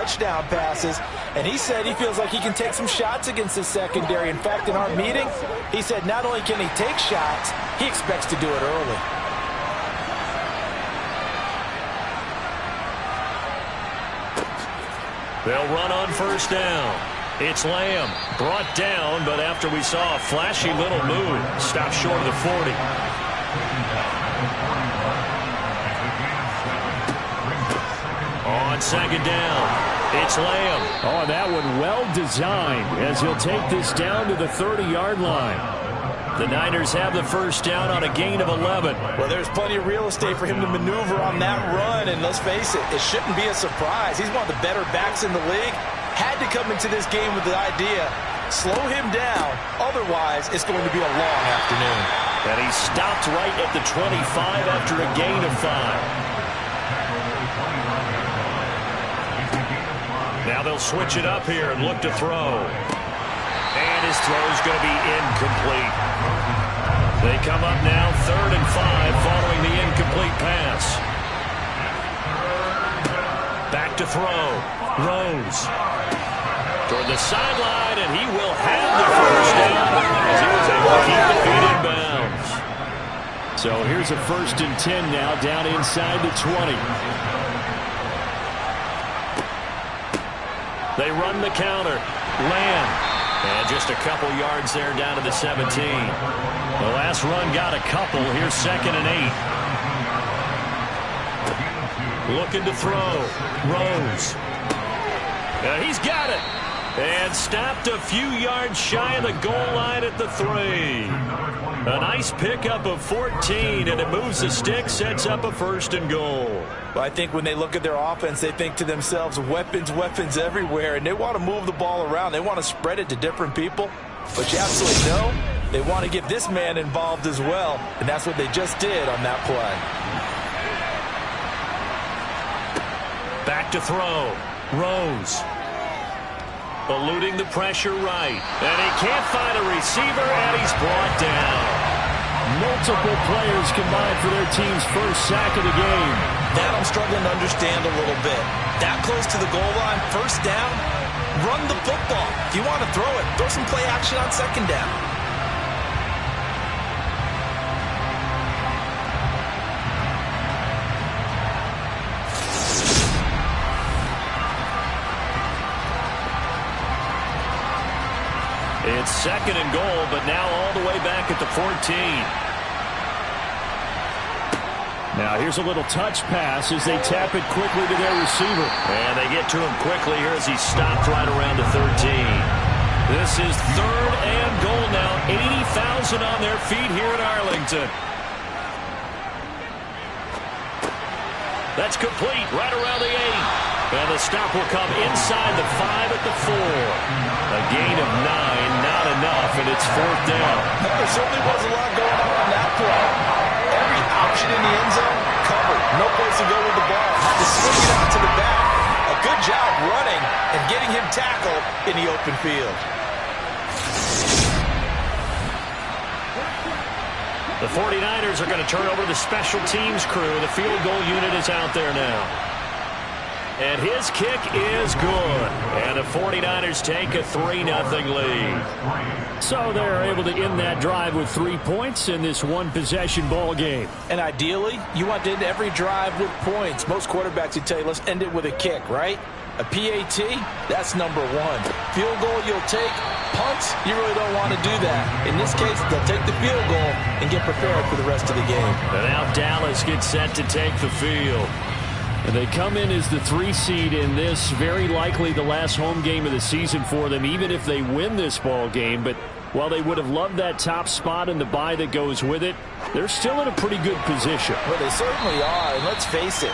touchdown passes, and he said he feels like he can take some shots against the secondary. In fact, in our meeting, he said not only can he take shots, he expects to do it early. They'll run on first down. It's Lamb, brought down, but after we saw a flashy little move, stopped short of the 40. On second down, it's Lamb. Oh, that one well designed as he'll take this down to the 30-yard line. The Niners have the first down on a gain of 11. Well, there's plenty of real estate for him to maneuver on that run, and let's face it, it shouldn't be a surprise. He's one of the better backs in the league. Had to come into this game with the idea, slow him down, otherwise it's going to be a long afternoon. And he stopped right at the 25 after a gain of 5. Now they'll switch it up here and look to throw. And his throw is going to be incomplete. They come up now 3rd and 5 following the incomplete pass. Back to throw. Rose. Toward the sideline, and he will have the first down as he was able to keep the feet in bounds. So here's a 1st and 10 now down inside the 20. They run the counter. Lamb. And just a couple yards there down to the 17. The last run got a couple. Here's 2nd and 8. Looking to throw. Rose. He's got it. And stopped a few yards shy of the goal line at the 3. A nice pickup of 14, and it moves the stick, sets up a 1st and goal. Well, I think when they look at their offense, they think to themselves, weapons, weapons everywhere, and they want to move the ball around. They want to spread it to different people. But you absolutely know they want to get this man involved as well, and that's what they just did on that play. Back to throw. Rose. Eluding the pressure right. And he can't find a receiver, and he's brought down. Multiple players combined for their team's first sack of the game. That I'm struggling to understand a little bit. That close to the goal line, first down, run the football. If you want to throw it, throw some play action on 2nd down. It's 2nd and goal, but now all the way back at the 14. Now here's a little touch pass as they tap it quickly to their receiver. And they get to him quickly here as he stopped right around the 13. This is 3rd and goal now. 80,000 on their feet here in Arlington. That's complete right around the 8. And the stop will come inside the 5 at the 4. A gain of 9, not enough, and it's 4th down. There certainly was a lot going on that play. Every option in the end zone covered. No place to go with the ball. Had to swing it out to the back. A good job running and getting him tackled in the open field. The 49ers are going to turn over the special teams crew. The field goal unit is out there now. And his kick is good. And the 49ers take a 3-0 lead. So they're able to end that drive with 3 points in this one-possession ball game. And ideally, you want to end every drive with points. Most quarterbacks would tell you, let's end it with a kick, right? A PAT, that's number 1. Field goal you'll take. Punts, you really don't want to do that. In this case, they'll take the field goal and get prepared for the rest of the game. And now Dallas gets set to take the field. And they come in as the 3 seed in this, very likely the last home game of the season for them, even if they win this ball game. But while they would have loved that top spot and the bye that goes with it, they're still in a pretty good position. Well, they certainly are, and let's face it,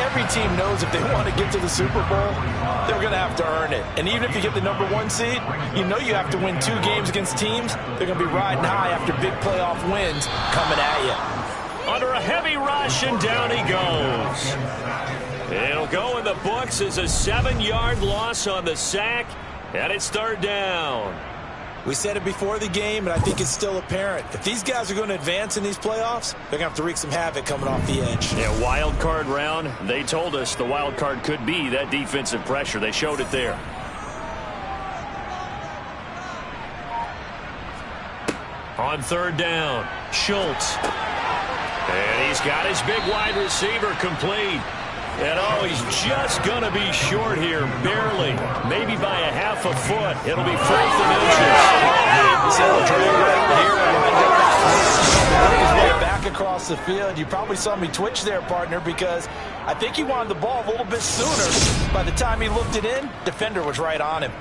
every team knows if they want to get to the Super Bowl, they're going to have to earn it. And even if you get the number 1 seed, you know you have to win 2 games against teams. They're going to be riding high after big playoff wins coming at you. Under a heavy rush, and down he goes. It'll go in the books as a 7-yard loss on the sack, and it's 3rd down. We said it before the game, and I think it's still apparent. If these guys are going to advance in these playoffs, they're going to have to wreak some havoc coming off the edge. Yeah, wild card round. They told us the wild card could be that defensive pressure. They showed it there. On third down, Schultz. And he's got his big wide receiver complete. And, oh, he's just going to be short here, barely. Maybe by a half a foot. It'll be 4th and inches. Back across the field. You probably saw me twitch there, partner, because I think he wanted the ball a little bit sooner. By the time he looked it in, defender was right on him.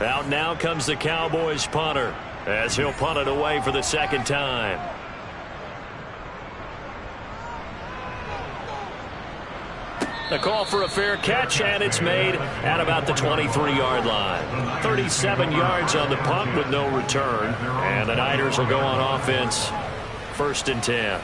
Out now comes the Cowboys punter as he'll punt it away for the second time. The call for a fair catch, and it's made at about the 23-yard line. 37 yards on the punt with no return. And the Niners will go on offense. 1st and 10.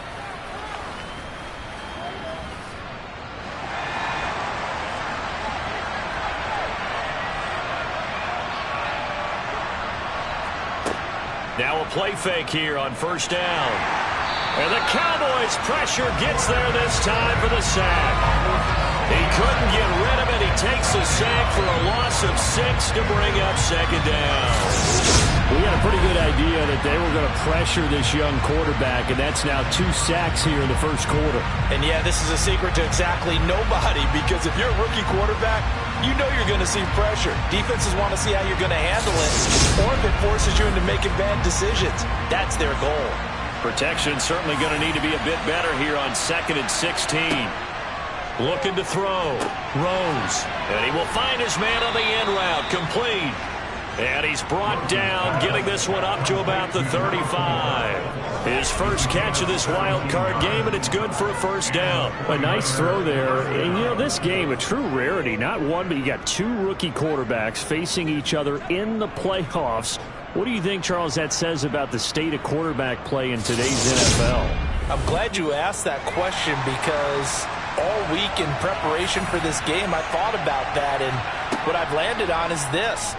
Now a play fake here on 1st down. And the Cowboys pressure gets there this time for the sack. He couldn't get rid of it. He takes a sack for a loss of 6 to bring up 2nd down. We had a pretty good idea that they were going to pressure this young quarterback, and that's now 2 sacks here in the 1st quarter. And, yeah, this is a secret to exactly nobody, because if you're a rookie quarterback, you know you're going to see pressure. Defenses want to see how you're going to handle it, or if it forces you into making bad decisions. That's their goal. Protection certainly going to need to be a bit better here on 2nd and 16. Looking to throw. Rose. And he will find his man on the end route. Complete. And he's brought down, getting this one up to about the 35. His first catch of this wild card game, and it's good for a 1st down. A nice throw there. And, you know, this game, a true rarity. Not one, but you got 2 rookie quarterbacks facing each other in the playoffs. What do you think, Charles, that says about the state of quarterback play in today's NFL? I'm glad you asked that question, because all week in preparation for this game, I thought about that, and what I've landed on is this.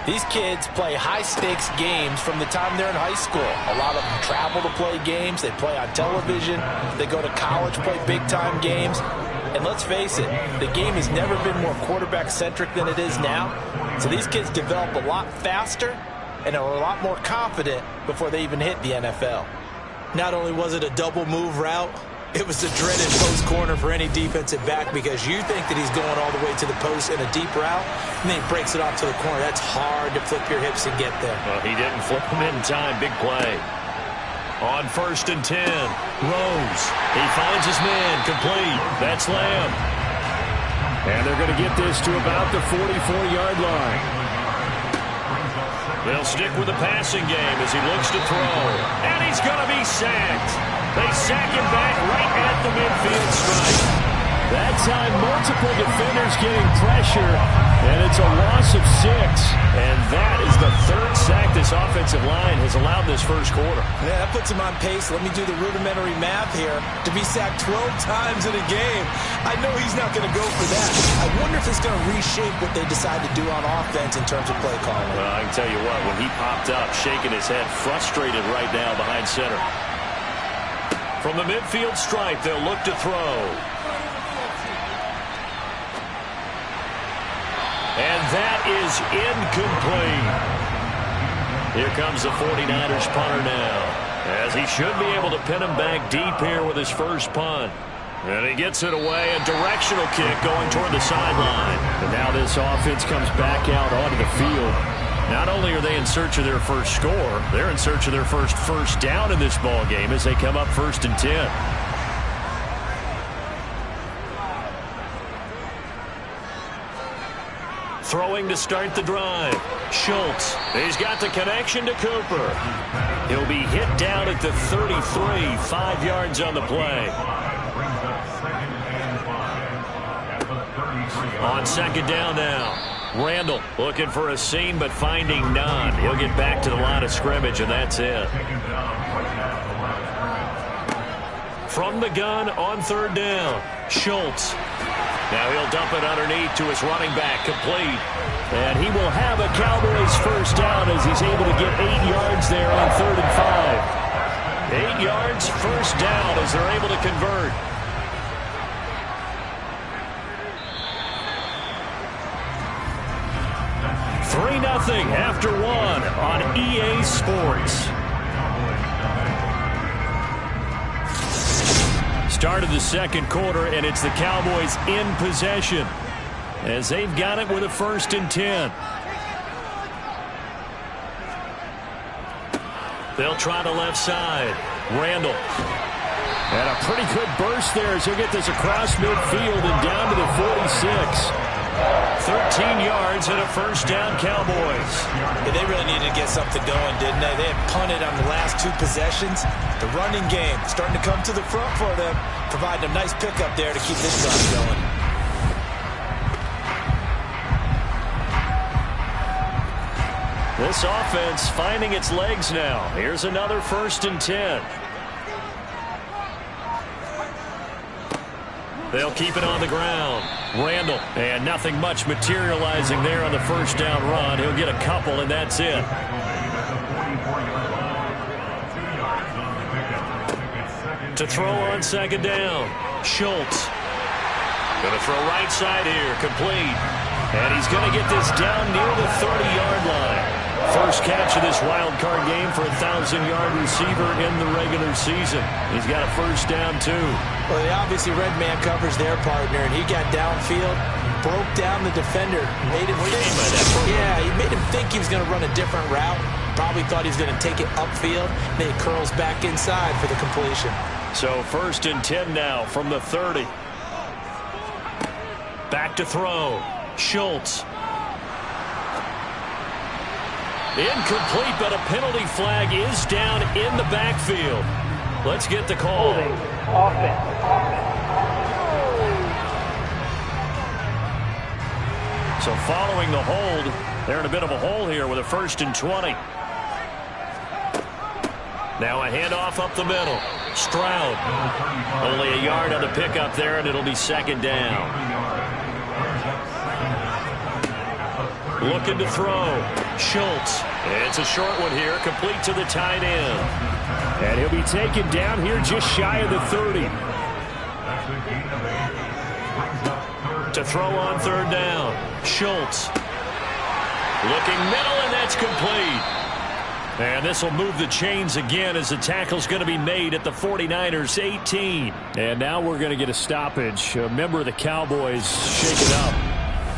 These kids play high-stakes games from the time they're in high school. A lot of them travel to play games. They play on television. They go to college, play big-time games. And let's face it, the game has never been more quarterback-centric than it is now. So these kids develop a lot faster and are a lot more confident before they even hit the NFL. Not only was it a double move route, it was a dreaded post corner for any defensive back, because you think that he's going all the way to the post in a deep route, and then he breaks it off to the corner. That's hard to flip your hips and get there. Well, he didn't flip him in time. Big play. On 1st and 10, Rose. He finds his man. Complete. That's Lamb. And they're going to get this to about the 44-yard line. They'll stick with the passing game as he looks to throw. And he's going to be sacked. They sack him back right at the midfield stripe. That time, multiple defenders getting pressure, and it's a loss of 6. And that is the 3rd sack this offensive line has allowed this 1st quarter. Yeah, that puts him on pace. Let me do the rudimentary math here. To be sacked 12 times in a game, I know he's not going to go for that. I wonder if it's going to reshape what they decide to do on offense in terms of play calling. Well, I can tell you what, when he popped up, shaking his head, frustrated right now behind center. From the midfield stripe, they'll look to throw. And that is incomplete. Here comes the 49ers punter now, as he should be able to pin him back deep here with his first punt. And he gets it away, a directional kick going toward the sideline. And now this offense comes back out onto the field. Not only are they in search of their first score, they're in search of their first down in this ball game as they come up 1st and 10. Throwing to start the drive. Schultz. He's got the connection to Cooper. He'll be hit down at the 33, 5 yards on the play. On 2nd down now. Randall looking for a seam but finding none. He'll get back to the line of scrimmage, and that's it. From the gun on third down, Schultz. Now he'll dump it underneath to his running back, complete. And he will have a Cowboys first down as he's able to get 8 yards there on 3rd and 5. 8 yards, first down as they're able to convert. Three 0 after one on EA Sports. Start of the second quarter, and it's the Cowboys in possession as they've got it with a 1st and 10. They'll try the left side. Randall. And a pretty good burst there as he'll get this across midfield and down to the 46. 13 yards and a first down, Cowboys. Yeah, they really needed to get something going, didn't they? They had punted on the last 2 possessions. The running game starting to come to the front for them, providing a nice pickup there to keep this drive going. This offense finding its legs now. Here's another 1st and 10. They'll keep it on the ground. Randall. And nothing much materializing there on the first down run. He'll get a couple, and that's it. To throw on 2nd down. Schultz. Going to throw right side here. Complete. And he's going to get this down near the 30-yard line. First catch of this wild card game for a 1,000-yard receiver in the regular season. He's got a first down, too. Well, they obviously red man covers their partner, and he got downfield, broke down the defender, made him think. Yeah, he made him think he was going to run a different route. Probably thought he was going to take it upfield. Then he curls back inside for the completion. So 1st and 10 now from the 30. Back to throw. Schultz. Incomplete, but a penalty flag is down in the backfield. Let's get the call. So following the hold, they're in a bit of a hole here with a 1st and 20. Now a handoff up the middle. Stroud. Only a yard on the pickup there, and it'll be 2nd down. Looking to throw. Schultz. It's a short one here, complete to the tight end. And he'll be taken down here just shy of the 30. To throw on 3rd down. Schultz. Looking middle, and that's complete. And this will move the chains again as the tackle's going to be made at the 49ers 18. And now we're going to get a stoppage. A member of the Cowboys shaken up.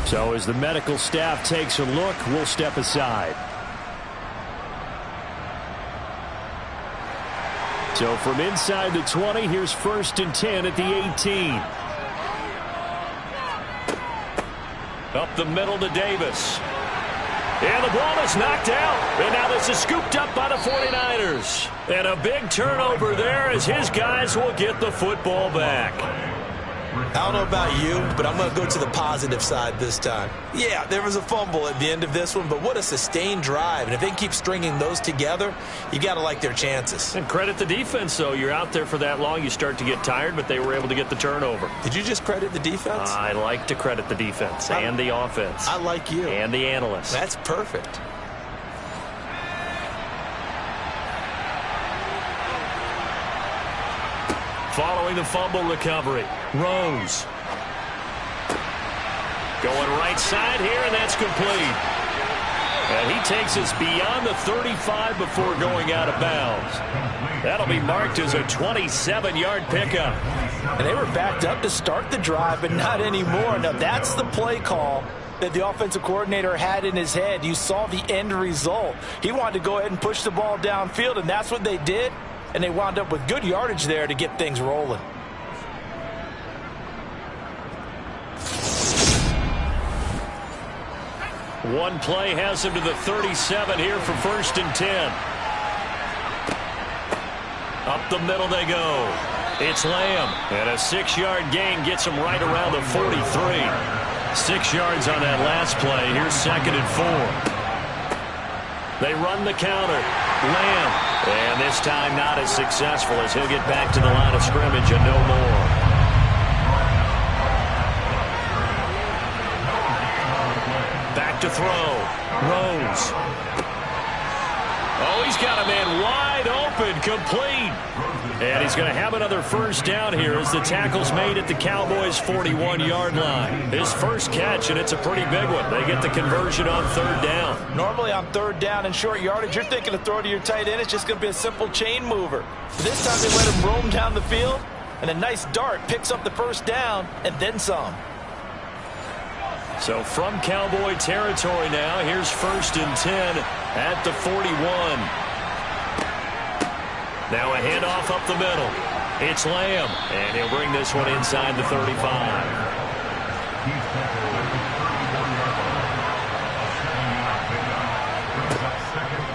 So as the medical staff takes a look, we'll step aside. So from inside the 20, here's 1st and 10 at the 18. Up the middle to Davis. And the ball is knocked out. And now this is scooped up by the 49ers. And a big turnover there as his guys will get the football back. I don't know about you, but I'm going to go to the positive side this time. Yeah, there was a fumble at the end of this one, but what a sustained drive. And if they keep stringing those together, you got to like their chances. And credit the defense, though. You're out there for that long, you start to get tired, but they were able to get the turnover. Did you just credit the defense? I like to credit the defense and the offense. I like you. And the analysts. That's perfect. Following the fumble recovery, Rose. Going right side here, and that's complete. And he takes us beyond the 35 before going out of bounds. That'll be marked as a 27-yard pickup. And they were backed up to start the drive, but not anymore. Now, that's the play call that the offensive coordinator had in his head. You saw the end result. He wanted to go ahead and push the ball downfield, and that's what they did. And they wound up with good yardage there to get things rolling. One play has him to the 37 here for 1st and 10. Up the middle they go. It's Lamb. And a 6-yard gain gets him right around the 43. 6 yards on that last play. Here's 2nd and 4. They run the counter. Lamb. And this time not as successful as he'll get back to the line of scrimmage and no more. Back to throw. Rose. Oh, he's got a man wide open, complete. And he's going to have another first down here as the tackle's made at the Cowboys' 41-yard line. His first catch, and it's a pretty big one. They get the conversion on third down. Normally on third down and short yardage, you're thinking to throw to your tight end. It's just going to be a simple chain mover. This time they let him roam down the field, and a nice dart picks up the first down and then some. So from Cowboy territory now, here's 1st and 10 at the 41. Now a handoff up the middle. It's Lamb, and he'll bring this one inside the 35.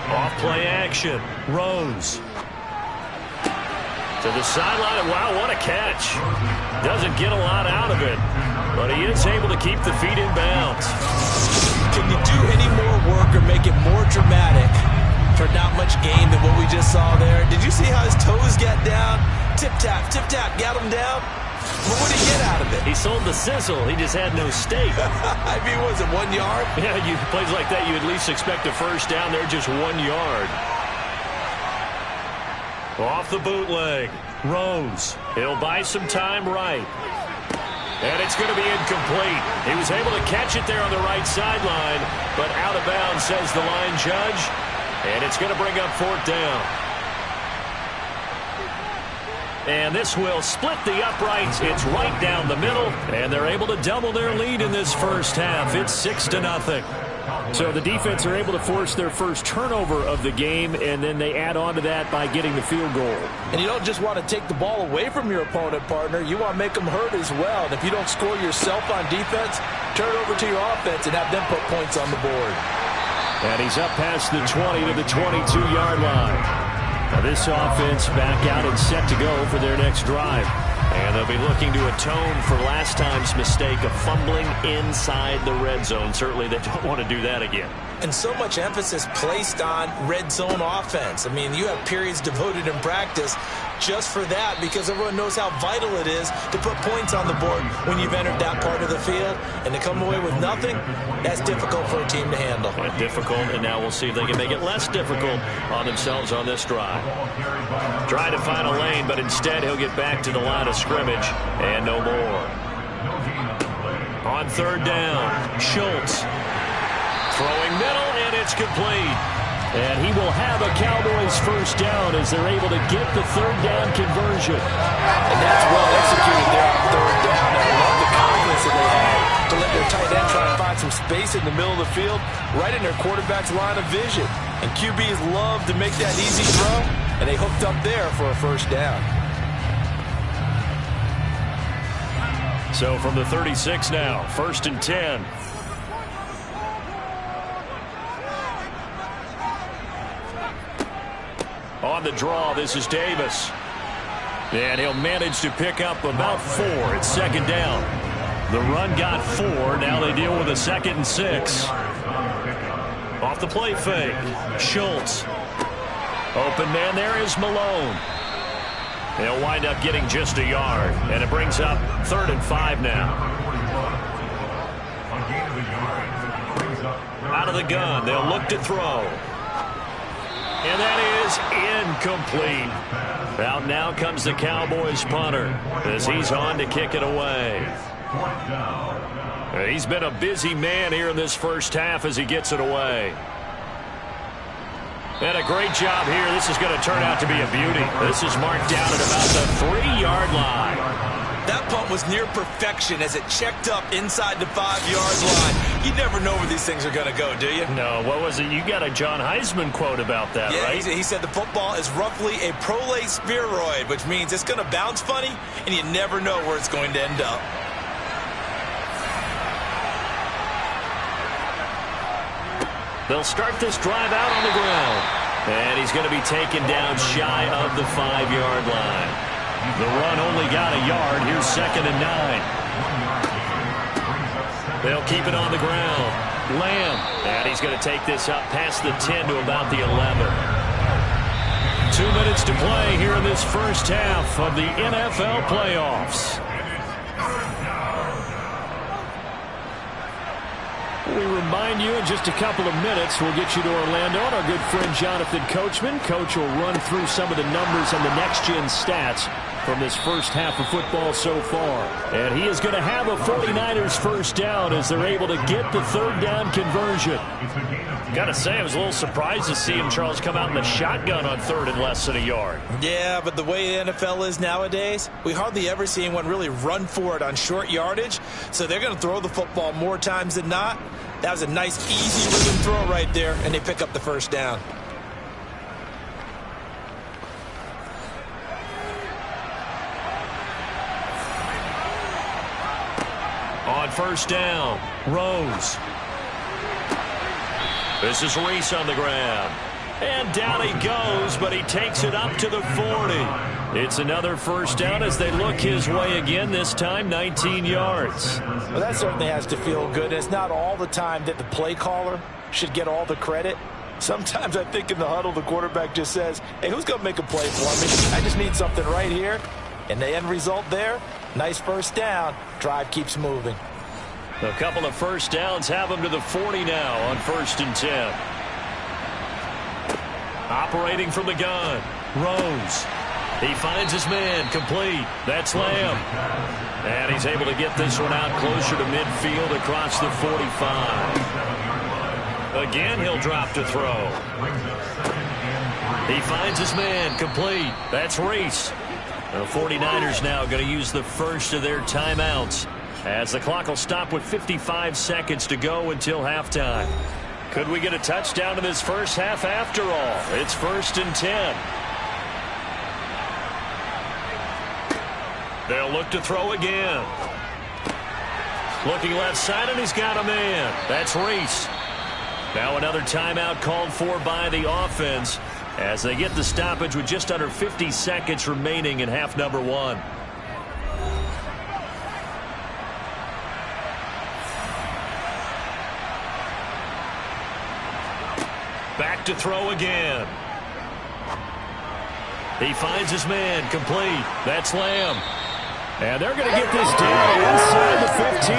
Off play action. Rose. To the sideline. Wow, what a catch. Doesn't get a lot out of it, but he is able to keep the feet in bounds. Can you do any more work or make it more dramatic for not much gain than what we just saw there? Did you see how his toes got down? Tip-tap, got him down. But what did he get out of it? He sold the sizzle. He just had no steak. I mean, was it 1 yard? Yeah, plays like that, you at least expect a first down. They're just 1 yard. Off the bootleg. Rose. He'll buy some time right. And it's going to be incomplete. He was able to catch it there on the right sideline, but out of bounds, says the line judge. And it's going to bring up 4th down. And this will split the uprights. It's right down the middle, and they're able to double their lead in this first half. It's 6-0. So the defense are able to force their first turnover of the game, and then they add on to that by getting the field goal. And you don't just want to take the ball away from your opponent, partner. You want to make them hurt as well. And if you don't score yourself on defense, turn it over to your offense and have them put points on the board. And he's up past the 20 to the 22-yard line. Now this offense back out and set to go for their next drive. And they'll be looking to atone for last time's mistake of fumbling inside the red zone. Certainly they don't want to do that again. And so much emphasis placed on red zone offense. I mean, you have periods devoted in practice just for that because everyone knows how vital it is to put points on the board when you've entered that part of the field. And to come away with nothing, that's difficult for a team to handle. And difficult, and now we'll see if they can make it less difficult on themselves on this drive. Try to find a lane, but instead he'll get back to the line of scrimmage and no more. On third down, Schultz. Throwing middle, and it's complete. And he will have a Cowboys first down as they're able to get the third down conversion. And that's well executed there on third down. And I love the confidence that they had to let their tight end try and find some space in the middle of the field, right in their quarterback's line of vision. And QBs love to make that easy throw, and they hooked up there for a first down. So from the 36 now, 1st and 10. On the draw, this is Davis. And he'll manage to pick up about 4. It's 2nd down. The run got 4. Now they deal with a 2nd and 6. Off the play fake. Schultz. Open man there is Malone. They'll wind up getting just a yard. And it brings up 3rd and 5 now. Out of the gun. They'll look to throw. And that is incomplete. Out now comes the Cowboys punter as he's on to kick it away. He's been a busy man here in this first half as he gets it away. And a great job here. This is going to turn out to be a beauty. This is marked down at about the 3-yard line. That punt was near perfection as it checked up inside the 5-yard line. You never know where these things are going to go, do you? No, what was it? You got a John Heisman quote about that, yeah, right? He said the football is roughly a prolate spheroid, which means it's going to bounce funny, and you never know where it's going to end up. They'll start this drive out on the ground. And he's going to be taken down shy of the 5-yard line. The run only got a yard. Here's 2nd and 9. They'll keep it on the ground. Lamb. And he's going to take this up past the 10 to about the 11. 2 minutes to play here in this first half of the NFL playoffs. We remind you in just a couple of minutes we'll get you to Orlando and our good friend Jonathan Coachman. Coach will run through some of the numbers and the next-gen stats from this first half of football so far. And he is going to have a 49ers first down as they're able to get the third down conversion. Got to say, I was a little surprised to see him, Charles, come out in the shotgun on third and less than a yard. Yeah, but the way the NFL is nowadays, we hardly ever see anyone really run for it on short yardage. So they're going to throw the football more times than not. That was a nice, easy rhythm throw right there, and they pick up the first down. On first down, Rose. This is Reese on the ground. And down he goes, but he takes it up to the 40. It's another first down as they look his way again, this time 19 yards. Well, that certainly has to feel good. It's not all the time that the play caller should get all the credit. Sometimes I think in the huddle, the quarterback just says, hey, who's going to make a play for me? I just need something right here. And the end result there, nice first down. Drive keeps moving. A couple of first downs have him to the 40 now on 1st and 10. Operating from the gun, Rose. He finds his man, complete. That's Lamb. And he's able to get this one out closer to midfield across the 45. Again, he'll drop to throw. He finds his man, complete. That's Reese. The 49ers now going to use the first of their timeouts, as the clock will stop with 55 seconds to go until halftime. Could we get a touchdown in this first half after all? It's 1st and 10. They'll look to throw again. Looking left side, and he's got a man. That's Reese. Now another timeout called for by the offense as they get the stoppage with just under 50 seconds remaining in half number 1. Back to throw again. He finds his man, complete. That's Lamb. And they're going to get this down inside the 15.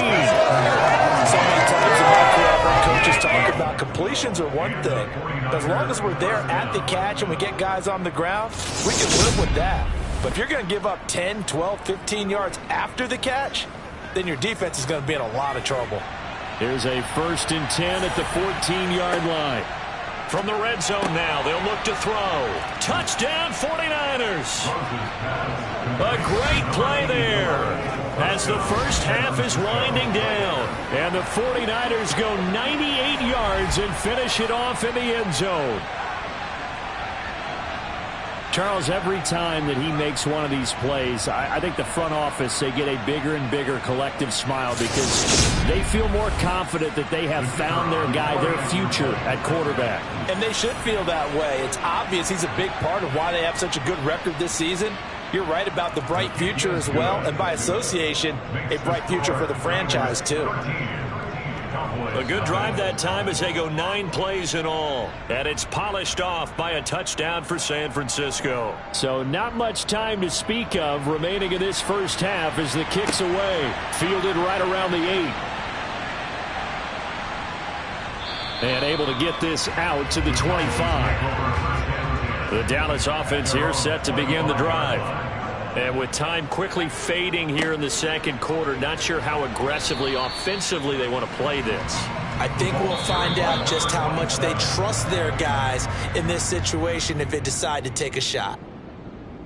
So many times in my career, I've heard coaches talk about completions are one thing. But as long as we're there at the catch and we get guys on the ground, we can live with that. But if you're going to give up 10, 12, 15 yards after the catch, then your defense is going to be in a lot of trouble. Here's a 1st and 10 at the 14-yard line. From the red zone now, they'll look to throw. Touchdown, 49ers. A great play there as the first half is winding down. And the 49ers go 98 yards and finish it off in the end zone. Charles, every time that he makes one of these plays, I think the front office, they get a bigger and bigger collective smile because they feel more confident that they have found their guy, their future at quarterback. And they should feel that way. It's obvious he's a big part of why they have such a good record this season. You're right about the bright future as well, and by association, a bright future for the franchise too. A good drive that time as they go 9 plays in all. And it's polished off by a touchdown for San Francisco. So not much time to speak of remaining in this first half as the kick's away. Fielded right around the 8. And able to get this out to the 25. The Dallas offense here set to begin the drive. And with time quickly fading here in the second quarter, not sure how aggressively, offensively they want to play this. I think we'll find out just how much they trust their guys in this situation if they decide to take a shot.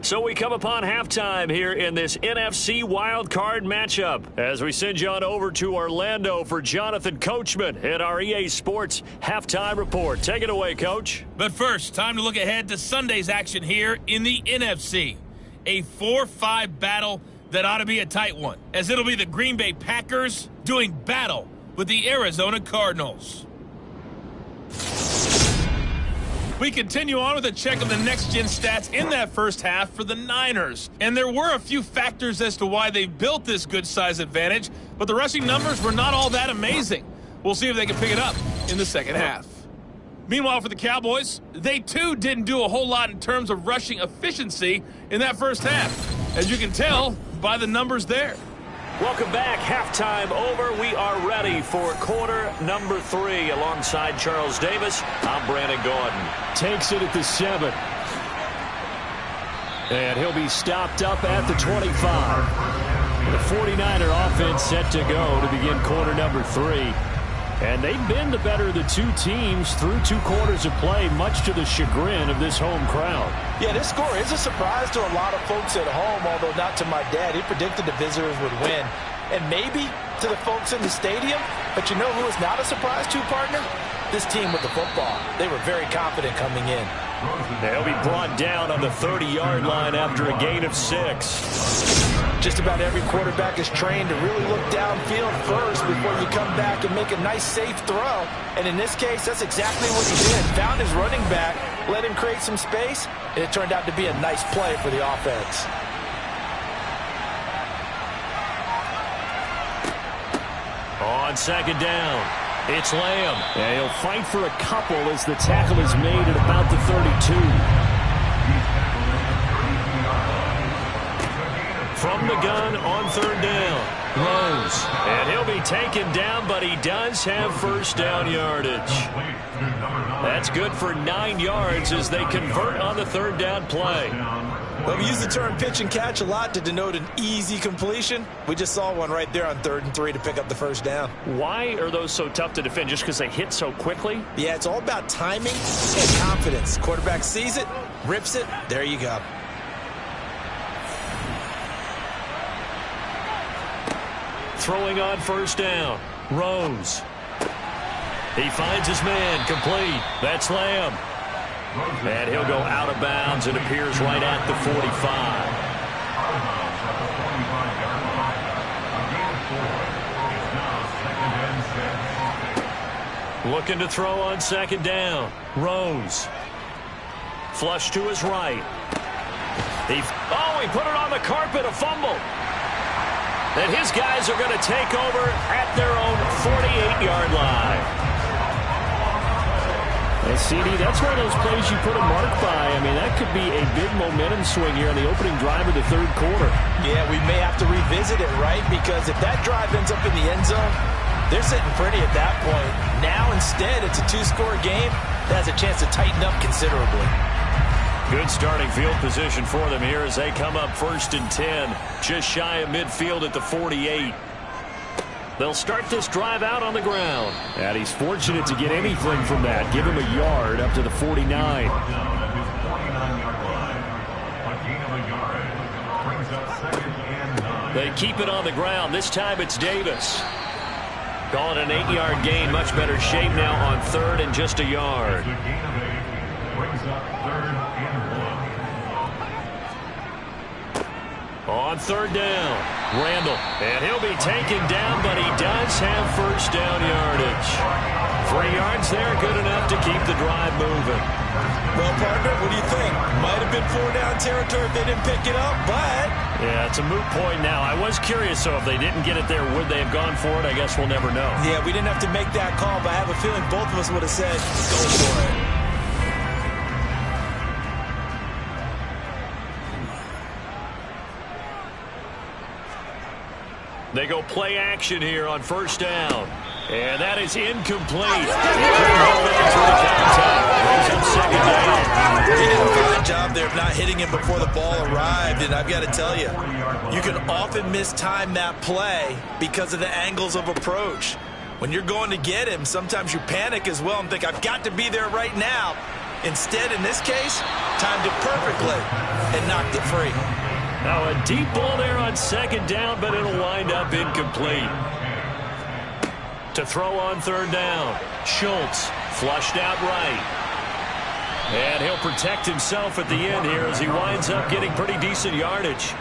So we come upon halftime here in this NFC wildcard matchup as we send you on over to Orlando for Jonathan Coachman at our EA Sports Halftime Report. Take it away, Coach. But first, time to look ahead to Sunday's action here in the NFC. A 4-5 battle that ought to be a tight one, as it'll be the Green Bay Packers doing battle with the Arizona Cardinals. We continue on with a check of the next-gen stats in that first half for the Niners. And there were a few factors as to why they built this good size advantage, but the rushing numbers were not all that amazing. We'll see if they can pick it up in the second half. Meanwhile, for the Cowboys, they too didn't do a whole lot in terms of rushing efficiency in that first half, as you can tell by the numbers there. Welcome back. Halftime over. We are ready for quarter number 3. Alongside Charles Davis, I'm Brandon Gordon. Takes it at the 7. And he'll be stopped up at the 25. The 49er offense set to go to begin quarter number 3. And they've been the better of the two teams through 2 quarters of play, much to the chagrin of this home crowd. Yeah, this score is a surprise to a lot of folks at home, although not to my dad. He predicted the visitors would win. And maybe to the folks in the stadium. But you know who is not a surprise to, partner? This team with the football. They were very confident coming in. They'll be brought down on the 30-yard line after a gain of 6. Just about every quarterback is trained to really look downfield first before you come back and make a nice, safe throw. And in this case, that's exactly what he did. Found his running back, let him create some space, and it turned out to be a nice play for the offense. On second down, it's Lamb. And he'll fight for a couple as the tackle is made at about the 32. From the gun on third down, Rose. And he'll be taken down, but he does have first down yardage. That's good for 9 yards as they convert on the third down play. Well, we use the term pitch and catch a lot to denote an easy completion. We just saw one right there on 3rd and 3 to pick up the first down. Why are those so tough to defend? Just because they hit so quickly? Yeah, it's all about timing and confidence. Quarterback sees it, rips it, there you go. Throwing on first down, Rose. He finds his man, complete. That's Lamb. And he'll go out of bounds and appears right at the 45. Looking to throw on second down, Rose. Flush to his right. He put it on the carpet, a fumble. And his guys are going to take over at their own 48-yard line. And CD, that's one of those plays you put a mark by. I mean, that could be a big momentum swing here on the opening drive of the 3rd quarter. Yeah, we may have to revisit it, right? Because if that drive ends up in the end zone, they're sitting pretty at that point. Now, instead, it's a 2-score game that has a chance to tighten up considerably. Good starting field position for them here as they come up 1st and 10. Just shy of midfield at the 48. They'll start this drive out on the ground. And he's fortunate to get anything from that. Give him a yard up to the 49. They keep it on the ground. This time it's Davis. Call it an 8-yard gain. Much better shape now on 3rd and just a yard. On 3rd down, Randall. And he'll be taken down, but he does have first down yardage. 3 yards there, good enough to keep the drive moving. Well, partner, what do you think? Might have been 4-down territory if they didn't pick it up, but... Yeah, it's a moot point now. I was curious, so if they didn't get it there, would they have gone for it? I guess we'll never know. Yeah, we didn't have to make that call, but I have a feeling both of us would have said, go for it. They go play action here on first down. And that is incomplete. They did a fine job there of not hitting him before the ball arrived. And I've got to tell you, you can often mistime that play because of the angles of approach. When you're going to get him, sometimes you panic as well and think, I've got to be there right now. Instead, in this case, timed it perfectly and knocked it free. Now a deep ball there on second down, but it'll wind up incomplete. To throw on third down, Schultz flushed out right. And he'll protect himself at the end here as he winds up getting pretty decent yardage.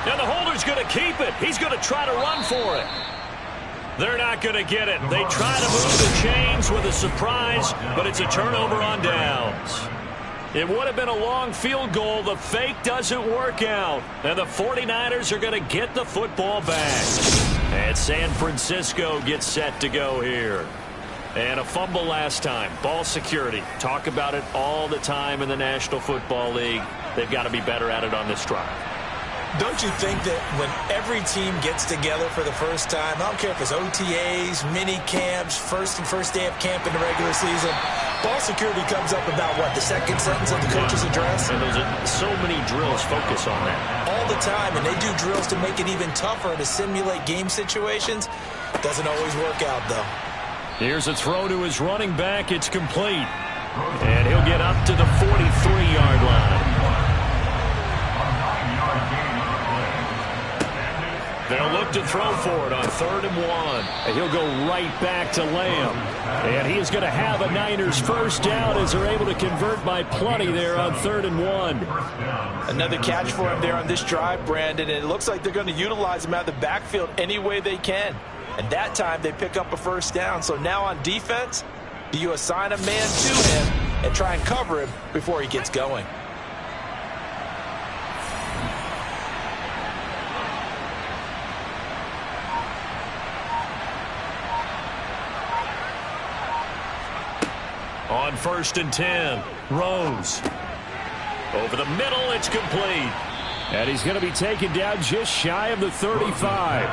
Now the holder's going to keep it. He's going to try to run for it. They're not going to get it. They try to move the chains with a surprise, but it's a turnover on downs. It would have been a long field goal. The fake doesn't work out. And the 49ers are going to get the football back. And San Francisco gets set to go here. And a fumble last time. Ball security. Talk about it all the time in the National Football League. They've got to be better at it on this drive. Don't you think that when every team gets together for the first time, I don't care if it's OTAs, mini camps, first day of camp in the regular season, ball security comes up about what, the second sentence of the coach's address? And there's so many drills focus on that. All the time, and they do drills to make it even tougher to simulate game situations. Doesn't always work out, though. Here's a throw to his running back. It's complete. And he'll get up to the 43-yard line. They'll look to throw for it on 3rd and 1. And he'll go right back to Lamb. And he is going to have a Niners first down as they're able to convert by plenty there on 3rd and 1. Another catch for him there on this drive, Brandon. And it looks like they're going to utilize him out of the backfield any way they can. And that time they pick up a first down. So now on defense, do you assign a man to him and try and cover him before he gets going? On 1st and 10, Rose. Over the middle, it's complete. And he's going to be taken down just shy of the 35.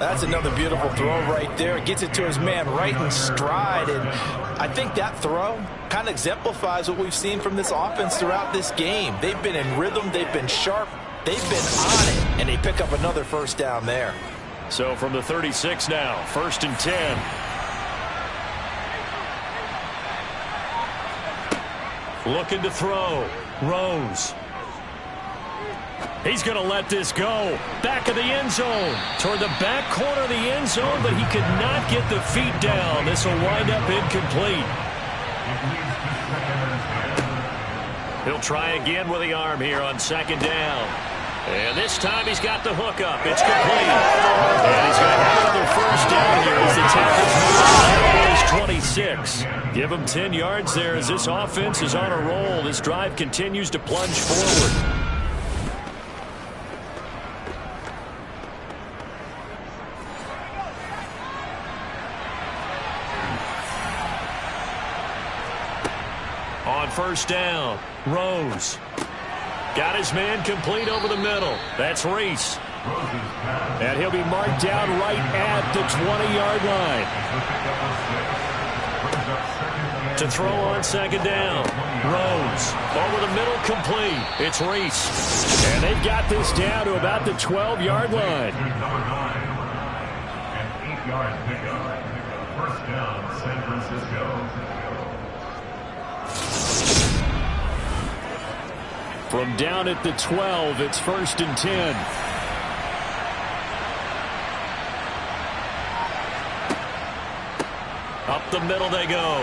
That's another beautiful throw right there. Gets it to his man right in stride. And I think that throw kind of exemplifies what we've seen from this offense throughout this game. They've been in rhythm. They've been sharp. They've been on it. And they pick up another first down there. So from the 36 now, 1st and 10. Looking to throw. Rose. He's going to let this go. Back of the end zone. Toward the back corner of the end zone, but he could not get the feet down. This will wind up incomplete. He'll try again with the arm here on 2nd down. And this time he's got the hook up. It's complete. And he's going to have another first down here as the tackle's moving. 26. Give him 10 yards there as this offense is on a roll. This drive continues to plunge forward. On 1st down, Rose. Got his man complete over the middle. That's Reese. And he'll be marked down right at the 20-yard line. To throw on 2nd down. Rose. Over the middle, complete. It's Reese. And they've got this down to about the 12-yard line. And 8-yard pickup. First down, San Francisco. From down at the 12, it's 1st and 10. Up the middle they go.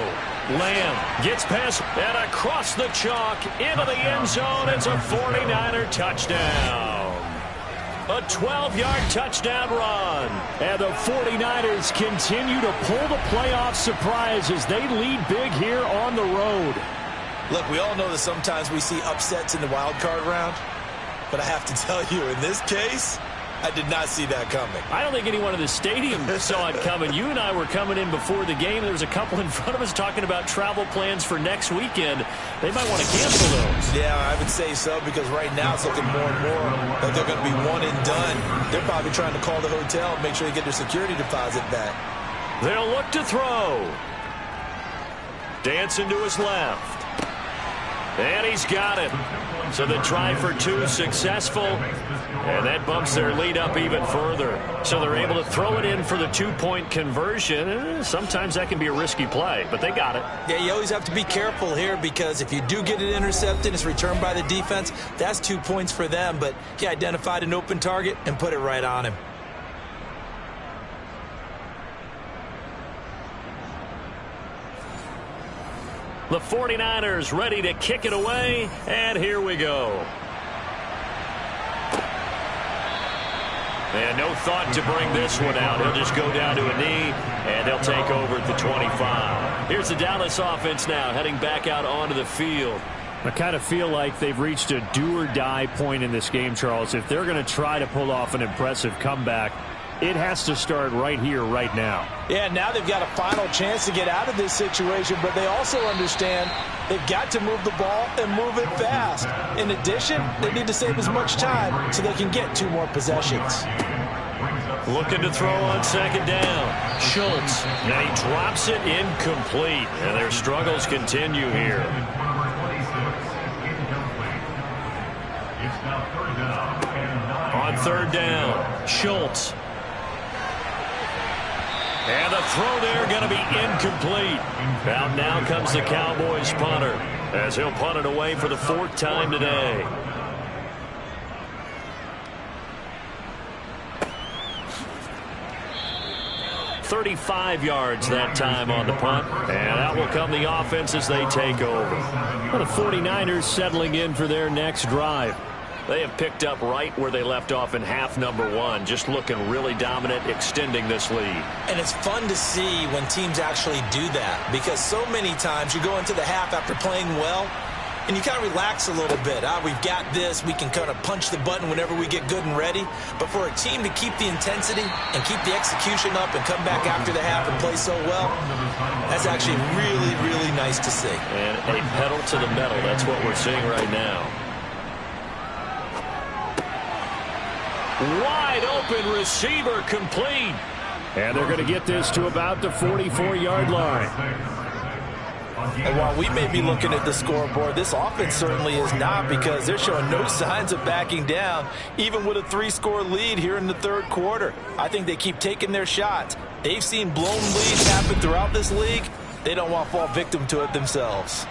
Lamb gets past and across the chalk into the end zone. It's a 49er touchdown. A 12-yard touchdown run. And the 49ers continue to pull the playoff surprise as they lead big here on the road. Look, we all know that sometimes we see upsets in the wild card round, but I have to tell you, in this case, I did not see that coming. I don't think anyone in the stadium saw it coming. You and I were coming in before the game. There was a couple in front of us talking about travel plans for next weekend. They might want to cancel those. Yeah, I would say so, because right now it's looking more and more like they're going to be one and done. They're probably trying to call the hotel and make sure they get their security deposit back. They'll look to throw. Dancing to his left. And he's got it. So the try for 2 successful. And that bumps their lead up even further. So they're able to throw it in for the 2-point conversion. Sometimes that can be a risky play, but they got it. Yeah, you always have to be careful here, because if you do get it intercepted, it's returned by the defense. That's 2 points for them, but he identified an open target and put it right on him. The 49ers ready to kick it away, and here we go. And no thought to bring this one out. He'll just go down to a knee, and they'll take over at the 25. Here's the Dallas offense now, heading back out onto the field. I kind of feel like they've reached a do-or-die point in this game, Charles. If they're going to try to pull off an impressive comeback, it has to start right here, right now. Yeah, now they've got a final chance to get out of this situation, but they also understand they've got to move the ball and move it fast. In addition, they need to save as much time so they can get 2 more possessions. Looking to throw on second down. Schultz. Now he drops it incomplete. And their struggles continue here. On third down, Schultz. And the throw there going to be incomplete. Out now comes the Cowboys punter as he'll punt it away for the 4th time today. .35 yards that time on the punt. And out will come the offense as they take over. Well, the 49ers settling in for their next drive. They have picked up right where they left off in half number 1. Just looking really dominant, extending this lead. And it's fun to see when teams actually do that, because so many times you go into the half after playing well and you kind of relax a little bit. We've got this. We can kind of punch the button whenever we get good and ready. But for a team to keep the intensity and keep the execution up and come back after the half and play so well, that's actually really, really nice to see. And a pedal to the metal. That's what we're seeing right now. Wide open receiver complete. And they're going to get this to about the 44-yard line. And while we may be looking at the scoreboard, this offense certainly is not, because they're showing no signs of backing down, even with a 3-score lead here in the 3rd quarter. I think they keep taking their shots. They've seen blown leads happen throughout this league. They don't want to fall victim to it themselves.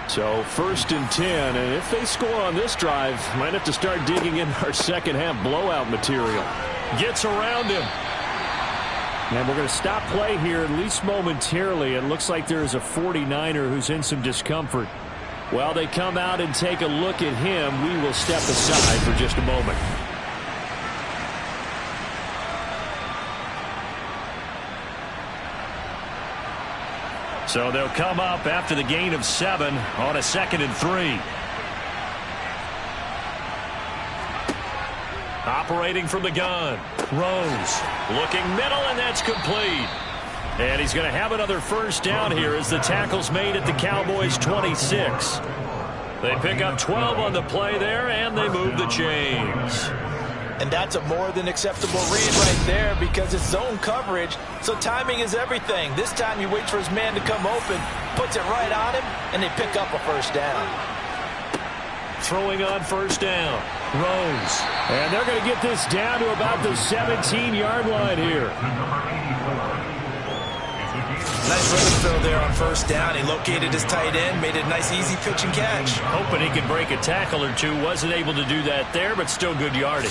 So 1st and 10, and if they score on this drive, might have to start digging in our second half blowout material. Gets around him. And we're going to stop play here, at least momentarily. It looks like there is a 49er who's in some discomfort. While they come out and take a look at him, we will step aside for just a moment. So they'll come up after the gain of 7 on a 2nd and 3. Operating from the gun. Rose looking middle, and that's complete. And he's going to have another first down here as the tackle's made at the Cowboys' 26. They pick up 12 on the play there, and they move the chains. And that's a more than acceptable read right there, because it's zone coverage, so timing is everything. This time he waits for his man to come open, puts it right on him, and they pick up a first down. Throwing on first down, Rose. And they're going to get this down to about the 17-yard line here. Nice rhythm throw there on first down. He located his tight end, made it a nice easy pitch and catch. Hoping he could break a tackle or two. Wasn't able to do that there, but still good yardage.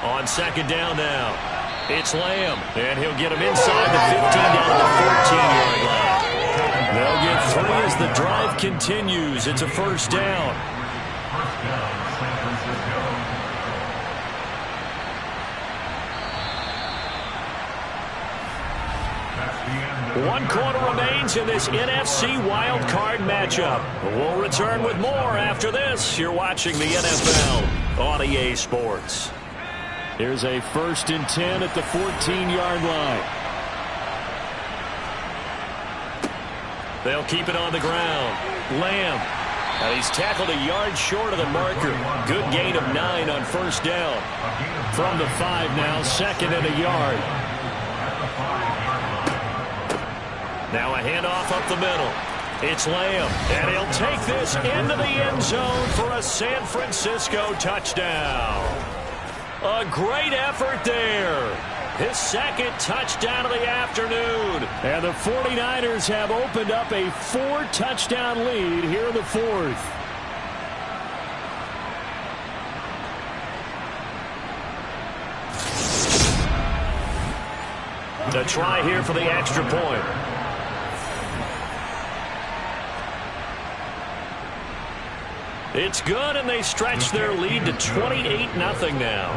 On second down now, it's Lamb, and he'll get him inside the 15 down to the 14-yard line. They'll get 3 as the drive continues. It's a first down. One quarter remains in this NFC wild card matchup. We'll return with more after this. You're watching the NFL on EA Sports. Here's a 1st and 10 at the 14-yard line. They'll keep it on the ground. Lamb. And he's tackled a yard short of the marker. Good gain of 9 on first down. From the 5 now, 2nd and a yard. Now a handoff up the middle. It's Lamb, and he'll take this into the end zone for a San Francisco touchdown. A great effort there. His 2nd touchdown of the afternoon. And the 49ers have opened up a 4-touchdown lead here in the 4th. The try here for the extra point. It's good, and they stretch their lead to 28-0 now.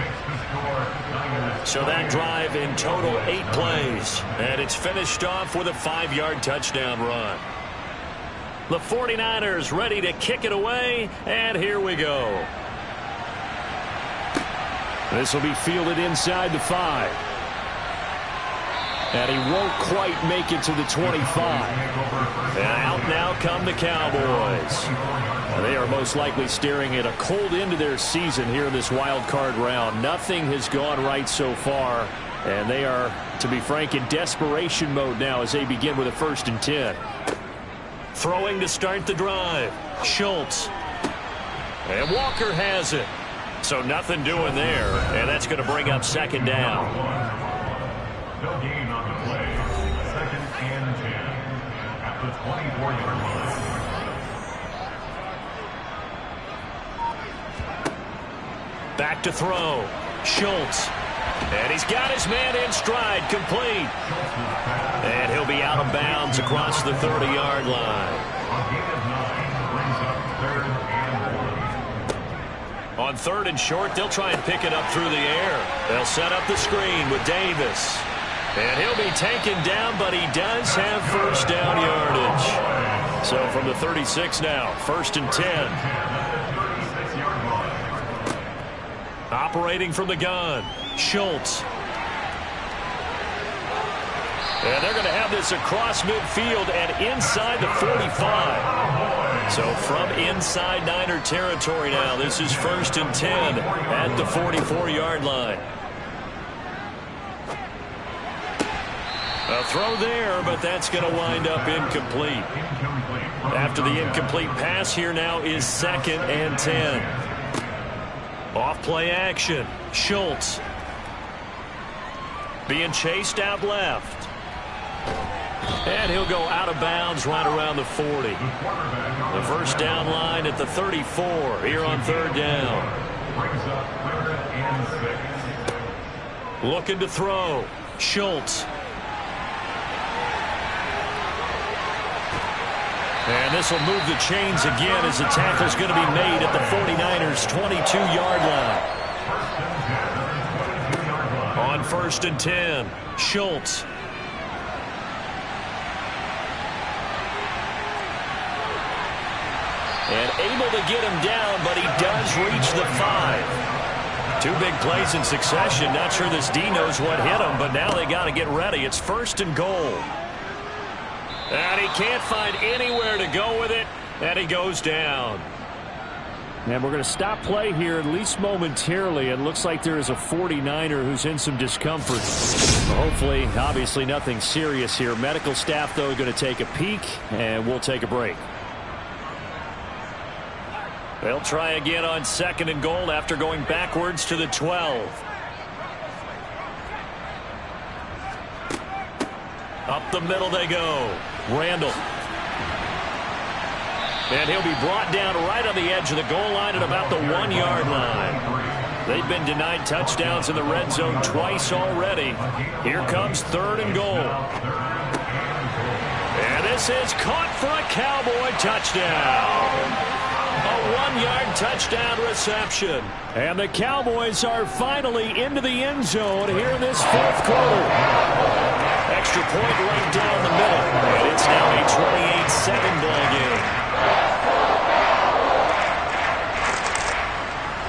So that drive in total 8 plays, and it's finished off with a 5-yard touchdown run. The 49ers ready to kick it away, and here we go. This will be fielded inside the 5. And he won't quite make it to the 25. And out now come the Cowboys. They are most likely staring at a cold end to their season here in this wild card round. Nothing has gone right so far, and they are, to be frank, in desperation mode now as they begin with a 1st and 10. Throwing to start the drive. Schultz. And Walker has it. So nothing doing there, and that's going to bring up 2nd down. No gain on the play. 2nd and 10 at the 24-yard line. Back to throw. Schultz. And he's got his man in stride. Complete. And he'll be out of bounds across the 30-yard line. On 3rd and short, they'll try and pick it up through the air. They'll set up the screen with Davis. And he'll be taken down, but he does have 1st down yardage. So from the 36 now, 1st and 10. Operating from the gun, Schultz. And they're going to have this across midfield and inside the 45. So from inside Niner territory now, this is 1st and 10 at the 44-yard line. A throw there, but that's going to wind up incomplete. After the incomplete pass, here now is 2nd and 10. Off play action. Schultz. Being chased out left. And he'll go out of bounds right around the 40. The 1st down line at the 34 here on 3rd down. Looking to throw. Schultz. And this will move the chains again as the tackle's going to be made at the 49ers' 22-yard line. On 1st and 10, Schultz. And able to get him down, but he does reach the 5. 2 big plays in succession. Not sure this D knows what hit him, but now they got to get ready. It's 1st and goal. And he can't find anywhere to go with it, and he goes down. And we're going to stop play here, at least momentarily. It looks like there is a 49er who's in some discomfort. Hopefully, obviously nothing serious here. Medical staff, though, going to take a peek, and we'll take a break. They'll try again on 2nd and goal after going backwards to the 12. Up the middle they go. Randall. And he'll be brought down right on the edge of the goal line at about the 1-yard line. They've been denied touchdowns in the red zone twice already. Here comes 3rd and goal. And this is caught for a Cowboy touchdown. A 1-yard touchdown reception. And the Cowboys are finally into the end zone here in this 4th quarter. Extra point right down the middle. And it's now a 28-7 ball game.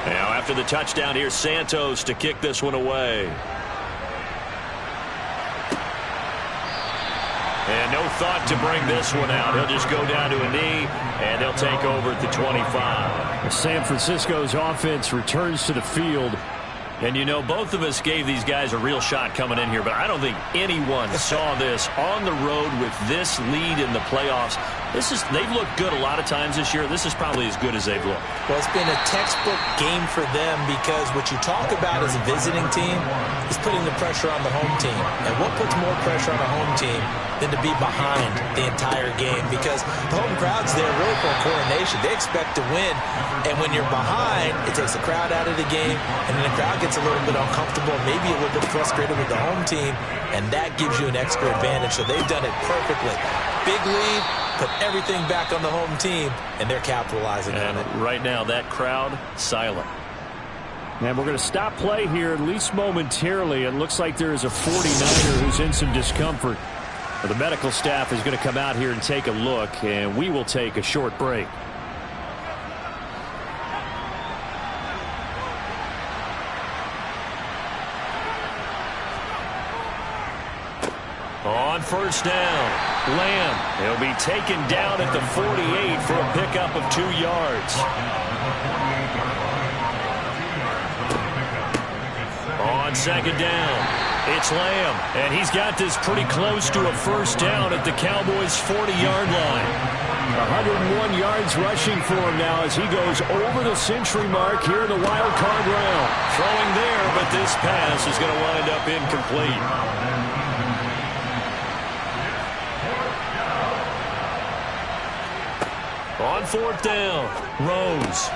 Now after the touchdown, here's Santos to kick this one away. And no thought to bring this one out. He'll just go down to a knee, and they'll take over at the 25. San Francisco's offense returns to the field. And, you know, both of us gave these guys a real shot coming in here, but I don't think anyone saw this on the road with this lead in the playoffs. They've looked good a lot of times this year. This is probably as good as they've looked. Well, it's been a textbook game for them because what you talk about as a visiting team is putting the pressure on the home team. And what puts more pressure on a home team than to be behind the entire game? Because the home crowd's there really for a coronation. They expect to win. And when you're behind, it takes the crowd out of the game. And then the crowd gets a little bit uncomfortable, maybe a little bit frustrated with the home team. And that gives you an extra advantage. So they've done it perfectly. Big lead. put everything back on the home team, and they're capitalizing on it. Right now, that crowd, silent. And we're going to stop play here, at least momentarily. It looks like there is a 49er who's in some discomfort. Well, the medical staff is going to come out here and take a look, and we will take a short break. On first down, Lamb. He'll be taken down at the 48 for a pickup of 2 yards. On second down, it's Lamb, and he's got this pretty close to a first down at the Cowboys' 40-yard line. 101 yards rushing for him now as he goes over the century mark here in the wild card round. Throwing there, but this pass is going to wind up incomplete. On fourth down, Rose.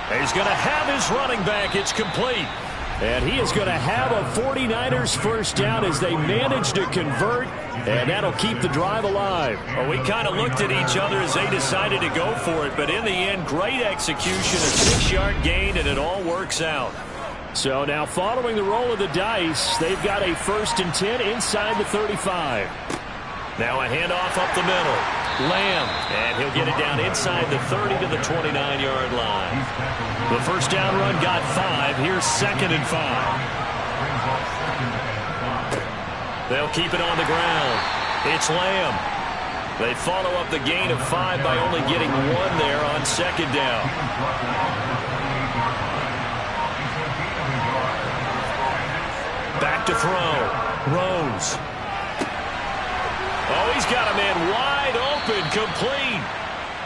He's going to have his running back. It's complete. And he is going to have a 49ers first down as they manage to convert, and that'll keep the drive alive. Well, we kind of looked at each other as they decided to go for it, but in the end, great execution, a 6-yard gain, and it all works out. So now following the roll of the dice, they've got a 1st and 10 inside the 35. Now a handoff up the middle. Lamb, and he'll get it down inside the 30 to the 29-yard line. The first down run got 5. Here's 2nd and 5. They'll keep it on the ground. It's Lamb. They follow up the gain of 5 by only getting 1 there on 2nd down. Back to throw. Rose. Oh, he's got a man wide open, complete.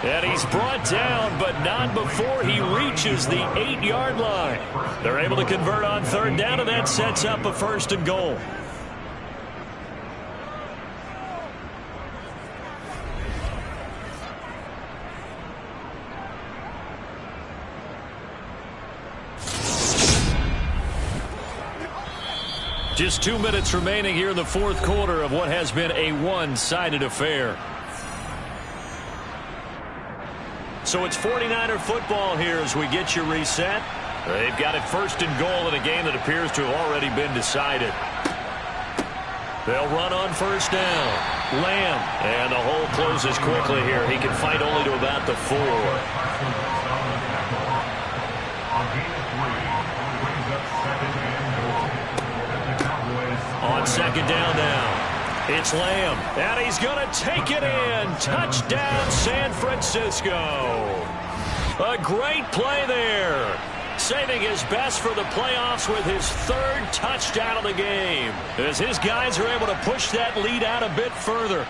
And he's brought down, but not before he reaches the 8-yard line. They're able to convert on 3rd down, and that sets up a 1st and goal. Just 2 minutes remaining here in the 4th quarter of what has been a one-sided affair. So it's 49er football here as we get you reset. They've got it 1st and goal in a game that appears to have already been decided. They'll run on 1st down. Lamb. And the hole closes quickly here. He can fight only to about the 4. On 2nd down now, it's Lamb, and he's going to take it in. Touchdown, San Francisco. A great play there. Saving his best for the playoffs with his 3rd touchdown of the game, as his guys are able to push that lead out a bit further.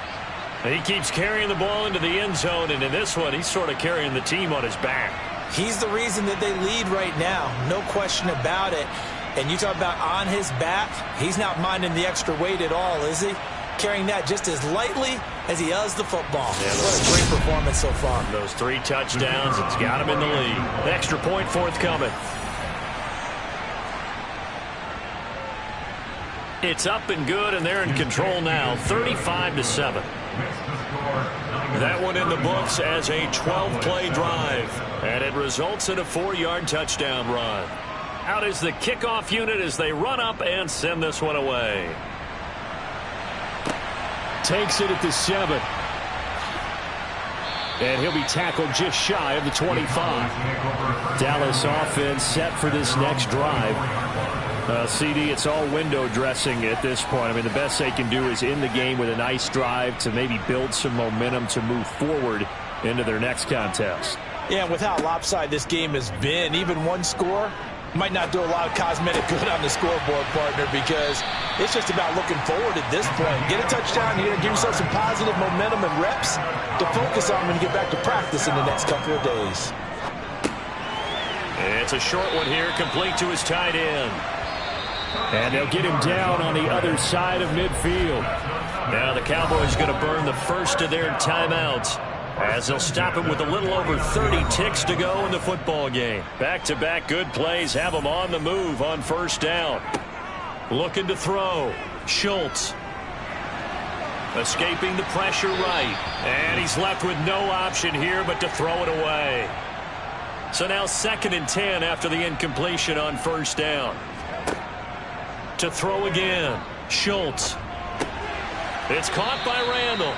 He keeps carrying the ball into the end zone, and in this one, he's sort of carrying the team on his back. He's the reason that they lead right now, no question about it. And you talk about on his back, he's not minding the extra weight at all, is he? Carrying that just as lightly as he does the football. Yeah, what a great performance so far. Those 3 touchdowns, it's got him in the lead. The extra point forthcoming. It's up and good, and they're in control now, 35-7. That one in the books as a 12-play drive, and it results in a 4-yard touchdown run. Out is the kickoff unit as they run up and send this one away. Takes it at the 7. And he'll be tackled just shy of the 25. Dallas offense set for this next drive. CD, it's all window dressing at this point. I mean, the best they can do is end the game with a nice drive to maybe build some momentum to move forward into their next contest. Yeah, and with how lopsided this game has been, even one score might not do a lot of cosmetic good on the scoreboard, partner, because it's just about looking forward at this point. Get a touchdown here, give yourself some positive momentum and reps to focus on when you get back to practice in the next couple of days. It's a short one here, complete to his tight end. And they'll get him down on the other side of midfield. Now the Cowboys going to burn the first of their timeouts, as they'll stop him with a little over 30 ticks to go in the football game. Back-to-back good plays have him on the move on 1st down. Looking to throw. Schultz. Escaping the pressure right. And he's left with no option here but to throw it away. So now 2nd and 10 after the incompletion on 1st down. To throw again. Schultz. It's caught by Randall.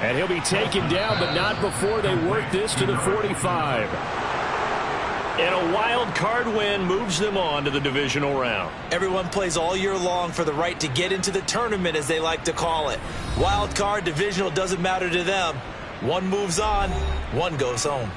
And he'll be taken down, but not before they work this to the 45. And a wild card win moves them on to the divisional round. Everyone plays all year long for the right to get into the tournament, as they like to call it. Wild card, divisional, doesn't matter to them. One moves on, one goes home.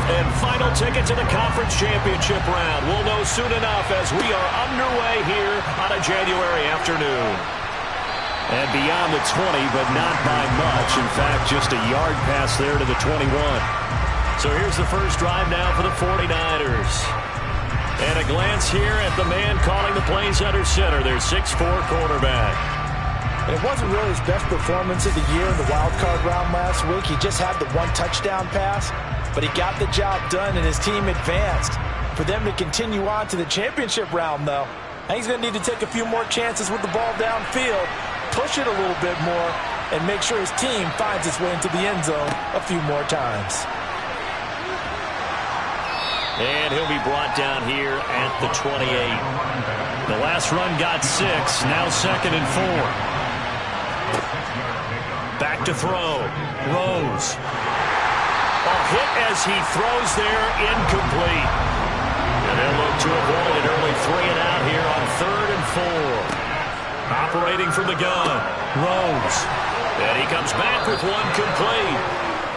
And final ticket to the conference championship round. We'll know soon enough as we are underway here on a January afternoon. And beyond the 20, but not by much. In fact, just a yard pass there to the 21. So here's the first drive now for the 49ers. And a glance here at the man calling the plays under center, their 6'4 quarterback. It wasn't really his best performance of the year in the wild card round last week. He just had the one touchdown pass, but he got the job done and his team advanced. For them to continue on to the championship round, though, I think he's going to need to take a few more chances with the ball downfield, push it a little bit more, and make sure his team finds its way into the end zone a few more times. And he'll be brought down here at the 28. The last run got 6, now 2nd and 4. Back to throw. Rose. A hit as he throws there, incomplete. And they'll look to avoid an early 3 and out here on 3rd and 4. Operating from the gun. Rose. And he comes back with one complete.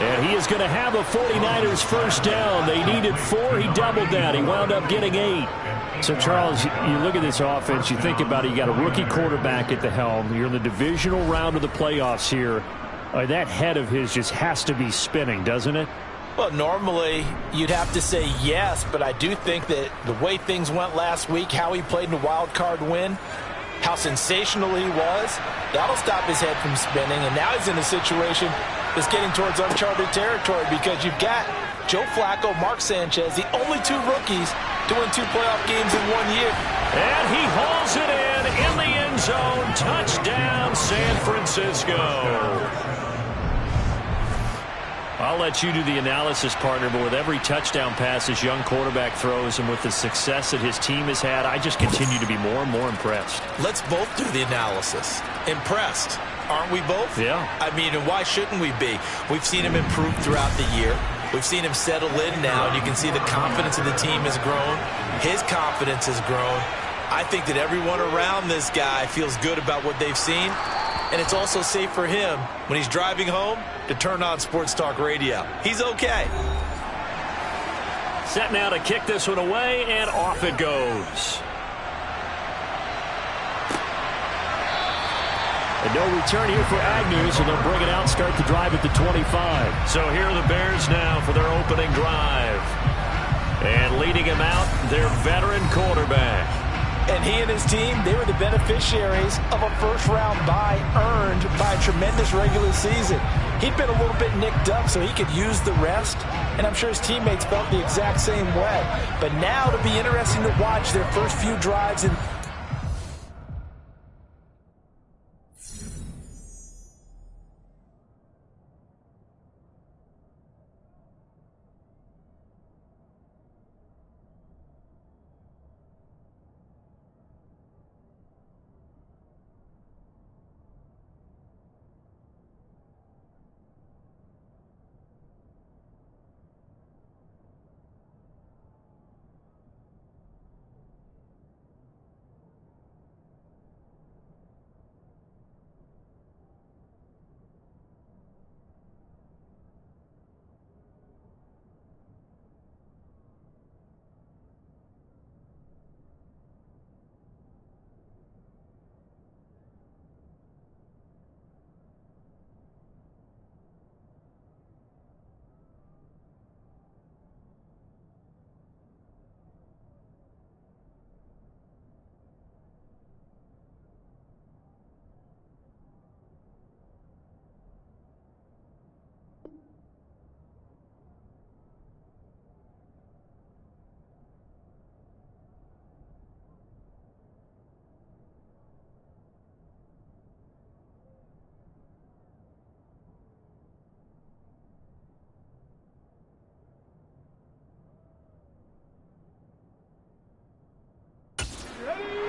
And he is going to have a 49ers first down. They needed 4. He doubled that. He wound up getting 8. So, Charles, you look at this offense, you think about it, you got a rookie quarterback at the helm. You're in the divisional round of the playoffs here. That head of his just has to be spinning, doesn't it? Well, normally you'd have to say yes, but I do think that the way things went last week, how he played in the wild card win, how sensational he was, that'll stop his head from spinning. And now he's in a situation that's getting towards uncharted territory because you've got Joe Flacco, Mark Sanchez, the only 2 rookies to win 2 playoff games in 1 year. And he hauls it in the end zone. Touchdown, San Francisco. I'll let you do the analysis, partner, but with every touchdown pass this young quarterback throws and with the success that his team has had, I just continue to be more and more impressed. Let's both do the analysis. Impressed. Aren't we both? Yeah. I mean, and why shouldn't we be? We've seen him improve throughout the year. We've seen him settle in now, and you can see the confidence of the team has grown. His confidence has grown. I think that everyone around this guy feels good about what they've seen, and it's also safe for him when he's driving home to turn on Sports Talk Radio. He's okay. Set now to kick this one away, and off it goes. And no return here for Agnew, so they'll bring it out, start the drive at the 25. So here are the Bears now for their opening drive. And leading him out, their veteran quarterback. And he and his team, they were the beneficiaries of a first-round bye earned by a tremendous regular season. He'd been a little bit nicked up, so he could use the rest. And I'm sure his teammates felt the exact same way. But now it'll be interesting to watch their first few drives in.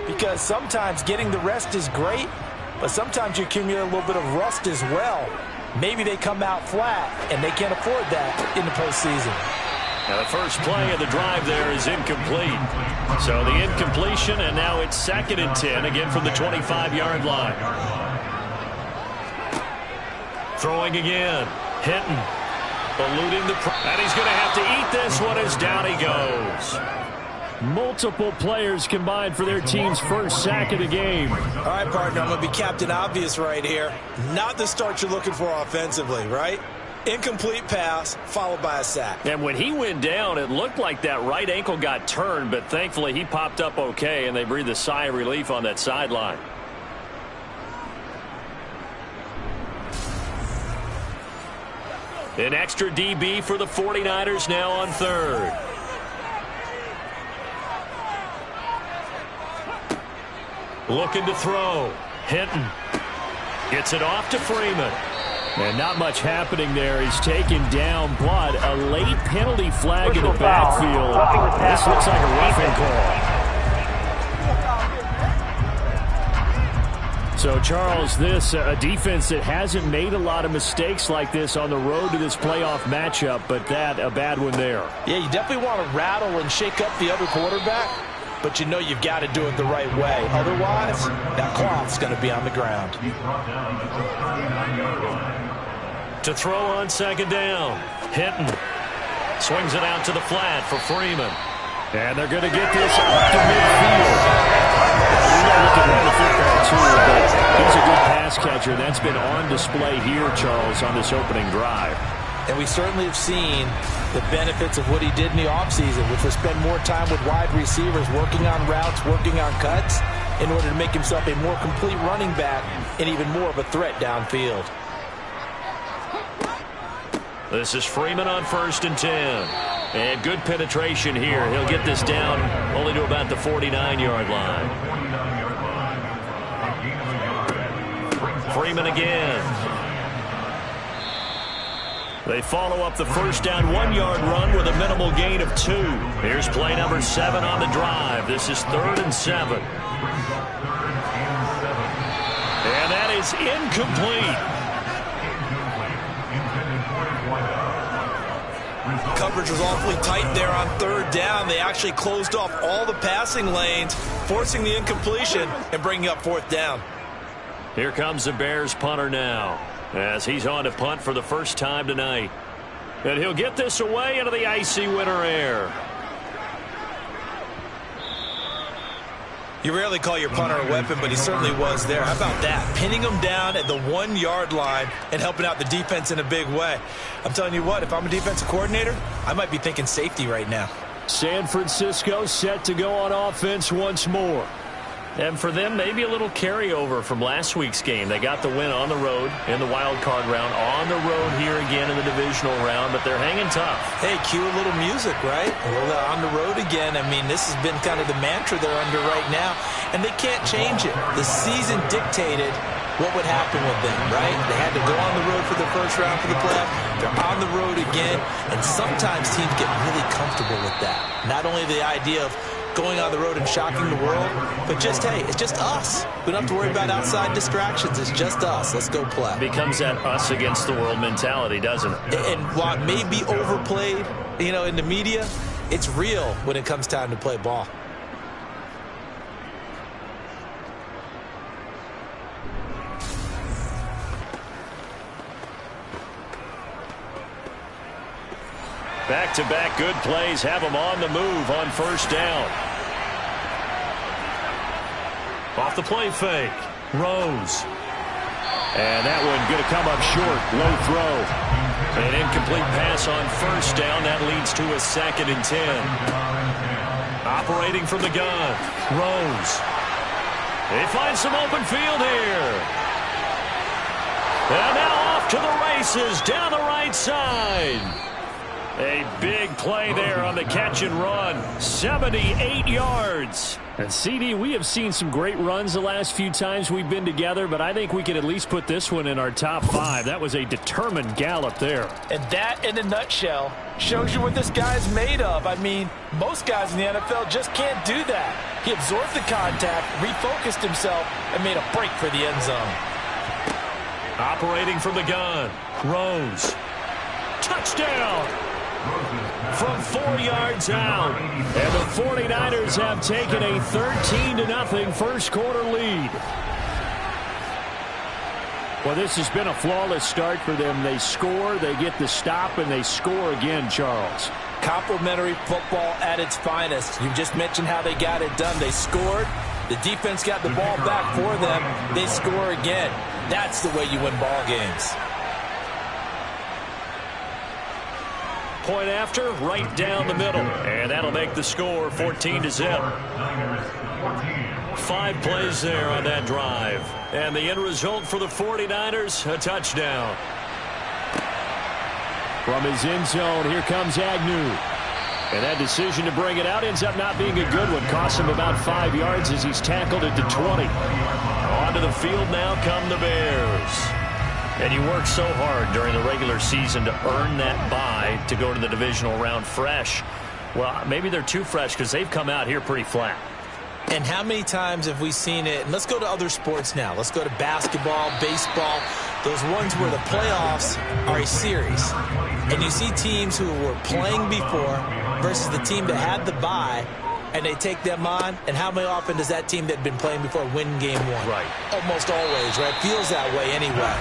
Because sometimes getting the rest is great, but sometimes you accumulate a little bit of rust as well. Maybe they come out flat, and they can't afford that in the postseason. Now the first play of the drive there is incomplete. So the incompletion, and now it's 2nd and 10, again from the 25-yard line. Throwing again. Hinton. eluding the and he's going to have to eat this one as down he goes. Multiple players combined for their team's first sack of the game. All right, partner, I'm going to be Captain Obvious right here. Not the start you're looking for offensively, right? Incomplete pass followed by a sack. And when he went down, it looked like that right ankle got turned, but thankfully he popped up okay, and they breathed a sigh of relief on that sideline. An extra DB for the 49ers now on third. Looking to throw. Hinton gets it off to Freeman. And not much happening there. He's taken down, but a late penalty flag in the backfield. This looks like a roughing call. So, Charles, this a defense that hasn't made a lot of mistakes like this on the road to this playoff matchup, but that a bad one there. Yeah, you definitely want to rattle and shake up the other quarterback, but you know you've got to do it the right way. Otherwise, that cloth's going to be on the ground. To throw on second down. Hinton swings it out to the flat for Freeman. And they're going to get this up to midfield. You know he can run the football too, but he's a good pass catcher. That's been on display here, Charles, on this opening drive. And we certainly have seen the benefits of what he did in the offseason, which was spend more time with wide receivers, working on routes, working on cuts, in order to make himself a more complete running back and even more of a threat downfield. This is Freeman on 1st and 10. And good penetration here. He'll get this down only to about the 49-yard line. Freeman again. They follow up the first down 1-yard run with a minimal gain of 2. Here's play number 7 on the drive. This is 3rd and 7. And that is incomplete. Coverage was awfully tight there on 3rd down. They actually closed off all the passing lanes, forcing the incompletion and bringing up 4th down. Here comes the Bears punter now, as he's on to punt for the first time tonight. And he'll get this away into the icy winter air. You rarely call your punter a weapon, but he certainly was there. How about that? Pinning him down at the 1-yard line and helping out the defense in a big way. I'm telling you what, if I'm a defensive coordinator, I might be thinking safety right now. San Francisco set to go on offense once more. And for them, maybe a little carryover from last week's game. They got the win on the road in the wild card round, on the road here again in the divisional round, but they're hanging tough. Hey, cue a little music, right? A little on the road again. I mean, this has been kind of the mantra they're under right now, and they can't change it. The season dictated what would happen with them, right? They had to go on the road for the first round for the playoff. They're on the road again, and sometimes teams get really comfortable with that. Not only the idea of going on the road and shocking the world, but just, hey, it's just us. We don't have to worry about outside distractions. It's just us. Let's go play. Becomes that us against the world mentality, doesn't it? And while it may be overplayed, you know, in the media, it's real when it comes time to play ball. Back-to-back good plays have them on the move on 1st down. Off the play fake. Rose. And that one going to come up short. Low throw. An incomplete pass on 1st down. That leads to a 2nd and 10. Operating from the gun. Rose. They find some open field here. And now off to the races down the right side. A big play there on the catch and run. 78 yards. And CD, we have seen some great runs the last few times we've been together, but I think we can at least put this one in our top 5. That was a determined gallop there. And that, in a nutshell, shows you what this guy's made of. I mean, most guys in the NFL just can't do that. He absorbed the contact, refocused himself, and made a break for the end zone. Operating from the gun. Rose. Touchdown. From 4 yards out. And the 49ers have taken a 13-0 first quarter lead. Well, this has been a flawless start for them. They score, they get the stop, and they score again, Charles. Complimentary football at its finest. You just mentioned how they got it done. They scored. The defense got the ball back for them. They score again. That's the way you win ball games. Point after, right down the middle. And that'll make the score 14-0. 5 plays there on that drive. And the end result for the 49ers, a touchdown. From his end zone, here comes Agnew. And that decision to bring it out ends up not being a good one. Costs him about 5 yards as he's tackled at the 20. Onto the field now come the Bears. And you work so hard during the regular season to earn that bye to go to the divisional round fresh. Well, maybe they're too fresh because they've come out here pretty flat. And how many times have we seen it? And let's go to other sports now. Let's go to basketball, baseball, those ones where the playoffs are a series. And you see teams who were playing before versus the team that had the bye, and they take them on. And how many often does that team that had been playing before win game one? Right. Almost always, right? Feels that way anyway.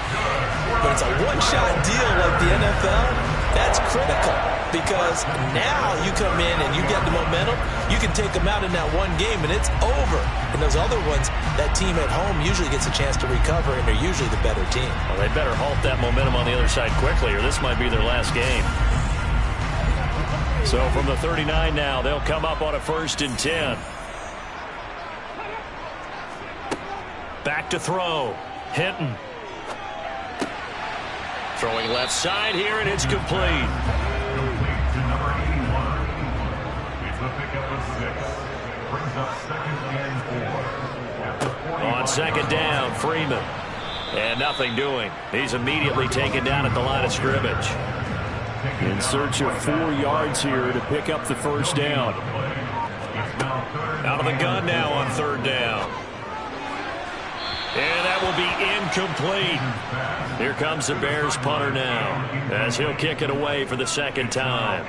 But it's a one-shot deal like the NFL. That's critical because now you come in and you get the momentum. You can take them out in that one game, and it's over. And those other ones, that team at home usually gets a chance to recover, and they're usually the better team. Well, they better halt that momentum on the other side quickly, or this might be their last game. So from the 39 now, they'll come up on a 1st and 10. Back to throw. Hinton. Throwing left side here, and it's complete. Complete to number 81. It's a pickup of 6. Brings up 2nd and 4. At the 41. On 2nd down, Freeman. And nothing doing. He's immediately taken down at the line of scrimmage. In search of 4 yards here to pick up the 1st down. Out of the gun now on 3rd down. And that will be incomplete. Here comes the Bears punter now as he'll kick it away for the 2nd time.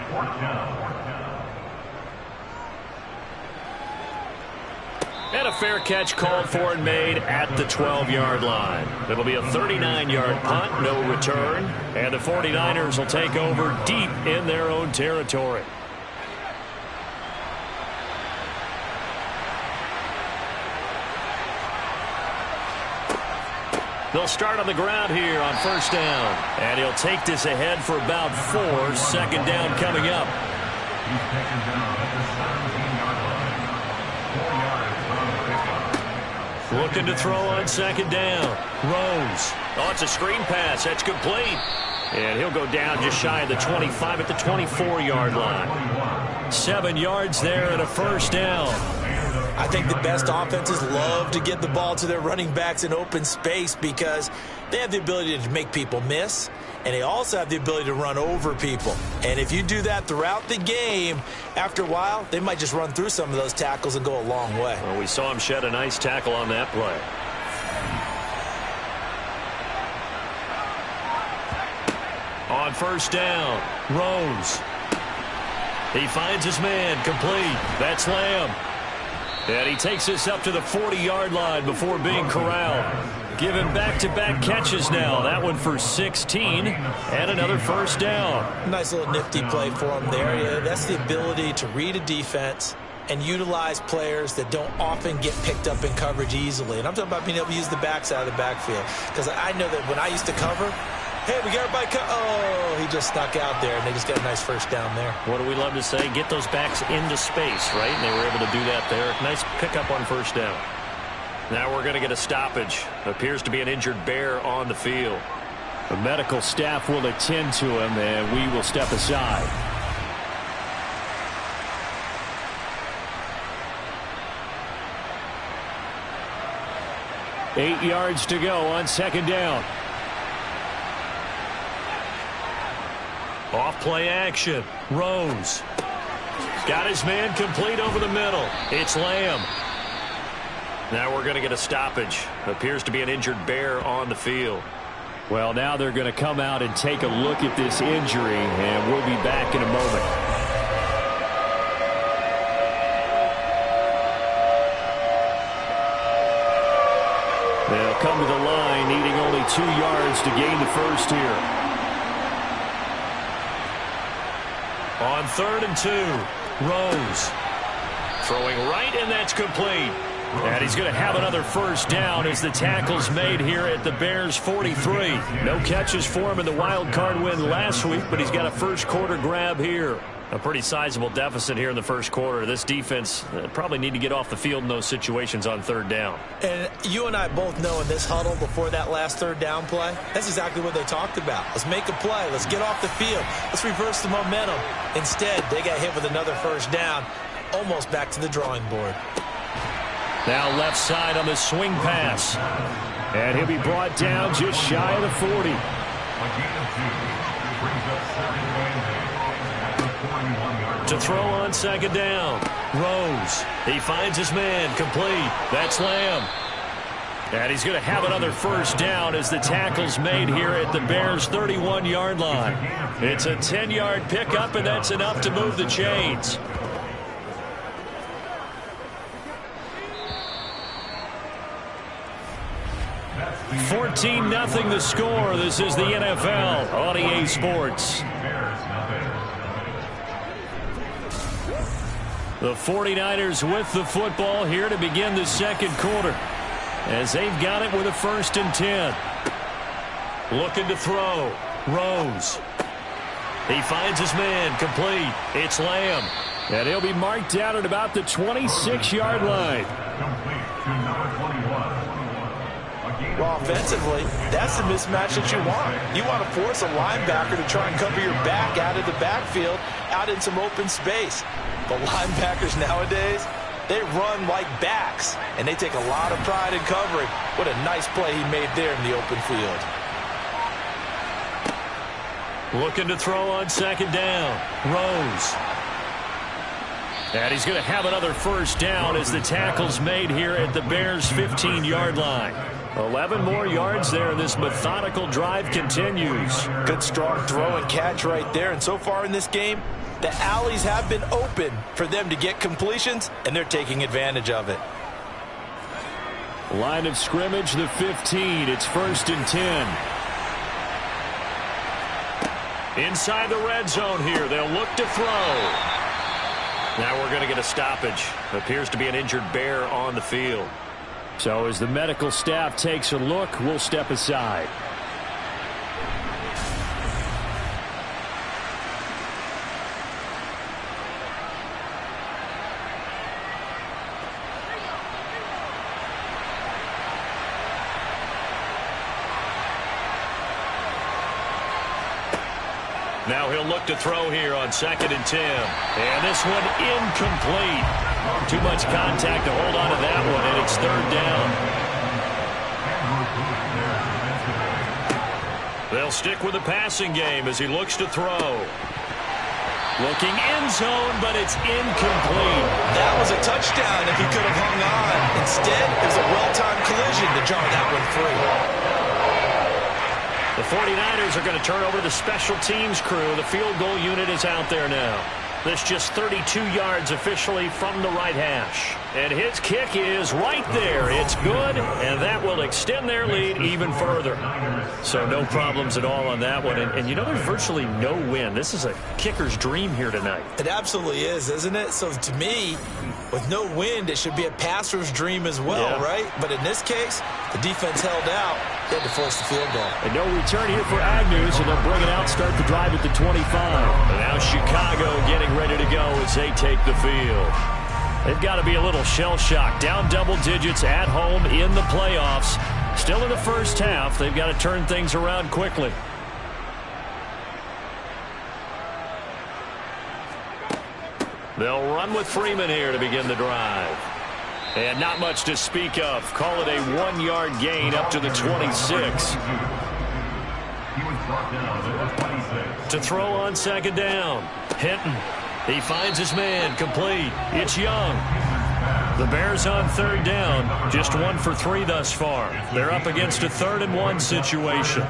And a fair catch called for and made at the 12-yard line. It'll be a 39-yard punt, no return. And the 49ers will take over deep in their own territory. They'll start on the ground here on 1st down. And he'll take this ahead for about 4. 2nd down coming up. He's taken down at the 17-yard line. 4 yards on the pickup. Looking to throw on 2nd down. Rose. Oh, it's a screen pass. That's complete. And he'll go down just shy of the 25 at the 24-yard line. 7 yards there and a 1st down. I think the best offenses love to get the ball to their running backs in open space because they have the ability to make people miss, and they also have the ability to run over people. And if you do that throughout the game, after a while, they might just run through some of those tackles and go a long way. Well, we saw him shed a nice tackle on that play. On 1st down, Rose. He finds his man, complete. That's Lamb. And he takes this up to the 40-yard line before being corralled. Given back-to-back catches now. That one for 16 and another 1st down. Nice little nifty play for him there. Yeah, that's the ability to read a defense and utilize players that don't often get picked up in coverage easily. And I'm talking about being able to use the backside of the backfield. Because I know that when I used to cover, hey, we got everybody. Oh, he just snuck out there, and they just got a nice 1st down there. What do we love to say? Get those backs into space, right? And they were able to do that there. Nice pickup on 1st down. Now we're going to get a stoppage. Appears to be an injured Bear on the field. The medical staff will attend to him, and we will step aside. Eight yards to go on 2nd down. Off play action. Rose. Got his man complete over the middle. It's Lamb. Now we're going to get a stoppage. Appears to be an injured Bear on the field. Well, now they're going to come out and take a look at this injury, and we'll be back in a moment. They'll come to the line, needing only 2 yards to gain the first here. On 3rd and 2, Rose. Throwing right, and that's complete. And he's going to have another first down as the tackle's made here at the Bears' 43. No catches for him in the wild card win last week, but he's got a first quarter grab here. A pretty sizable deficit here in the first quarter. This defense probably need to get off the field in those situations on 3rd down. And you and I both know in this huddle before that last 3rd down play, that's exactly what they talked about. Let's make a play. Let's get off the field. Let's reverse the momentum. Instead, they got hit with another first down, almost back to the drawing board. Now left side on the swing pass. And he'll be brought down just shy of the 40. A gain of 2 brings up 2nd and 8 at the 41-yard To throw on 2nd down. Rose. He finds his man. Complete. That's Lamb. And he's going to have another first down as the tackle's made here at the Bears' 31-yard line. It's a 10-yard pickup, and that's enough to move the chains. 14-0 the score. This is the NFL on EA Sports. The 49ers with the football here to begin the second quarter, as they've got it with a 1st and 10. Looking to throw. Rose. He finds his man. Complete. It's Lamb. And he'll be marked down at about the 26-yard line. Complete to number 21. Well, offensively, that's the mismatch that you want. You want to force a linebacker to try and cover your back out of the backfield, out in some open space. But linebackers nowadays, they run like backs, and they take a lot of pride in covering. What a nice play he made there in the open field. Looking to throw on 2nd down. Rose. And he's going to have another first down as the tackle's made here at the Bears' 15-yard line. 11 more yards there. This methodical drive continues. Good strong throw and catch right there. And so far in this game, the alleys have been open for them to get completions, and they're taking advantage of it. Line of scrimmage, the 15. It's 1st and 10. Inside the red zone here. They'll look to throw. Now we're going to get a stoppage. Appears to be an injured Bear on the field. So as the medical staff takes a look, we'll step aside. Now he'll look to throw here on 2nd and 10. And this one incomplete. Too much contact to hold on to that one, and it's 3rd down. They'll stick with the passing game as he looks to throw. Looking end zone, but it's incomplete. That was a touchdown if he could have hung on. Instead, it was a well-timed collision to jar that one free. The 49ers are going to turn over to the special teams crew. The field goal unit is out there now. That's just 32 yards officially from the right hash. And his kick is right there. It's good, and that will extend their lead even further. So no problems at all on that one. And you know, there's virtually no wind. This is a kicker's dream here tonight. It absolutely is, isn't it? So to me, with no wind, it should be a passer's dream as well, right? But in this case, the defense held out. They had to force the field goal. And no return here for Agnew, so they'll bring it out, start the drive at the 25. And now Chicago getting ready to go as they take the field. They've got to be a little shell-shocked. Down double digits at home in the playoffs. Still in the first half. They've got to turn things around quickly. They'll run with Freeman here to begin the drive. And not much to speak of. Call it a 1-yard gain up to the 26. To throw on 2nd down. Hinton. He finds his man. Complete. It's Young. The Bears on 3rd down. Just 1 for 3 thus far. They're up against a 3rd and 1 situation.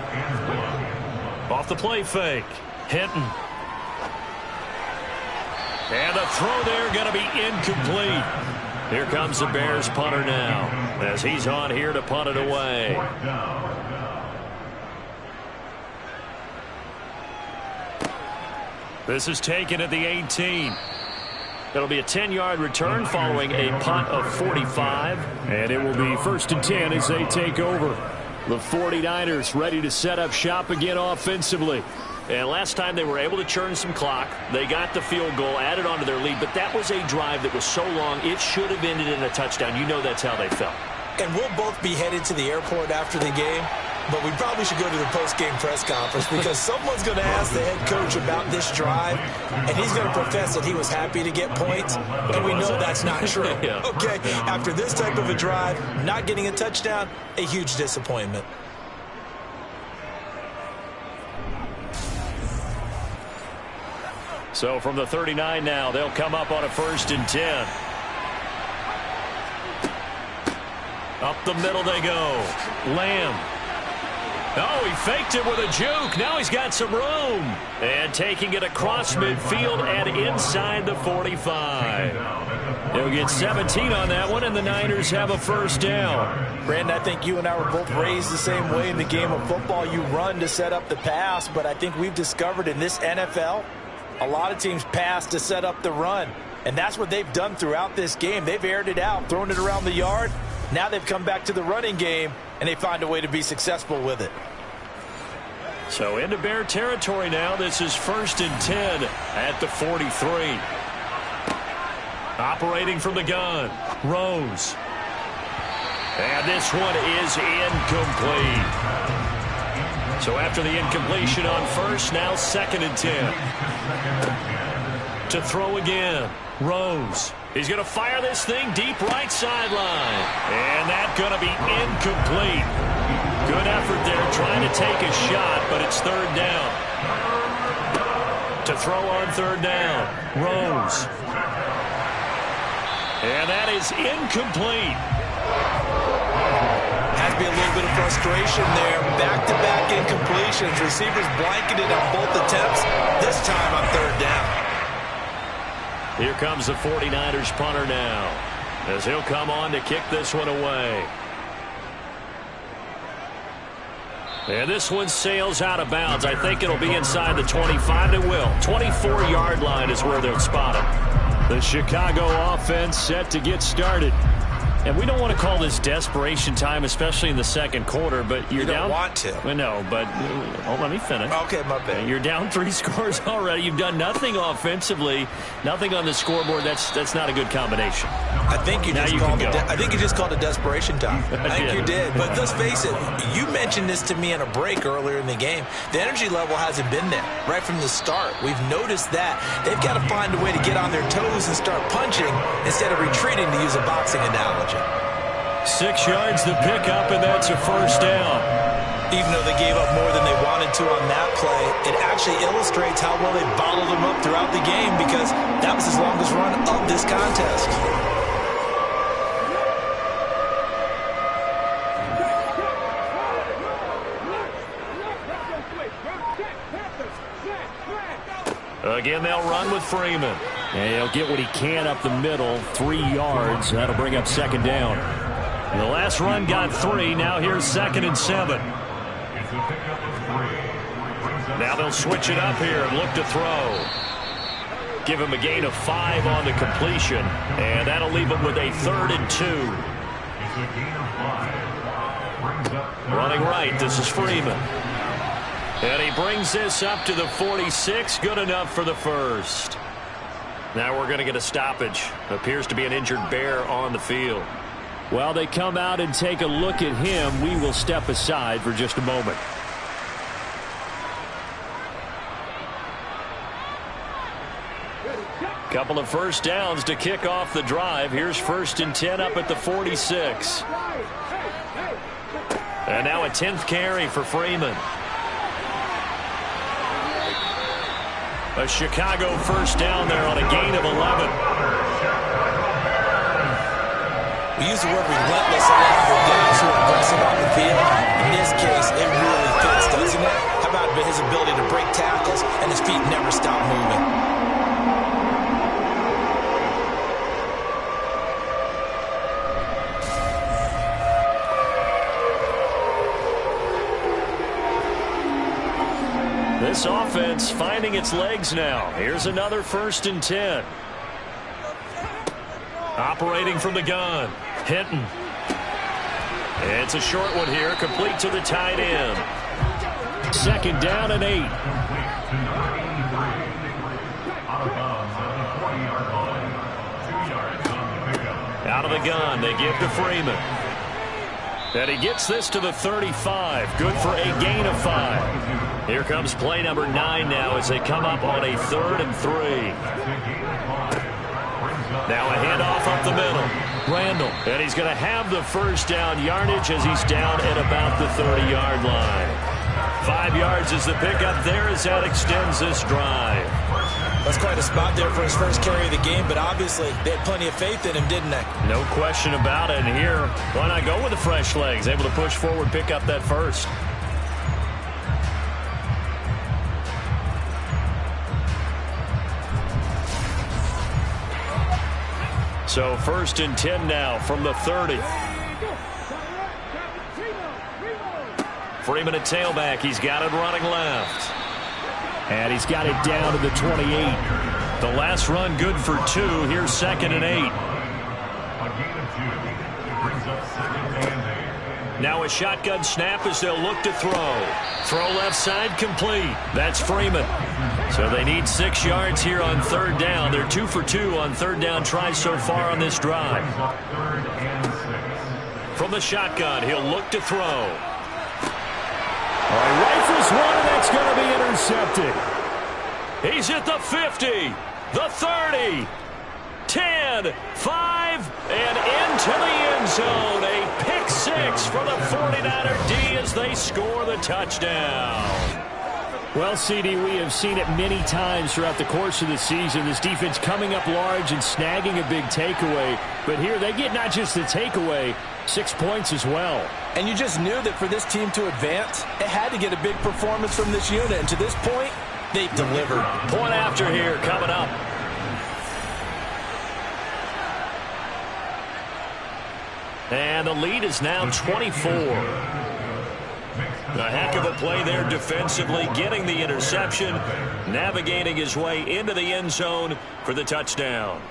Off the play fake. Hinton. And the throw there going to be incomplete. Here comes the Bears punter now, as he's on here to punt it away. This is taken at the 18. It'll be a 10-yard return following a punt of 45. And it will be 1st and 10 as they take over. The 49ers ready to set up shop again offensively. And last time they were able to churn some clock. They got the field goal, added on to their lead. But that was a drive that was so long, it should have ended in a touchdown. You know that's how they felt. And we'll both be headed to the airport after the game. But we probably should go to the post-game press conference because someone's going to ask the head coach about this drive, and he's going to profess that he was happy to get points, and we know that's not true. Yeah. Okay, after this type of a drive, not getting a touchdown, a huge disappointment. So from the 39 now, they'll come up on a 1st and 10. Up the middle they go. Lamb. Oh, he faked it with a juke. Now he's got some room. And taking it across midfield and inside the 45. He'll get 17 on that one, and the Niners have a 1st down. Brandon, I think you and I were both raised the same way in the game of football. You run to set up the pass, but I think we've discovered in this NFL, a lot of teams pass to set up the run. And that's what they've done throughout this game. They've aired it out, thrown it around the yard. Now they've come back to the running game, and they find a way to be successful with it. So into Bear territory now. This is 1st and 10 at the 43. Operating from the gun, Rose. And this one is incomplete. So after the incompletion on 1st, now 2nd and 10. To throw again, Rose. He's going to fire this thing deep right sideline. And that's going to be incomplete. Good effort there trying to take a shot, but it's 3rd down. To throw on 3rd down, Rose. And that is incomplete. Has to be a little bit of frustration there. Back-to-back incompletions. Receivers blanketed on both attempts. This time on 3rd down. Here comes the 49ers punter now, as he'll come on to kick this one away. And this one sails out of bounds. I think it'll be inside the 25. It will. 24-yard line is where they'll spot it. The Chicago offense set to get started. And we don't want to call this desperation time, especially in the 2nd quarter, but you're down. You don't want to. I know, but let me finish. Okay, my bad. You're down 3 scores already. You've done nothing offensively, nothing on the scoreboard. That's not a good combination. I think you just called it desperation time. I think you did. But let's face it, you mentioned this to me in a break earlier in the game. The energy level hasn't been there right from the start. We've noticed that. They've got to find a way to get on their toes and start punching instead of retreating, to use a boxing analogy. 6 yards to pick up, and that's a 1st down. Even though they gave up more than they wanted to on that play, it actually illustrates how well they bottled them up throughout the game, because that was his longest run of this contest. Again, they'll run with Freeman. And he'll get what he can up the middle, 3 yards. That'll bring up 2nd down. The last run got 3. Now here's 2nd and 7. Now they'll switch it up here and look to throw. Give him a gain of 5 on the completion. And that'll leave him with a 3rd and 2. Running right, this is Freeman. And he brings this up to the 46. Good enough for the 1st. Now we're going to get a stoppage. Appears to be an injured Bear on the field. While they come out and take a look at him, we will step aside for just a moment. Couple of 1st downs to kick off the drive. Here's 1st and 10 up at the 46. And now a 10th carry for Freeman. A Chicago 1st down there on a gain of 11. We use the word relentless a lot for guys who are aggressive on the field. In this case, it really fits, doesn't it? How about his ability to break tackles and his feet never stop moving? This offense finding its legs now. Here's another 1st and 10. Operating from the gun. Hinton. It's a short one here, complete to the tight end. 2nd down and 8. Out of the gun, they give to Freeman. And he gets this to the 35. Good for a gain of 5. Here comes play number 9 now as they come up on a 3rd and 3. Now a handoff up the middle. Randall. And he's going to have the 1st down yardage as he's down at about the 30-yard line. 5 yards is the pickup there as that extends this drive. That's quite a spot there for his first carry of the game, but obviously they had plenty of faith in him, didn't they? No question about it. And here, why not go with the fresh legs? Able to push forward, pick up that 1st. So 1st and 10 now from the 30. Freeman at tailback. He's got it running left. And he's got it down to the 28. The last run good for 2. Here's 2nd and 8. Now a shotgun snap as they'll look to throw. Throw left side complete. That's Freeman. So they need 6 yards here on 3rd down. They're 2 for 2 on 3rd down tries so far on this drive. From the shotgun, he'll look to throw. All right, rifles one, and that's going to be intercepted. He's at the 50, the 30, 10, 5, and into the end zone. A pick 6 for the 49er D as they score the touchdown. Well, CD, we have seen it many times throughout the course of the season. This defense coming up large and snagging a big takeaway. But here they get not just the takeaway, 6 points as well. And you just knew that for this team to advance, it had to get a big performance from this unit. And to this point, they've delivered. Point after here coming up. And the lead is now 24. A heck of a play there defensively, getting the interception, navigating his way into the end zone for the touchdown.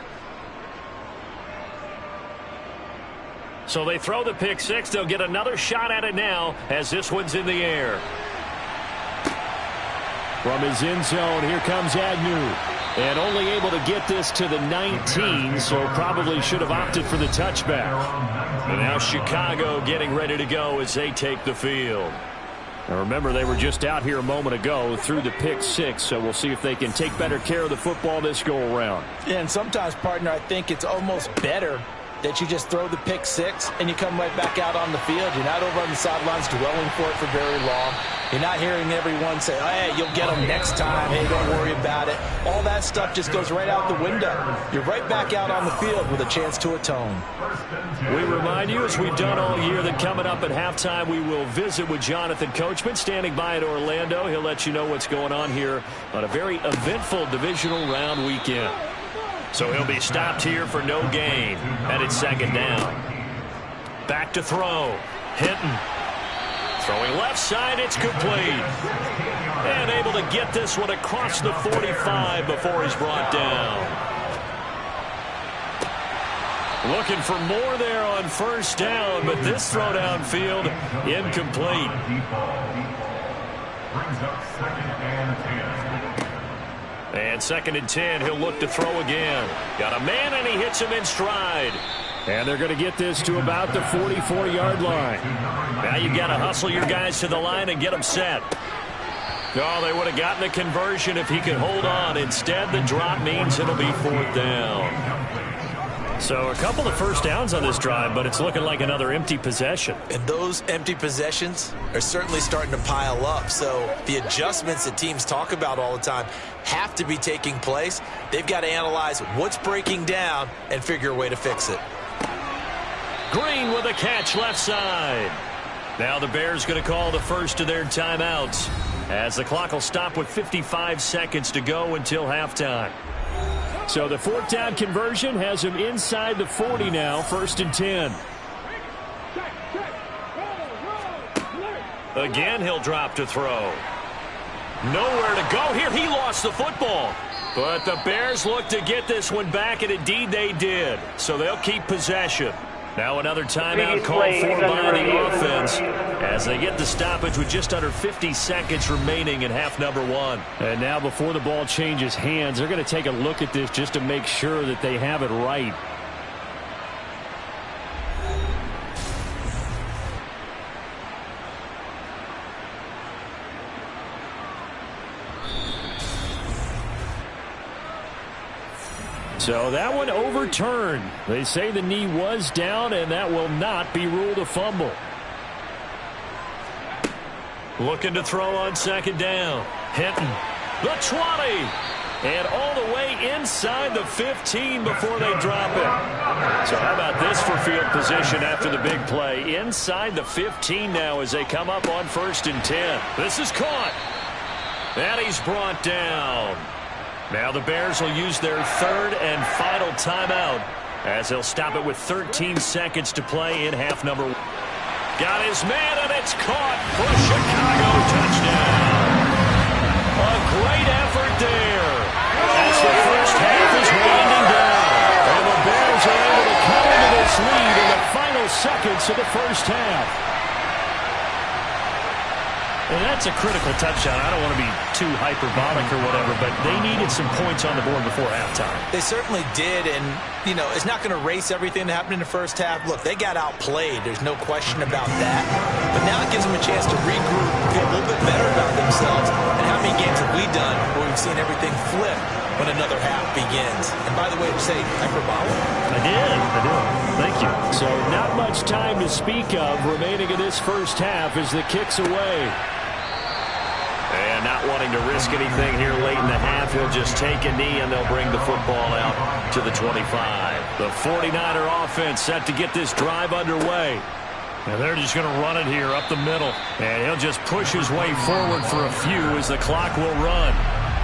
So they throw the pick 6. They'll get another shot at it now as this one's in the air. From his end zone, here comes Agnew. And only able to get this to the 19, so probably should have opted for the touchback. And now Chicago getting ready to go as they take the field. Now remember, they were just out here a moment ago through the pick 6, so we'll see if they can take better care of the football this go-around. Yeah, and sometimes, partner, I think it's almost better that you just throw the pick 6 and you come right back out on the field. You're not over on the sidelines dwelling for it for very long. You're not hearing everyone say, oh, hey, you'll get them next time. Hey, don't worry about it. All that stuff just goes right out the window. You're right back out on the field with a chance to atone. We remind you, as we've done all year, that coming up at halftime, we will visit with Jonathan Coachman standing by at Orlando. He'll let you know what's going on here on a very eventful divisional round weekend. So he'll be stopped here for no gain. And it's 2nd down. Back to throw. Hinton. Throwing left side, it's complete. And able to get this one across the 45 before he's brought down. Looking for more there on 1st down, but this throw downfield incomplete. And 2nd and 10, he'll look to throw again. Got a man, and he hits him in stride. And they're going to get this to about the 44-yard line. Now you've got to hustle your guys to the line and get them set. Oh, they would have gotten the conversion if he could hold on. Instead, the drop means it'll be 4th down. So a couple of 1st downs on this drive, but it's looking like another empty possession. And those empty possessions are certainly starting to pile up. So the adjustments that teams talk about all the time have to be taking place. They've got to analyze what's breaking down and figure a way to fix it. Green with a catch left side. Now the Bears going to call the first of their timeouts as the clock will stop with 55 seconds to go until halftime. So the 4th down conversion has him inside the 40 now, 1st and 10. Again, he'll drop to throw. Nowhere to go here. He lost the football. But the Bears look to get this one back, and indeed they did. So they'll keep possession. Now another timeout called for by the offense as they get the stoppage with just under 50 seconds remaining in half number one. And now before the ball changes hands, they're going to take a look at this just to make sure that they have it right. So that one overturned. They say the knee was down, and that will not be ruled a fumble. Looking to throw on second down. Hinton, the 20. And all the way inside the 15 before they drop it. So how about this for field position after the big play? Inside the 15 now as they come up on 1st and 10. This is caught. And he's brought down. Now the Bears will use their 3rd and final timeout as they'll stop it with 13 seconds to play in half number one. Got his man, and it's caught for Chicago. Touchdown. A great effort there as the first half is winding down. And the Bears are able to come into this lead in the final seconds of the first half. And that's a critical touchdown. I don't want to be too hyperbolic or whatever, but they needed some points on the board before halftime. They certainly did, and, you know, it's not going to erase everything that happened in the first half. Look, they got outplayed. There's no question about that. But now it gives them a chance to regroup, feel a little bit better about themselves. And how many games have we done where we've seen everything flip when another half begins? And by the way, you say hyperbolic? I did. Thank you. So not much time to speak of remaining in this first half as the kick's away. And not wanting to risk anything here late in the half, he'll just take a knee and they'll bring the football out to the 25. The 49er offense set to get this drive underway. And they're just going to run it here up the middle. And he'll just push his way forward for a few as the clock will run.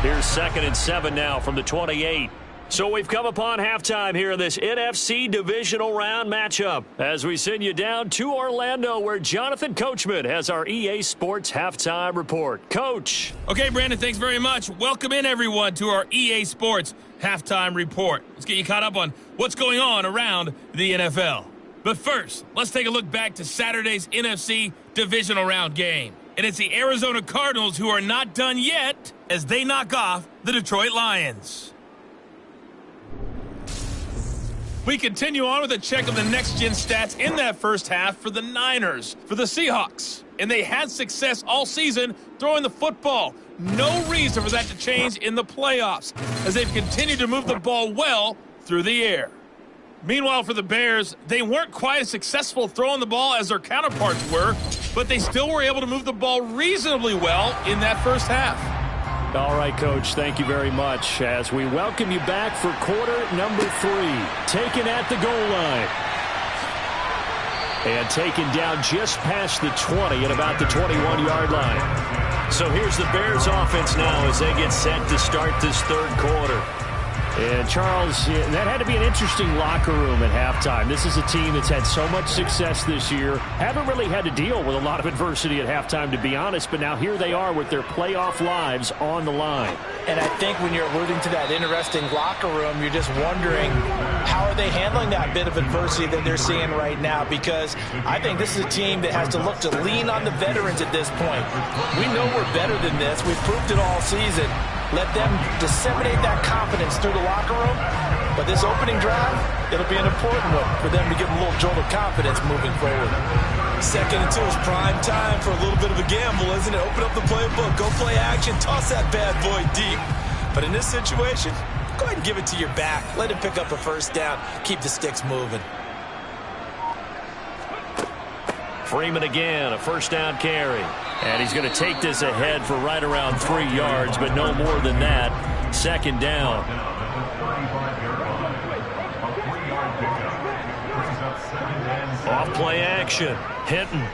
Here's 2nd and 7 now from the 28. So we've come upon halftime here in this NFC divisional round matchup as we send you down to Orlando where Jonathan Coachman has our EA Sports halftime report. Coach. Okay, Brandon, thanks very much. Welcome in, everyone, to our EA Sports halftime report. Let's get you caught up on what's going on around the NFL. But first, let's take a look back to Saturday's NFC divisional round game. And it's the Arizona Cardinals who are not done yet as they knock off the Detroit Lions. We continue on with a check of the next-gen stats in that first half for the Niners, for the Seahawks. And they had success all season throwing the football. No reason for that to change in the playoffs as they've continued to move the ball well through the air. Meanwhile, for the Bears, they weren't quite as successful throwing the ball as their counterparts were, but they still were able to move the ball reasonably well in that first half. All right, Coach, thank you very much as we welcome you back for quarter number 3. Taken at the goal line. And taken down just past the 20 at about the 21-yard line. So here's the Bears offense now as they get set to start this third quarter. And, Charles, that had to be an interesting locker room at halftime. This is a team that's had so much success this year. Haven't really had to deal with a lot of adversity at halftime, to be honest. But now here they are with their playoff lives on the line. And I think when you're alluding to that interesting locker room, you're just wondering how are they handling that bit of adversity that they're seeing right now? Because I think this is a team that has to look to lean on the veterans at this point. We know we're better than this. We've proved it all season. Let them disseminate that confidence through the locker room. But this opening drive, it'll be an important one for them to give them a little jolt of confidence moving forward. 2nd and 2 is prime time for a little bit of a gamble, isn't it? Open up the playbook, go play action, toss that bad boy deep. But in this situation, go ahead and give it to your back. Let him pick up a first down. Keep the sticks moving. Freeman again, a first down carry. And he's going to take this ahead for right around 3 yards, but no more than that. 2nd down. Off play action. Hinton.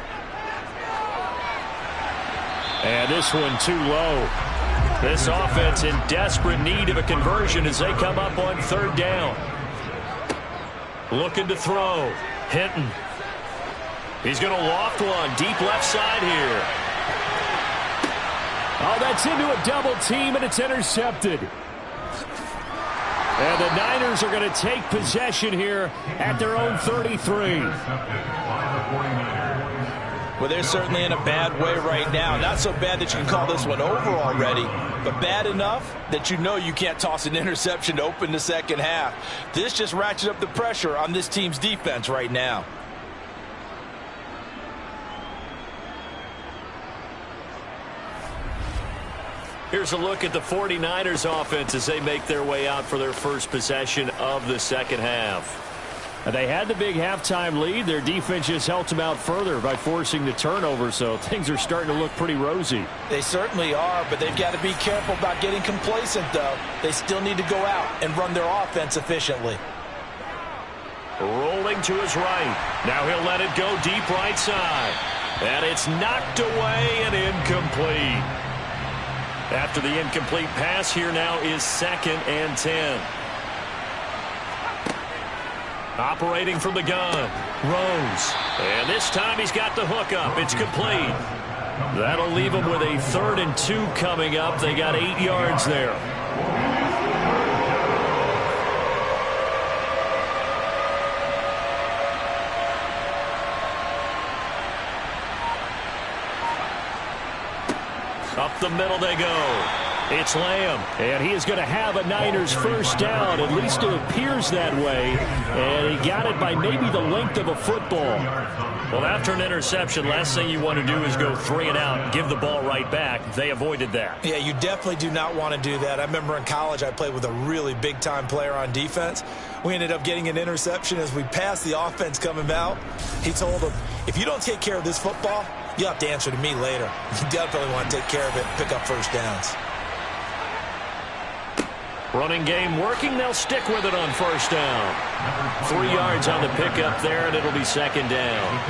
And this one too low. This offense in desperate need of a conversion as they come up on 3rd down. Looking to throw. Hinton. He's going to loft one deep left side here. Oh, that's into a double team, and it's intercepted. And the Niners are going to take possession here at their own 33. Well, they're certainly in a bad way right now. Not so bad that you can call this one over already, but bad enough that you know you can't toss an interception to open the second half. This just ratchets up the pressure on this team's defense right now. Here's a look at the 49ers offense as they make their way out for their first possession of the second half. They had the big halftime lead. Their defense just helped them out further by forcing the turnover, so things are starting to look pretty rosy. They certainly are, but they've got to be careful about getting complacent, though. They still need to go out and run their offense efficiently. Rolling to his right. Now he'll let it go deep right side. And it's knocked away and incomplete. After the incomplete pass, here now is 2nd and 10. Operating from the gun, Rose. And this time he's got the hook up. It's complete. That'll leave him with a 3rd and 2 coming up. They got 8 yards there. Up the middle they go. It's Lamb. And he is going to have a Niners first down. At least it appears that way. And he got it by maybe the length of a football. Well, after an interception, last thing you want to do is go 3 and out and give the ball right back. They avoided that. Yeah, you definitely do not want to do that. I remember in college I played with a really big-time player on defense. We ended up getting an interception as we passed the offense coming out. He told him, if you don't take care of this football, you'll have to answer to me later. You definitely want to take care of it and pick up first downs. Running game working. They'll stick with it on first down. 3 yards on the pickup there, and it'll be 2nd down.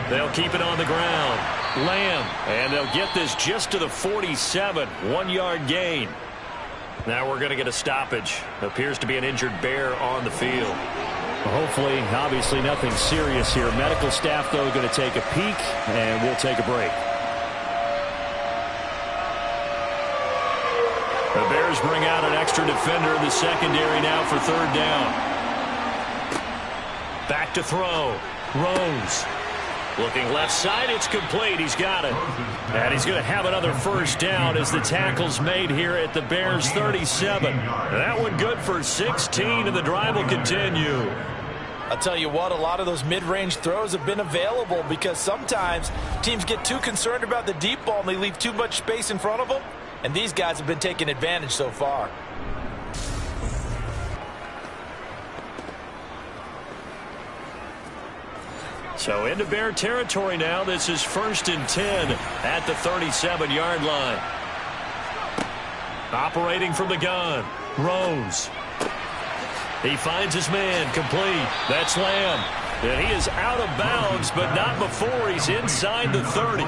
They'll keep it on the ground. Lamb. And they'll get this just to the 47. 1-yard gain. Now we're going to get a stoppage. Appears to be an injured Bear on the field. Hopefully, obviously nothing serious here. Medical staff, though, going to take a peek, and we'll take a break. The Bears bring out an extra defender in the secondary now for 3rd down. Back to throw. Rose. Looking left side, it's complete. He's got it. And he's going to have another first down as the tackle's made here at the Bears' 37. That one good for 16, and the drive will continue. I'll tell you what, a lot of those mid-range throws have been available because sometimes teams get too concerned about the deep ball and they leave too much space in front of them. And these guys have been taking advantage so far. So into Bear territory now. This is 1st and 10 at the 37-yard line. Operating from the gun. Rose. He finds his man. Complete. That's Lamb. And he is out of bounds, but not before he's inside the 30.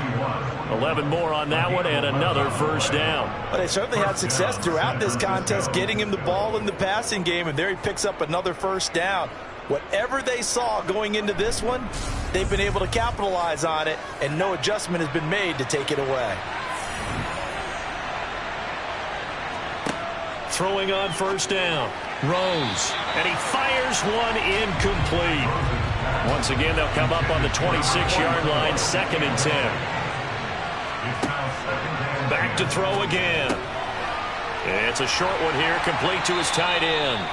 11 more on that one, and another first down. But they certainly had success throughout this contest getting him the ball in the passing game, and there he picks up another first down. Whatever they saw going into this one, they've been able to capitalize on it, and no adjustment has been made to take it away. Throwing on first down. Rose. And he fires one incomplete. Once again, they'll come up on the 26-yard line, 2nd and 10. Back to throw again. It's a short one here, complete to his tight end.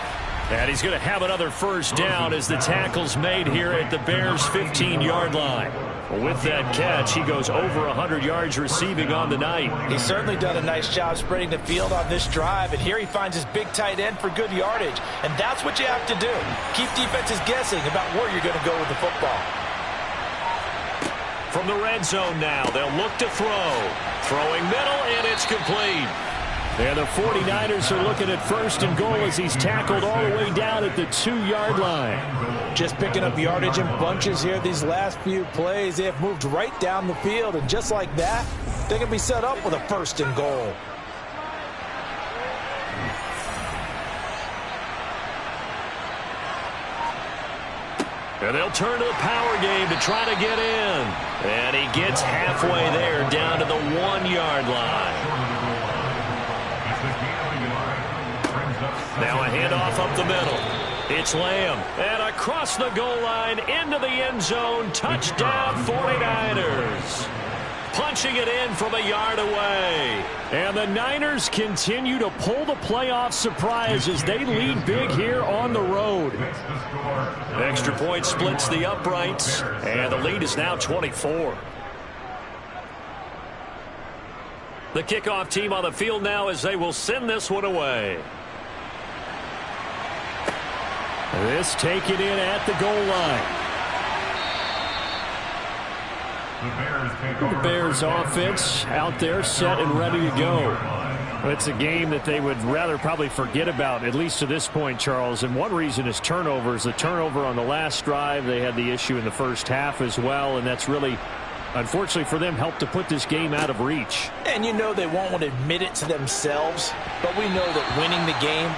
And he's going to have another first down as the tackle's made here at the Bears' 15-yard line. With that catch, he goes over 100 yards receiving on the night. He's certainly done a nice job spreading the field on this drive, and here he finds his big tight end for good yardage. And that's what you have to do. Keep defenses guessing about where you're going to go with the football. From the red zone now, they'll look to throw. Throwing middle, and it's complete. And the 49ers are looking at 1st and goal as he's tackled all the way down at the 2-yard line. Just picking up yardage in bunches here these last few plays. They have moved right down the field, and just like that, they can be set up with a 1st and goal. And they'll turn to the power game to try to get in. And he gets halfway there down to the 1-yard line. Now a handoff up the middle. It's Lamb. And across the goal line into the end zone. Touchdown 49ers. Punching it in from a yard away. And the Niners continue to pull the playoff surprise as they lead big here on the road. Extra point splits the uprights, and the lead is now 24. The kickoff team on the field now as they will send this one away. This taken in at the goal line. The Bears offense out there set and ready to go. It's a game that they would rather probably forget about, at least to this point, Charles. And one reason is turnovers. The turnover on the last drive, they had the issue in the first half as well, and that's really, unfortunately for them, helped to put this game out of reach. And you know they won't want to admit it to themselves, but we know that winning the game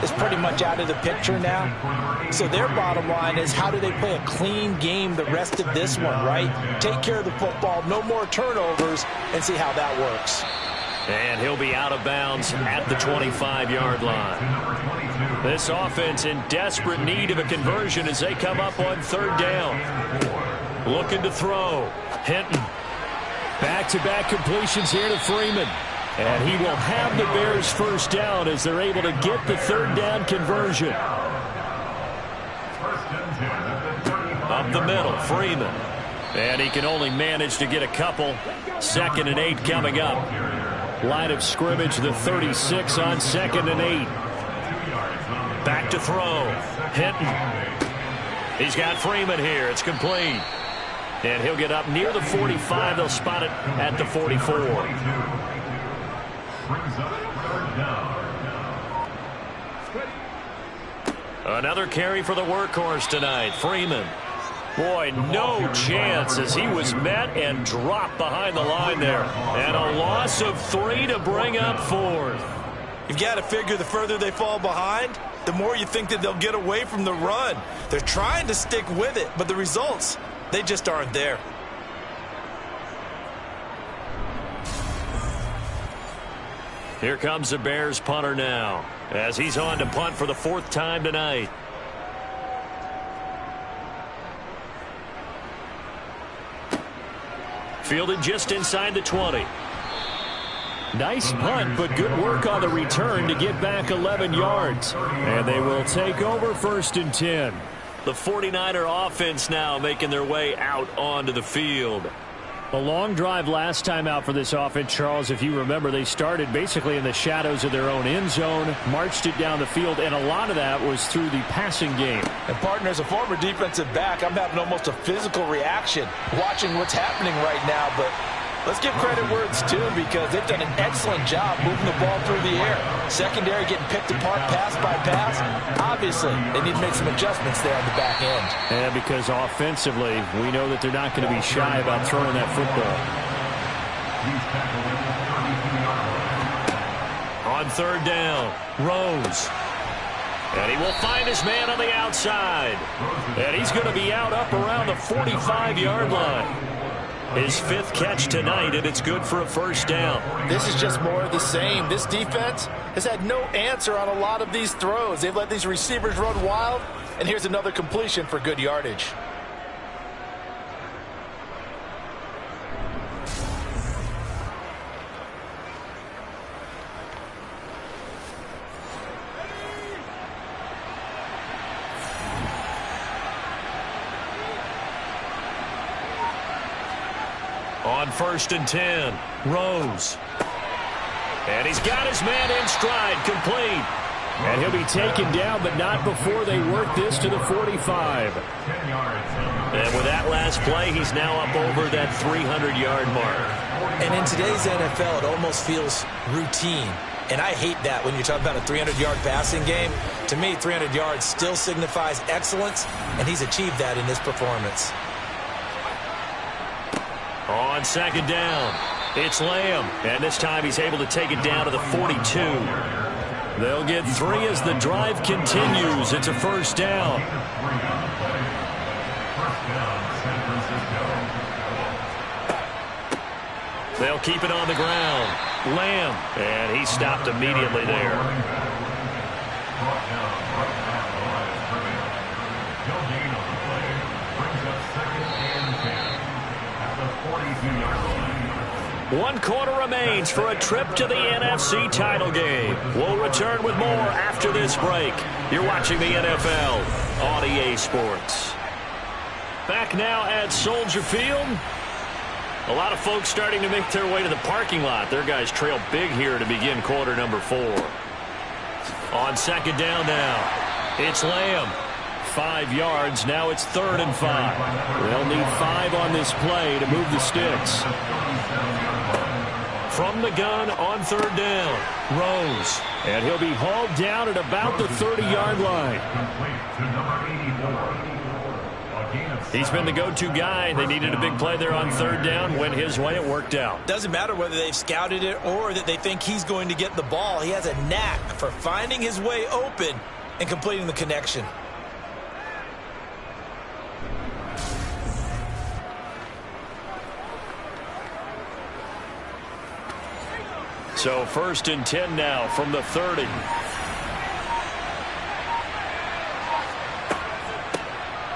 is pretty much out of the picture now. So their bottom line is, how do they play a clean game the rest of this one, right? Take care of the football, no more turnovers, and see how that works. And he'll be out of bounds at the 25-yard line. This offense in desperate need of a conversion as they come up on third down. Looking to throw. Hinton. Back-to-back completions here to Freeman. And he will have the Bears first down as they're able to get the third down conversion. Up the middle, Freeman. And he can only manage to get a couple. 2nd and 8 coming up. Line of scrimmage, the 36 on 2nd and 8. Back to throw. Hinton. He's got Freeman here. It's complete. And he'll get up near the 45. They'll spot it at the 44. Another carry for the workhorse tonight. Freeman. Boy, no chance as he was met and dropped behind the line there. And a loss of 3 to bring up 4th. You've got to figure the further they fall behind, the more you think that they'll get away from the run. They're trying to stick with it, but the results, they just aren't there. Here comes the Bears punter now as he's on to punt for the 4th time tonight. Fielded just inside the 20. Nice punt, but good work on the return to get back 11 yards. And they will take over 1st and 10. The 49er offense now making their way out onto the field. A long drive last time out for this offense, Charles. If you remember, they started basically in the shadows of their own end zone, marched it down the field, and a lot of that was through the passing game. And, partner, as a former defensive back, I'm having almost a physical reaction watching what's happening right now. But let's give credit where it's due, because they've done an excellent job moving the ball through the air. Secondary getting picked apart pass by pass. Obviously, they need to make some adjustments there on the back end. And because offensively, we know that they're not going to be shy about throwing that football. On 3rd down, Rose. And he will find his man on the outside. And he's going to be out up around the 45-yard line. His 5th catch tonight, and it's good for a 1st down. This is just more of the same. This defense has had no answer on a lot of these throws. They've let these receivers run wild, and here's another completion for good yardage. On 1st and 10, Rose. And he's got his man in stride, complete. And he'll be taken down, but not before they work this to the 45. And with that last play, he's now up over that 300-yard mark. And in today's NFL, it almost feels routine. And I hate that when you talk about a 300-yard passing game. To me, 300 yards still signifies excellence, and he's achieved that in this performance. On 2nd down, it's Lamb. And this time he's able to take it down to the 42. They'll get 3 as the drive continues. It's a 1st down. down, San Francisco. They'll keep it on the ground. Lamb, and he stopped immediately there. Brought down right at the line of scrimmage. No gain on the play. Brings up 2nd and 10 at the 42-yard line. 1 quarter remains for a trip to the NFC title game. We'll return with more after this break. You're watching the NFL on EA Sports. Back now at Soldier Field. A lot of folks starting to make their way to the parking lot. Their guys trail big here to begin quarter number 4. On 2nd down now, it's Lamb. 5 yards. Now it's 3rd and 5. They'll need 5 on this play to move the sticks. From the gun on 3rd down, Rose. And he'll be hauled down at about the 30-yard line. He's been the go-to guy. They needed a big play there on 3rd down. Went his way. It worked out. Doesn't matter whether they've scouted it or that they think he's going to get the ball. He has a knack for finding his way open and completing the connection. So 1st and 10 now from the 30.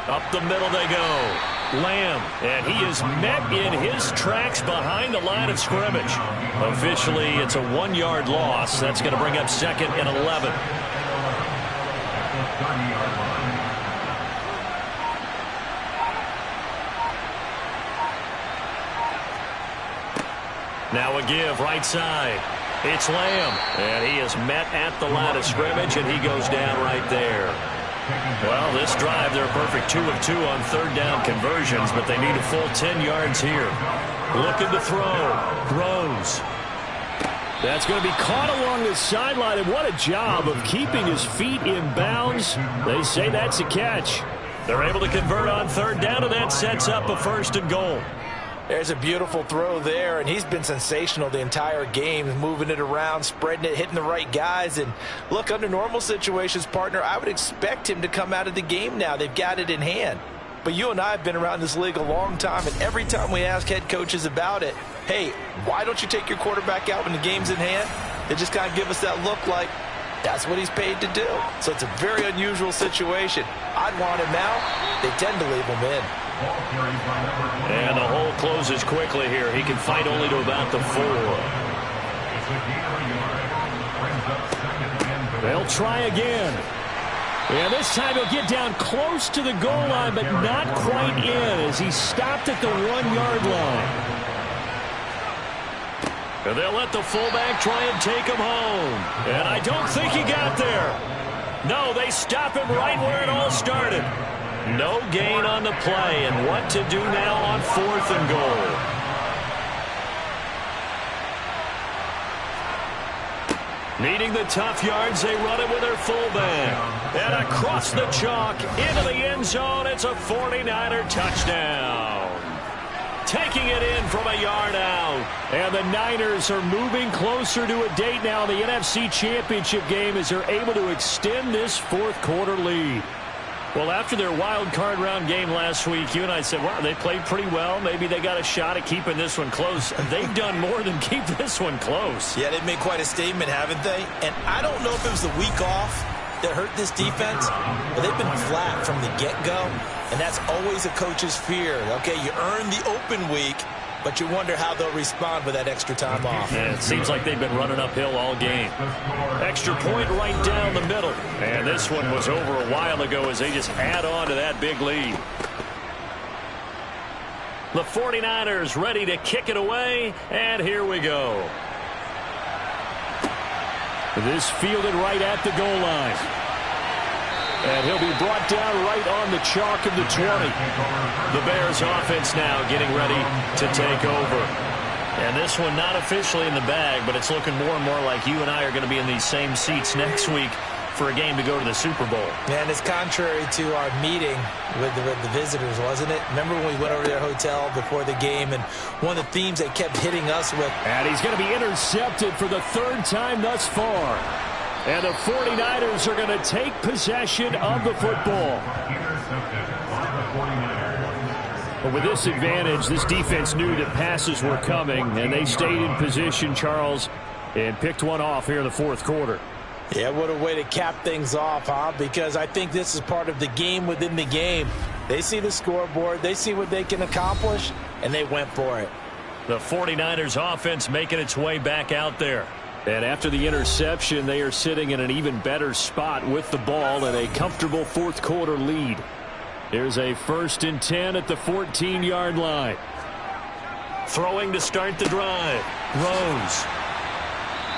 Up the middle they go. Lamb, and he is met in his tracks behind the line of scrimmage. Officially, it's a 1-yard loss. That's going to bring up 2nd and 11. Now a give right side. It's Lamb, and he is met at the line of scrimmage, and he goes down right there. Well, this drive, they're a perfect 2 of 2 on 3rd down conversions, but they need a full 10 yards here. Looking to throw. Rose. That's going to be caught along the sideline, and what a job of keeping his feet in bounds. They say that's a catch. They're able to convert on 3rd down, and that sets up a 1st and goal. There's a beautiful throw there, and he's been sensational the entire game, moving it around, spreading it, hitting the right guys. And look, under normal situations, partner, I would expect him to come out of the game now. They've got it in hand. But you and I have been around this league a long time, and every time we ask head coaches about it, hey, why don't you take your quarterback out when the game's in hand? They just kind of give us that look like that's what he's paid to do. So it's a very unusual situation. I'd want him out. They tend to leave him in. And the hole closes quickly here. He can fight only to about the 4. They'll try again. And this time he'll get down close to the goal line, but not quite in as he stopped at the 1-yard line. And they'll let the fullback try and take him home. And I don't think he got there. No, they stop him right where it all started. No gain on the play, and what to do now on 4th and goal. Needing the tough yards, they run it with their fullback. And across the chalk, into the end zone, it's a 49er touchdown. Taking it in from a yard out. And the Niners are moving closer to a date now in the NFC Championship game as they're able to extend this 4th quarter lead. Well, after their wild card round game last week, you and I said, wow, they played pretty well. Maybe they got a shot at keeping this one close. They've done more than keep this one close. Yeah, they've made quite a statement, haven't they? And I don't know if it was the week off that hurt this defense, but they've been flat from the get-go, and that's always a coach's fear. Okay, you earn the open week, but you wonder how they'll respond with that extra time off. Yeah, it seems like they've been running uphill all game. Extra point right down the middle. And this one was over a while ago as they just add on to that big lead. The 49ers ready to kick it away, and here we go. This fielded right at the goal line. And he'll be brought down right on the chalk of the 20. The Bears offense now getting ready to take over. And this one not officially in the bag, but it's looking more and more like you and I are going to be in these same seats next week for a game to go to the Super Bowl. And it's contrary to our meeting with the visitors, wasn't it? Remember when we went over to their hotel before the game, and one of the themes they kept hitting us with. And he's going to be intercepted for the 3rd time thus far. And the 49ers are going to take possession of the football. Intercepted on the 49ers. But with this advantage, this defense knew that passes were coming, and they stayed in position, Charles, and picked one off here in the fourth quarter. Yeah, what a way to cap things off, huh? Because I think this is part of the game within the game. They see the scoreboard, they see what they can accomplish, and they went for it. The 49ers offense making its way back out there. And after the interception, they are sitting in an even better spot with the ball and a comfortable fourth quarter lead. Here's a 1st and 10 at the 14-yard line. Throwing to start the drive. Rose.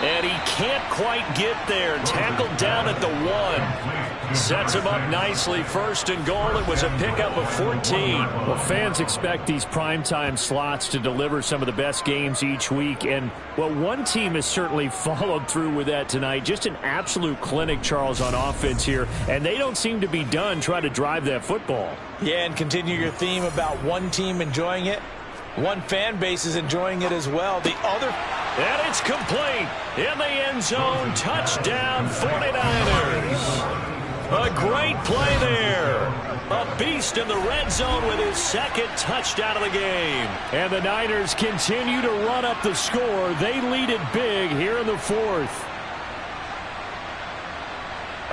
And he can't quite get there. Tackled down at the 1. Sets him up nicely. 1st and goal. It was a pickup of 14. Well, fans expect these primetime slots to deliver some of the best games each week. And, well, one team has certainly followed through with that tonight. Just an absolute clinic, Charles, on offense here. And they don't seem to be done trying to drive that football. Yeah, and continue your theme about one team enjoying it. One fan base is enjoying it as well. The other... And it's complete. In the end zone. Touchdown, 49ers. A great play there. A beast in the red zone with his 2nd touchdown of the game. And the Niners continue to run up the score. They lead it big here in the 4th.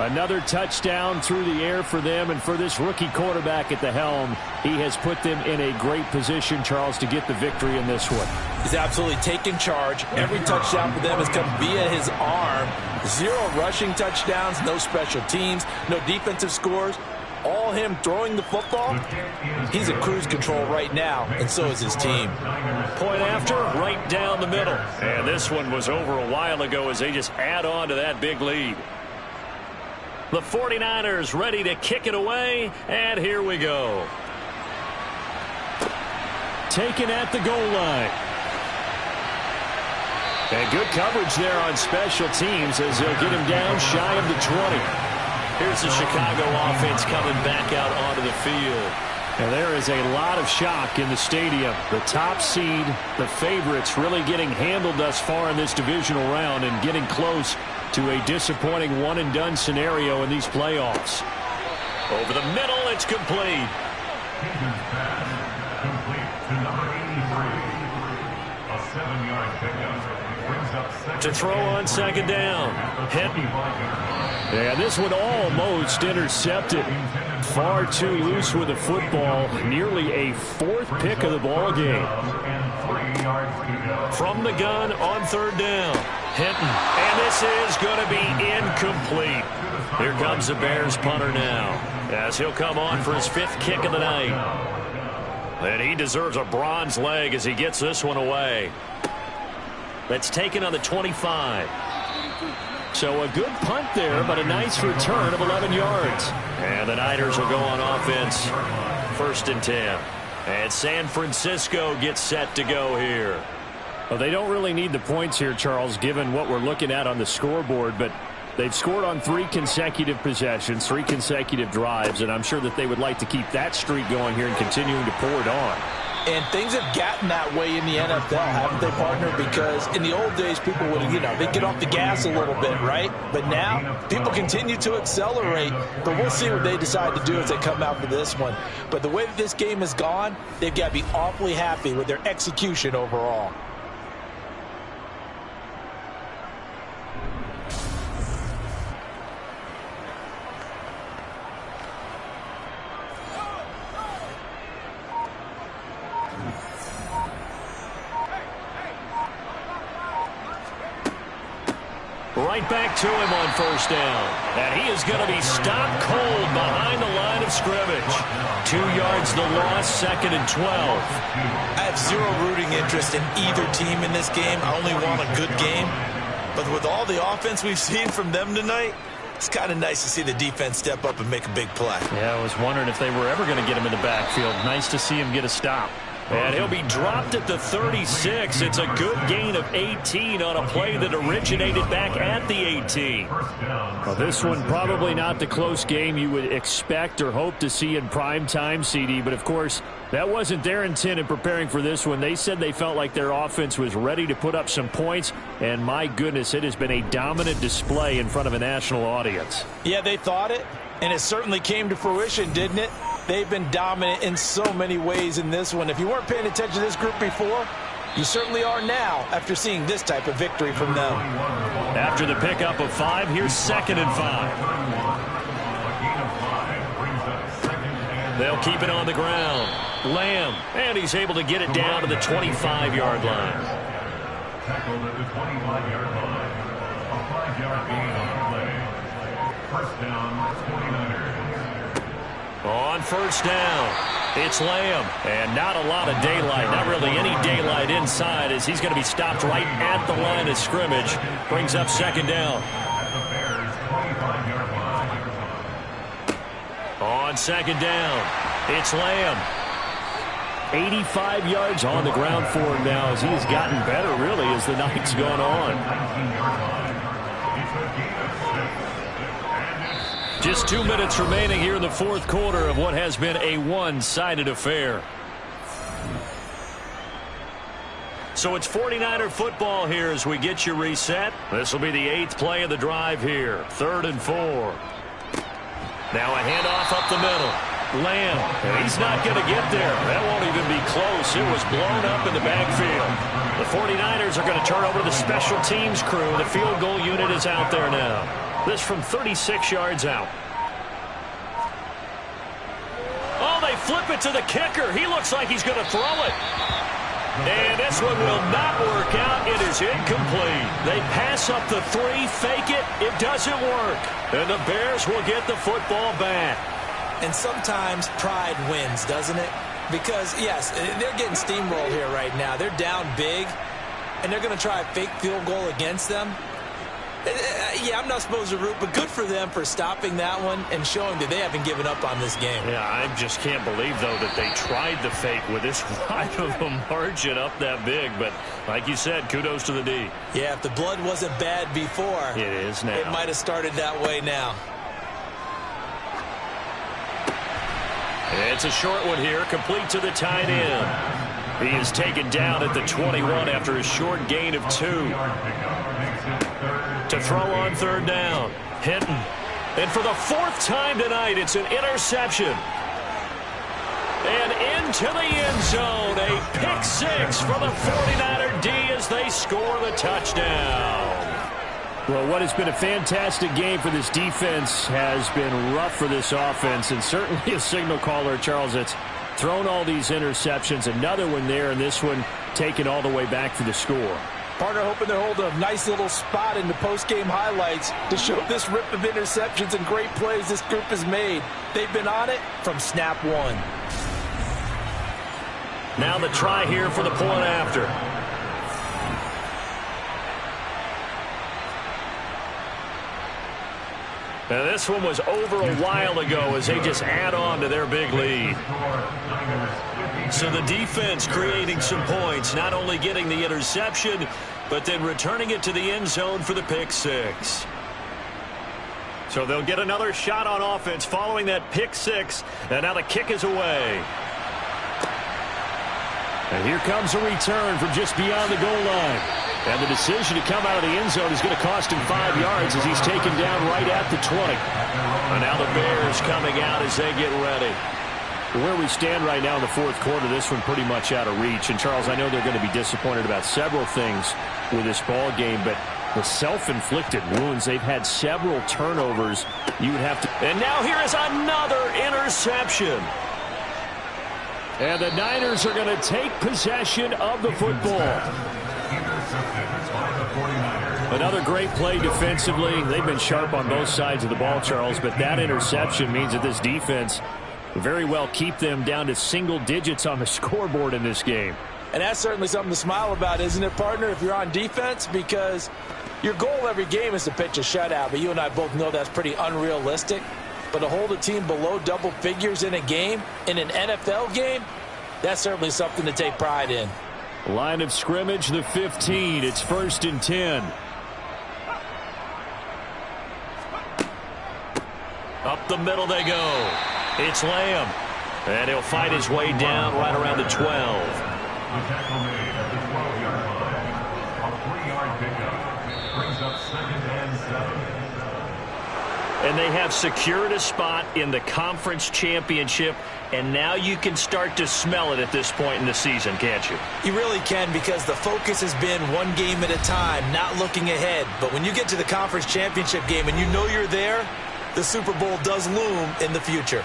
Another touchdown through the air for them, and for this rookie quarterback at the helm, he has put them in a great position, Charles, to get the victory in this one. He's absolutely taken charge. Every touchdown for them has come via his arm. 0 rushing touchdowns, no special teams, no defensive scores. All him throwing the football. He's in cruise control right now, and so is his team. Point after, right down the middle. And this one was over a while ago as they just add on to that big lead. The 49ers ready to kick it away, and here we go. Taken at the goal line. And good coverage there on special teams as they'll get him down shy of the 20. Here's the Chicago offense coming back out onto the field. And there is a lot of shock in the stadium. The top seed, the favorites, really getting handled thus far in this divisional round and getting close to a disappointing one-and-done scenario in these playoffs. Over the middle, it's complete. To throw on 2nd down. Hinton. And this one almost intercepted. Far too loose with the football. Nearly a 4th pick of the ball game. From the gun on 3rd down. Hinton. And this is going to be incomplete. Here comes the Bears punter now, as he'll come on for his 5th kick of the night. And he deserves a bronze leg as he gets this one away. That's taken on the 25. So a good punt there, but a nice return of 11 yards. And the Niners will go on offense. 1st and 10. And San Francisco gets set to go here. Well, they don't really need the points here, Charles, given what we're looking at on the scoreboard, but they've scored on 3 consecutive possessions, 3 consecutive drives, and I'm sure that they would like to keep that streak going here and continuing to pour it on. And things have gotten that way in the NFL, haven't they, partner? Because in the old days, people would, they'd get off the gas a little bit, right? But now, people continue to accelerate. But we'll see what they decide to do as they come out for this one. But the way that this game has gone, they've got to be awfully happy with their execution overall. Right back to him on 1st down. And he is going to be stopped cold behind the line of scrimmage. 2 yards the loss, 2nd and 12. I have 0 rooting interest in either team in this game. I only want a good game. But with all the offense we've seen from them tonight, it's kind of nice to see the defense step up and make a big play. Yeah, I was wondering if they were ever going to get him in the backfield. Nice to see him get a stop. And he'll be dropped at the 36. It's a good gain of 18 on a play that originated back at the 18. Well, this one probably not the close game you would expect or hope to see in prime time, CD. But, of course, that wasn't their intent in preparing for this one. They said they felt like their offense was ready to put up some points. And, my goodness, it has been a dominant display in front of a national audience. Yeah, they thought it, and it certainly came to fruition, didn't it? They've been dominant in so many ways in this one. If you weren't paying attention to this group before, you certainly are now after seeing this type of victory from them. After the pickup of 5, here's 2nd and 5. They'll keep it on the ground. Lamb, and he's able to get it down to the 25-yard line. Tackled at the 25-yard line. A 5-yard gain on the play. First down, 49ers. On first down, it's Lamb, and not a lot of daylight, not really any daylight inside, as he's going to be stopped right at the line of scrimmage. Brings up 2nd down. At the Bears' 25-yard line. On 2nd down, it's Lamb. 85 yards on the ground for him now, as he has gotten better, really, as the night's gone on. 19-yard line. It's a gain of 6. Just 2 minutes remaining here in the 4th quarter of what has been a one-sided affair. So it's 49er football here as we get you reset. This will be the 8th play of the drive here. 3rd and 4. Now a handoff up the middle. Lamb, and he's not going to get there. That won't even be close. It was blown up in the backfield. The 49ers are going to turn over to the special teams crew. The field goal unit is out there now. This from 36 yards out. Oh, they flip it to the kicker. He looks like he's going to throw it. And this one will not work out. It is incomplete. They pass up the 3, fake it. It doesn't work. And the Bears will get the football back. And sometimes pride wins, doesn't it? Because, yes, they're getting steamrolled here right now. They're down big, and they're going to try a fake field goal against them. Yeah, I'm not supposed to root, but good for them for stopping that one and showing that they haven't given up on this game. Yeah, I just can't believe, though, that they tried the fake with this wide of a margin up that big. But like you said, kudos to the D. Yeah, if the blood wasn't bad before, it is now. It might have started that way now. It's a short one here, complete to the tight end. He is taken down at the 21 after a short gain of 2. To throw on 3rd down. Hinton. And for the 4th time tonight, it's an interception. And into the end zone, a pick 6 for the 49er D as they score the touchdown. Well, what has been a fantastic game for this defense has been rough for this offense, and certainly a signal caller, Charles, that's thrown all these interceptions. Another one there, and this one taken all the way back for the score. Partner hoping they're holding a nice little spot in the post-game highlights to show this rip of interceptions and great plays this group has made. They've been on it from snap 1. Now the try here for the point after. Now this one was over a while ago as they just add on to their big lead. So the defense creating some points, not only getting the interception, but then returning it to the end zone for the pick 6. So they'll get another shot on offense following that pick 6, and now the kick is away. And here comes a return from just beyond the goal line. And the decision to come out of the end zone is going to cost him 5 yards as he's taken down right at the 20. And now the Bears coming out as they get ready. Where we stand right now in the 4th quarter, this one pretty much out of reach. And, Charles, I know they're going to be disappointed about several things with this ball game, but the self-inflicted wounds, they've had several turnovers. You would have to. And now here is another interception. And the Niners are going to take possession of the football. Another great play defensively. They've been sharp on both sides of the ball, Charles, but that interception means that this defense very well keep them down to single digits on the scoreboard in this game. And that's certainly something to smile about, isn't it, partner, if you're on defense? Because your goal every game is to pitch a shutout, but you and I both know that's pretty unrealistic. But to hold a team below double figures in a game, in an NFL game, that's certainly something to take pride in. Line of scrimmage, the 15. It's 1st and 10. Up the middle they go. It's Lamb. And he'll fight his way down right around the 12. The tackle made at the 12-yard line. A 3-yard pickup brings up 2nd and 7. And they have secured a spot in the conference championship, and now you can start to smell it at this point in the season, can't you? You really can, because the focus has been one game at a time, not looking ahead. But when you get to the conference championship game and you know you're there, the Super Bowl does loom in the future.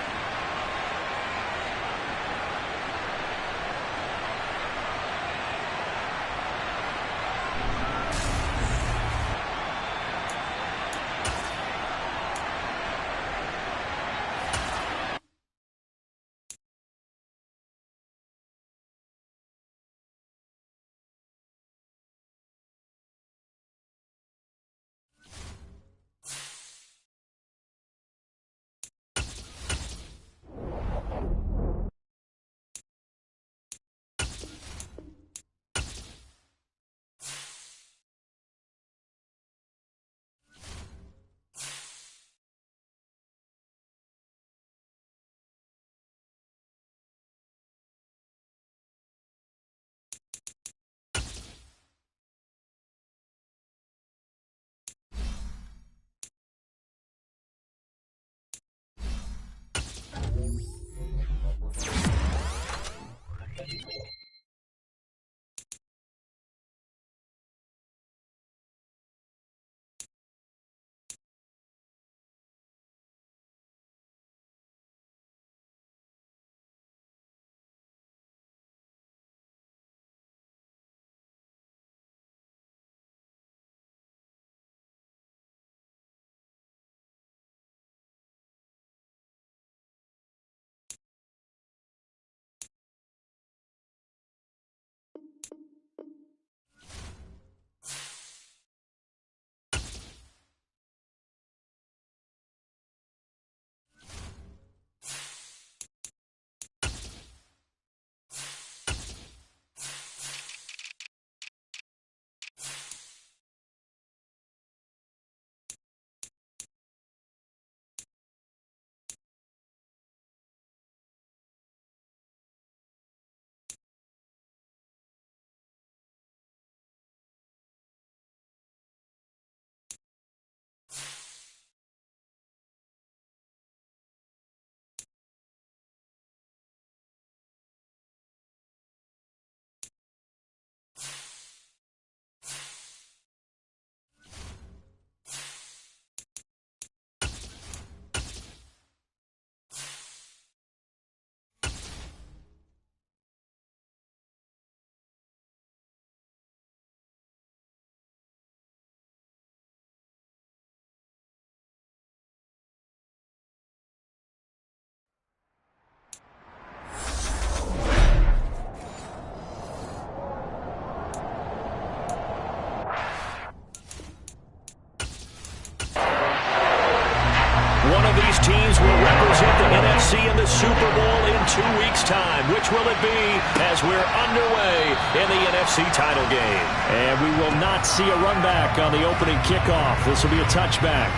One of these teams will represent the NFC in the Super Bowl in 2 weeks' time. Which will it be as we're underway in the NFC title game? And we will not see a run back on the opening kickoff. This will be a touchback.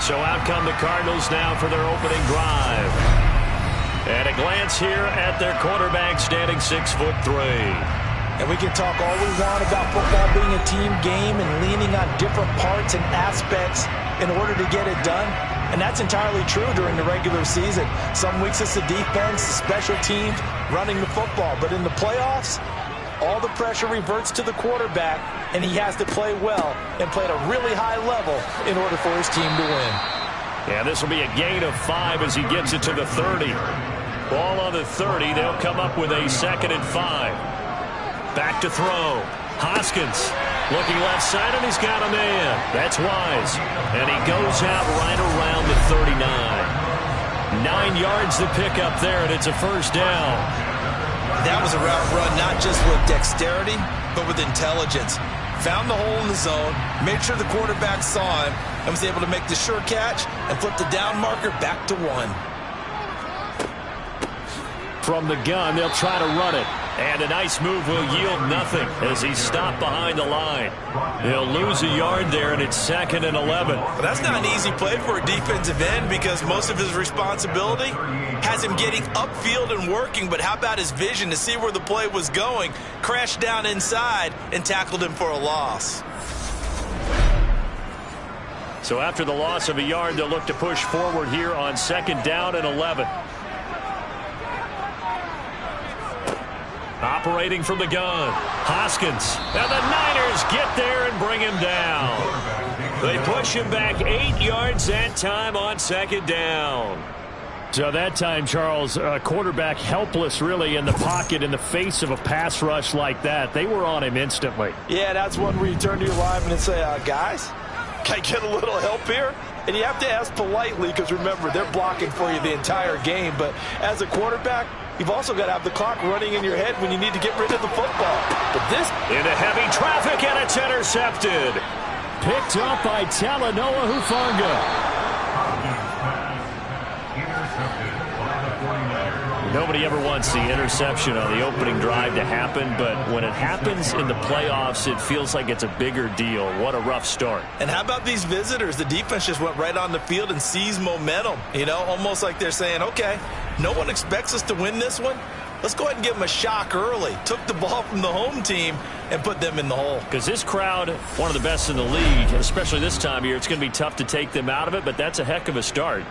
So out come the Cardinals now for their opening drive. And a glance here at their quarterback, standing 6'3". And we can talk all we want about football being a team game and leaning on different parts and aspects in order to get it done. And that's entirely true during the regular season. Some weeks it's the defense, the special teams, running the football. But in the playoffs, all the pressure reverts to the quarterback, and he has to play well and play at a really high level in order for his team to win. Yeah, this will be a gain of 5 as he gets it to the 30. Ball on the 30. They'll come up with a 2nd and 5. Back to throw. Hoskins looking left side, and he's got a man. That's Wise. And he goes out right around the 39. 9 yards to pick up there, and it's a first down. That was a route run not just with dexterity, but with intelligence. Found the hole in the zone, made sure the quarterback saw him, and was able to make the sure catch and flip the down marker back to 1. From the gun, they'll try to run it. And a nice move will yield nothing as he's stopped behind the line. He'll lose a yard there, and it's 2nd and 11. Well, that's not an easy play for a defensive end because most of his responsibility has him getting upfield and working. But how about his vision to see where the play was going, crashed down inside, and tackled him for a loss. So after the loss of a yard, they'll look to push forward here on 2nd down and 11. Operating from the gun, Hoskins. And the Niners get there and bring him down. They push him back 8 yards that time on 2nd down. So that time, Charles, quarterback helpless really in the pocket in the face of a pass rush like that. They were on him instantly. Yeah, that's one where you turn to your lineman and say, guys, can I get a little help here? And you have to ask politely because, remember, they're blocking for you the entire game. But as a quarterback, you've also got to have the clock running in your head when you need to get rid of the football. But this... Into heavy traffic, and it's intercepted. Picked up by Talanoa Hufanga. Nobody ever wants the interception on the opening drive to happen, but when it happens in the playoffs, it feels like it's a bigger deal. What a rough start. And how about these visitors? The defense just went right on the field and seized momentum. You know, almost like they're saying, okay, no one expects us to win this one. Let's go ahead and give them a shock early. Took the ball from the home team and put them in the hole. Because this crowd, one of the best in the league, especially this time of year, it's going to be tough to take them out of it, but that's a heck of a start.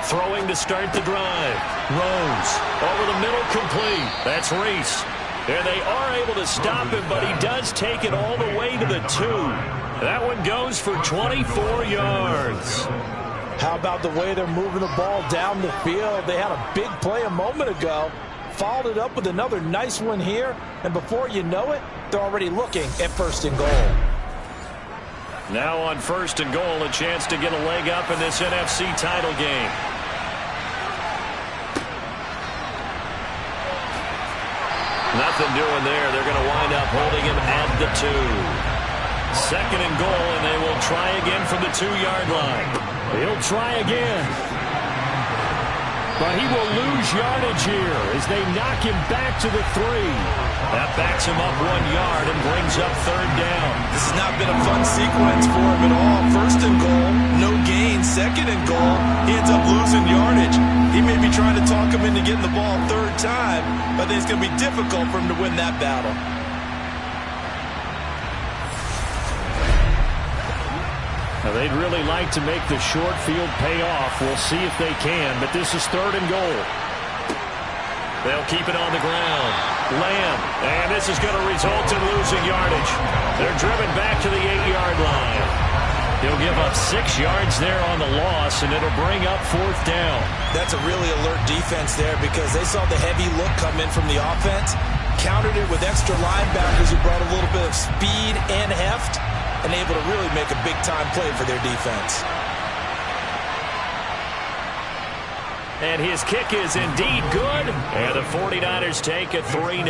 Throwing to start the drive. Rose over the middle, complete. That's Reese. And they are able to stop him, but he does take it all the way to the 2. That one goes for 24 yards. How about the way they're moving the ball down the field? They had a big play a moment ago. Followed it up with another nice one here. And before you know it, they're already looking at 1st and goal. Now on 1st and goal, a chance to get a leg up in this NFC title game. Nothing doing there. They're going to wind up holding him at the 2. 2nd and goal, and they will try again from the 2-yard line. He'll try again. But he will lose yardage here as they knock him back to the 3. That backs him up 1 yard and brings up 3rd down. This has not been a fun sequence for him at all. 1st and goal, no gain. 2nd and goal, he ends up losing yardage. He may be trying to talk him into getting the ball 3rd time, but I think it's going to be difficult for him to win that battle. Now they'd really like to make the short field pay off. We'll see if they can, but this is 3rd and goal. They'll keep it on the ground. Lamb, and this is going to result in losing yardage. They're driven back to the 8-yard line. He'll give up 6 yards there on the loss, and it'll bring up 4th down. That's a really alert defense there because they saw the heavy look come in from the offense, countered it with extra linebackers who brought a little bit of speed and heft, and able to really make a big-time play for their defense. And his kick is indeed good. And the 49ers take a 3-0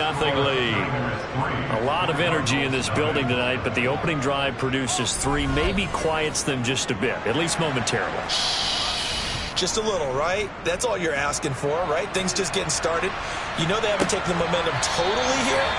lead. A lot of energy in this building tonight, but the opening drive produces 3, maybe quiets them just a bit, at least momentarily. Just a little, right? That's all you're asking for, right? Things just getting started. You know they haven't taken the momentum totally here,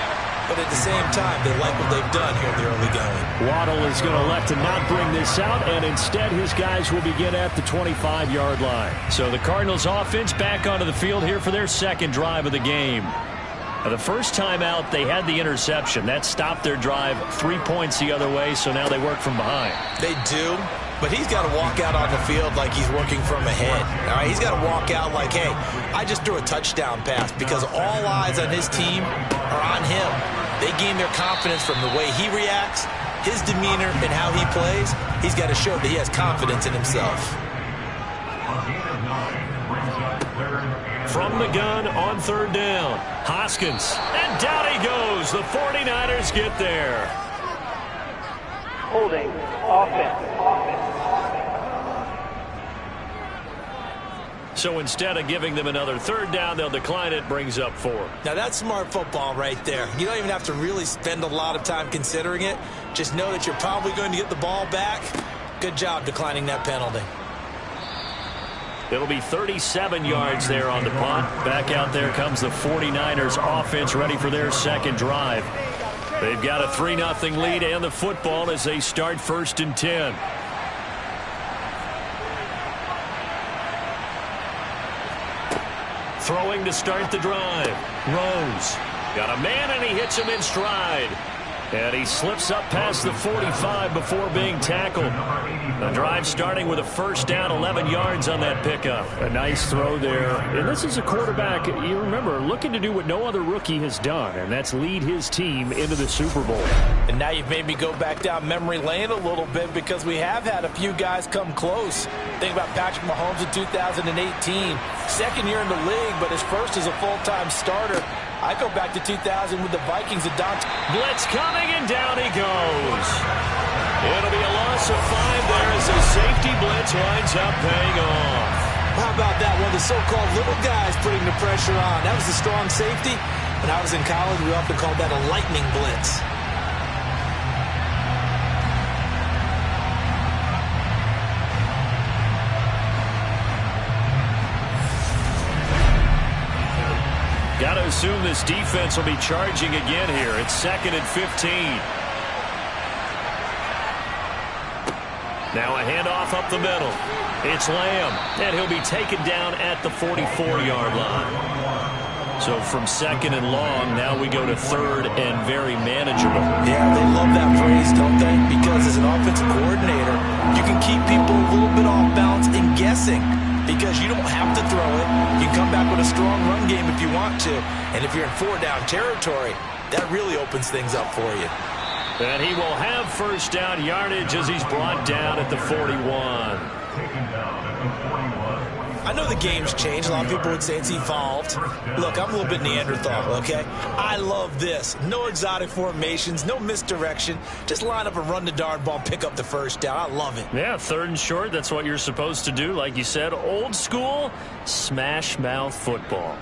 but at the same time, they like what they've done here in the early going. Waddle is going to elect to not bring this out, and instead his guys will begin at the 25-yard line. So the Cardinals offense back onto the field here for their 2nd drive of the game. Now, the first time out, they had the interception. That stopped their drive 3 points the other way, so now they work from behind. They do. But he's got to walk out on the field like he's working from ahead. All right, he's got to walk out like, hey, I just threw a touchdown pass because all eyes on his team are on him. They gain their confidence from the way he reacts, his demeanor, and how he plays. He's got to show that he has confidence in himself. From the gun on 3rd down, Hoskins. And down he goes. The 49ers get there. Holding offense. So instead of giving them another 3rd down, they'll decline it, brings up 4. Now that's smart football right there. You don't even have to really spend a lot of time considering it. Just know that you're probably going to get the ball back. Good job declining that penalty. It'll be 37 yards there on the punt. Back out there comes the 49ers offense ready for their 2nd drive. They've got a 3-0 lead and the football as they start 1st and 10. Throwing to start the drive. Rose. Got a man and he hits him in stride. And he slips up past the 45 before being tackled. The drive starting with a 1st down, 11 yards on that pickup. A nice throw there. And this is a quarterback, you remember, looking to do what no other rookie has done, and that's lead his team into the Super Bowl. And now you've made me go back down memory lane a little bit because we have had a few guys come close. Think about Patrick Mahomes in 2018. Second year in the league, but his first as a full-time starter. I go back to 2000 with the Vikings and Dante. Blitz coming, and down he goes. It'll be a loss of 5 there as the safety blitz winds up paying off. How about that? One of the so-called little guys putting the pressure on. That was a strong safety. When I was in college, we often called that a lightning blitz. Got to assume this defense will be charging again here. It's 2nd and 15. Now a handoff up the middle. It's Lamb, and he'll be taken down at the 44-yard line. So from 2nd and long, now we go to 3rd and very manageable. Yeah, they love that phrase, don't they? Because as an offensive coordinator, you can keep people a little bit off balance and guessing. Because you don't have to throw it. You can come back with a strong run game if you want to. And if you're in 4-down territory, that really opens things up for you. And he will have 1st down yardage as he's brought down at the 41. I know the game's changed. A lot of people would say it's evolved. Look, I'm a little bit Neanderthal, okay? I love this. No exotic formations, no misdirection. Just line up and run the darn ball, pick up the 1st down. I love it. Yeah, 3rd and short, that's what you're supposed to do. Like you said, old school, smash mouth football.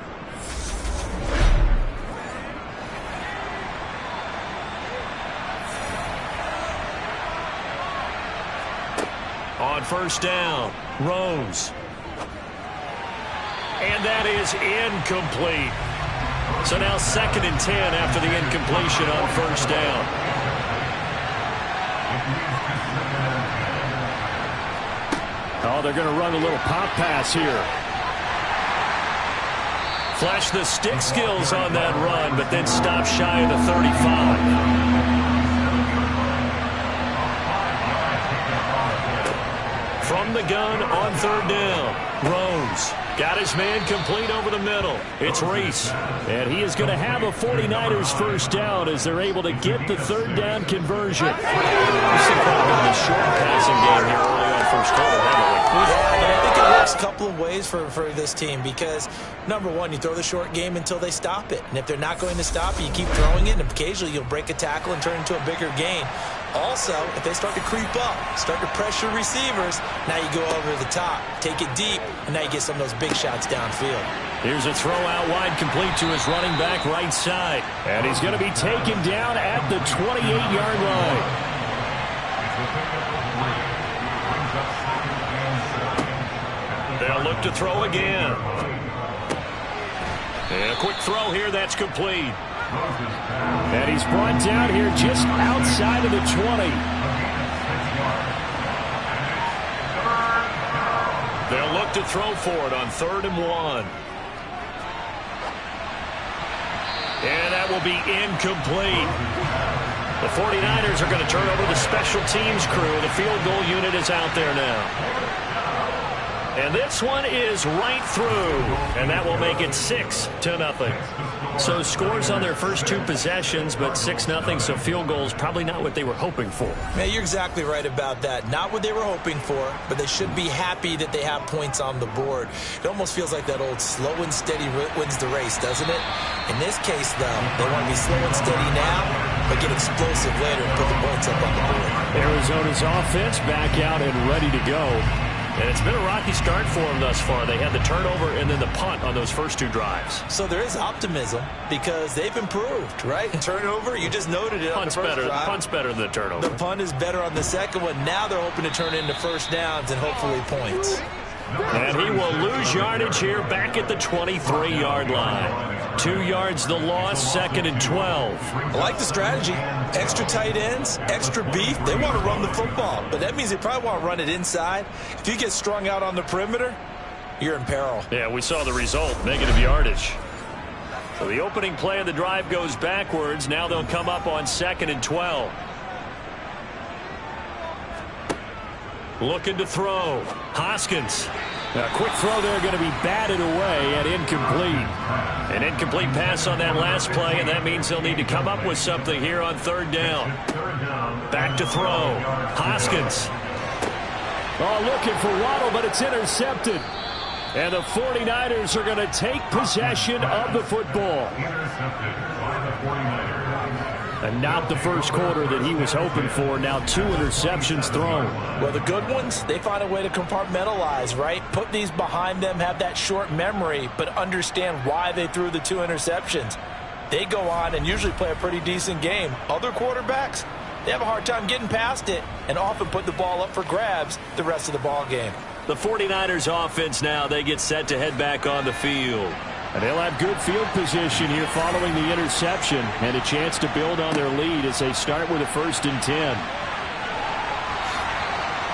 On 1st down, Rose. And that is incomplete. So now 2nd and 10 after the incompletion on 1st down. Oh, they're going to run a little pop pass here. Flash the stick skills on that run, but then stop shy of the 35. From the gun on 3rd down, Rose got his man complete over the middle. It's Reese. And he is going to have a 49ers 1st down as they're able to get the 3rd down conversion. This is a short passing game here early on 1st quarter, haven't we? Yeah, and I think it works a couple of ways for this team because, number one, you throw the short game until they stop it. And if they're not going to stop it, you keep throwing it, and occasionally you'll break a tackle and turn it into a bigger gain. Also, if they start to creep up, start to pressure receivers, now you go over the top, take it deep, and now you get some of those big shots downfield. Here's a throw out wide complete to his running back right side. And he's going to be taken down at the 28-yard line. They'll look to throw again. And a quick throw here, that's complete. And he's brought down here just outside of the 20. They'll look to throw for it on 3rd and 1. And that will be incomplete. The 49ers are going to turn over the special teams crew. The field goal unit is out there now. And this one is right through. And that will make it 6-0. So scores on their first 2 possessions, but 6-0. So field goals probably not what they were hoping for. Man, you're exactly right about that. Not what they were hoping for, but they should be happy that they have points on the board. It almost feels like that old slow and steady wins the race, doesn't it? In this case, though, they want to be slow and steady now, but get explosive later and put the points up on the board. Arizona's offense back out and ready to go. And it's been a rocky start for them thus far. They had the turnover and then the punt on those first 2 drives. So there is optimism because they've improved, right? Turnover, you just noted it on the first drive. Punt's better than the turnover. The punt is better on the second one. Now they're hoping to turn it into 1st downs and hopefully points. And he will lose yardage here back at the 23-yard line. 2 yards the loss, 2nd and 12. I like the strategy. Extra tight ends, extra beef. They want to run the football, but that means they probably want to run it inside. If you get strung out on the perimeter, you're in peril. Yeah, we saw the result, negative yardage. So the opening play of the drive goes backwards. Now they'll come up on 2nd and 12. Looking to throw. Hoskins. A quick throw there, going to be batted away and incomplete. An incomplete pass on that last play, and that means they'll need to come up with something here on 3rd down. Back to throw. Hoskins. Oh, looking for Waddle, but it's intercepted. And the 49ers are going to take possession of the football. And not the first quarter that he was hoping for. Now 2 interceptions thrown. Well, the good ones, they find a way to compartmentalize, right? Put these behind them, have that short memory, but understand why they threw the 2 interceptions. They go on and usually play a pretty decent game. Other quarterbacks, they have a hard time getting past it and often put the ball up for grabs the rest of the ball game. The 49ers offense now, they get set to head back on the field. And they'll have good field position here following the interception and a chance to build on their lead as they start with a 1st and 10.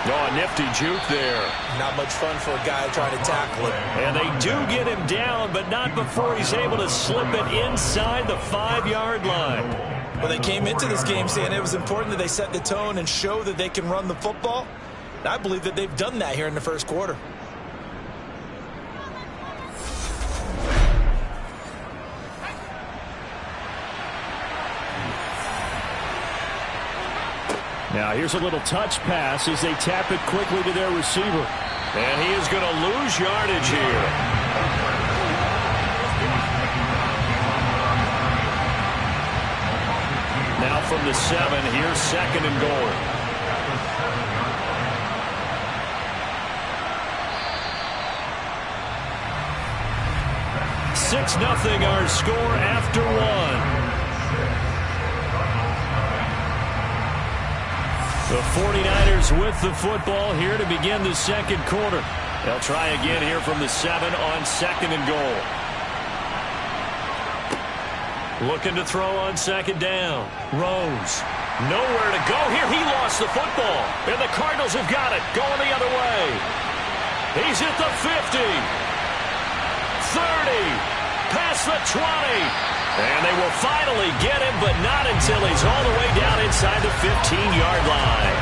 Oh, a nifty juke there. Not much fun for a guy trying to tackle it. And they do get him down, but not before he's able to slip it inside the 5-yard line. Well, they came into this game saying it was important that they set the tone and show that they can run the football. And I believe that they've done that here in the first quarter. Now here's a little touch pass as they tap it quickly to their receiver. And he is going to lose yardage here. Now from the 7, here's 2nd and goal. Six 6-0 our score after 1. The 49ers with the football here to begin the 2nd quarter. They'll try again here from the 7 on 2nd and goal. Looking to throw on 2nd down. Rose. Nowhere to go here. He lost the football. And the Cardinals have got it. Going the other way. He's at the 50. 30. Past the 20. And they will finally get him, but not until he's all the way down inside the 15-yard line.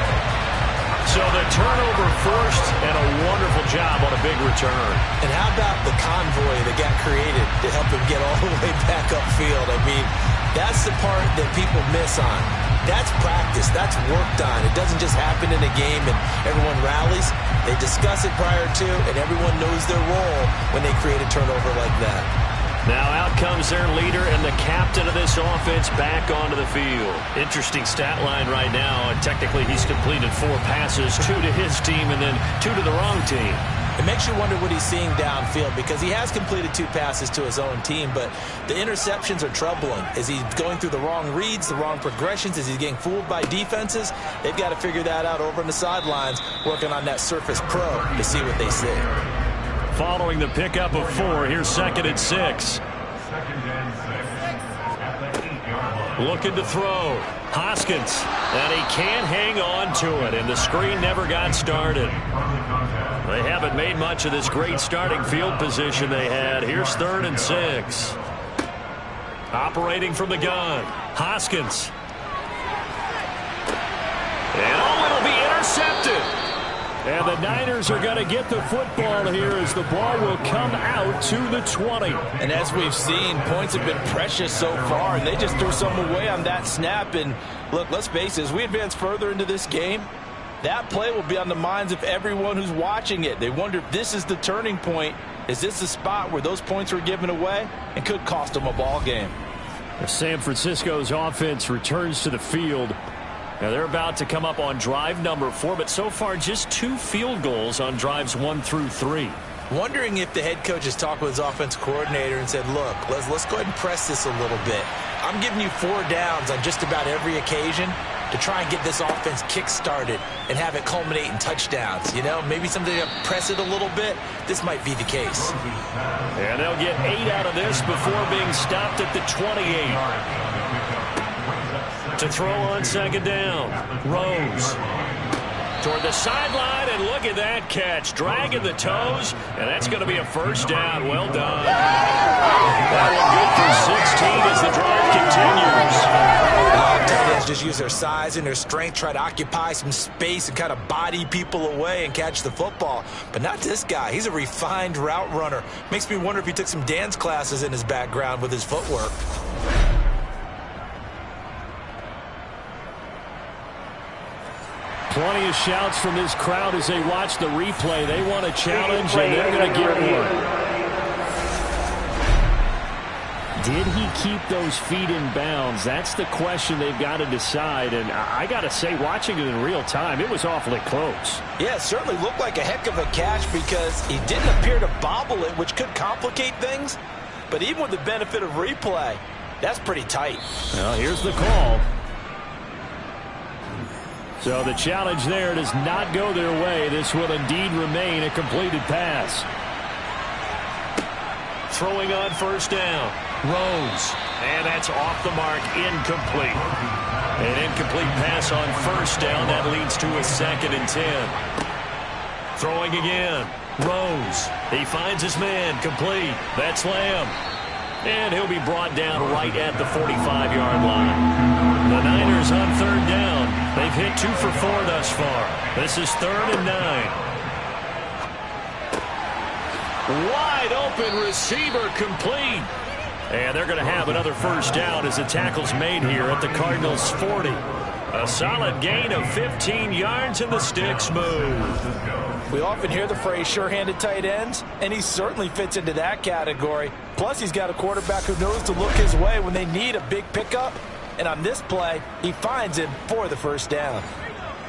So the turnover forced, and a wonderful job on a big return. And how about the convoy that got created to help him get all the way back upfield? I mean, that's the part that people miss on. That's practice. That's worked on. It doesn't just happen in a game and everyone rallies. They discuss it prior to, and everyone knows their role when they create a turnover like that. Now out comes their leader and the captain of this offense back onto the field. Interesting stat line right now. And technically he's completed 4 passes, 2 to his team and then 2 to the wrong team. It makes you wonder what he's seeing downfield because he has completed 2 passes to his own team, but the interceptions are troubling. Is he going through the wrong reads, the wrong progressions? Is he getting fooled by defenses? They've got to figure that out over on the sidelines, working on that Surface Pro to see what they see. Following the pickup of 4, here's 2nd and 6. Looking to throw. Hoskins. And he can't hang on to it, and the screen never got started. They haven't made much of this great starting field position they had. Here's 3rd and 6. Operating from the gun. Hoskins. And it'll be intercepted. And the Niners are going to get the football here as the ball will come out to the 20. And as we've seen, points have been precious so far, and they just threw some away on that snap. And look, let's face it, as we advance further into this game, that play will be on the minds of everyone who's watching it. They wonder if this is the turning point. Is this the spot where those points were given away and could cost them a ball game? San Francisco's offense returns to the field. Now they're about to come up on drive number 4, but so far just 2 field goals on drives 1 through 3. Wondering if the head coach has talked with his offense coordinator and said, look, let's go ahead and press this a little bit. I'm giving you 4 downs on just about every occasion. to try and get this offense kick-started and have it culminate in touchdowns. You know, maybe something to press it a little bit. This might be the case. And they'll get 8 out of this before being stopped at the 28. To throw on second down, Rose. Toward the sideline, and look at that catch. Dragging the toes, and that's going to be a first down. Well done. That one good for 16 as the drive continues. Tight ends just use their size and their strength, try to occupy some space and kind of body people away and catch the football. But not this guy. He's a refined route runner. Makes me wonder if he took some dance classes in his background with his footwork. Plenty of shouts from this crowd as they watch the replay. They want a challenge, and they're going to get one. Did he keep those feet in bounds? That's the question they've got to decide. And I got to say, watching it in real time, it was awfully close. Yeah, it certainly looked like a heck of a catch because he didn't appear to bobble it, which could complicate things. But even with the benefit of replay, that's pretty tight. Well, here's the call. So the challenge there does not go their way. This will indeed remain a completed pass. Throwing on first down, Rose. And that's off the mark, incomplete. An incomplete pass on first down. That leads to a 2nd and 10. Throwing again, Rose. He finds his man, complete. That's Lamb. And he'll be brought down right at the 45-yard line. The Niners on third down. They've hit 2 for 4 thus far. This is 3rd and 9. Wide open receiver, complete. And they're going to have another first down as the tackle's made here at the Cardinals' 40. A solid gain of 15 yards and the sticks move. We often hear the phrase sure-handed tight ends, and he certainly fits into that category. Plus, he's got a quarterback who knows to look his way when they need a big pickup. And on this play, he finds him for the first down.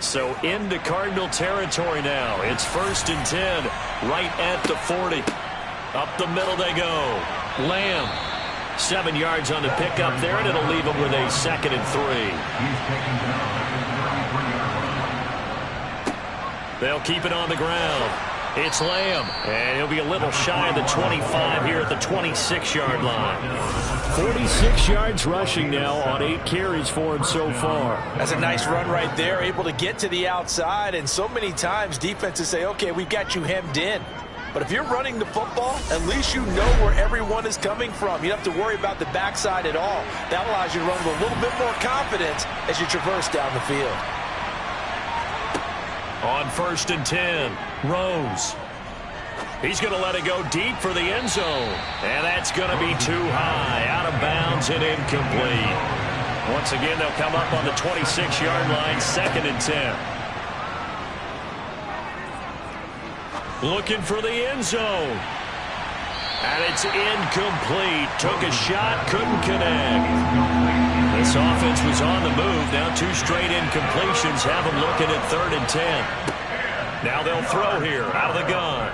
So into Cardinal territory now. It's 1st and 10, right at the 40. Up the middle they go. Lamb, 7 yards on the pickup there, and it'll leave him with a 2nd and 3. They'll keep it on the ground. It's Lamb, and he'll be a little shy of the 25 here at the 26-yard line. 46 yards rushing now on 8 carries for him so far. That's a nice run right there, able to get to the outside, and so many times defenses say, okay, we've got you hemmed in. But if you're running the football, at least you know where everyone is coming from. You don't have to worry about the backside at all. That allows you to run with a little bit more confidence as you traverse down the field. On 1st and 10, Rose. He's going to let it go deep for the end zone. And that's going to be too high. Out of bounds and incomplete. Once again, they'll come up on the 26-yard line, 2nd and 10. Looking for the end zone. And it's incomplete. Took a shot, couldn't connect. This offense was on the move. Now 2 straight incompletions have them looking at 3rd and 10. Now they'll throw here out of the gun.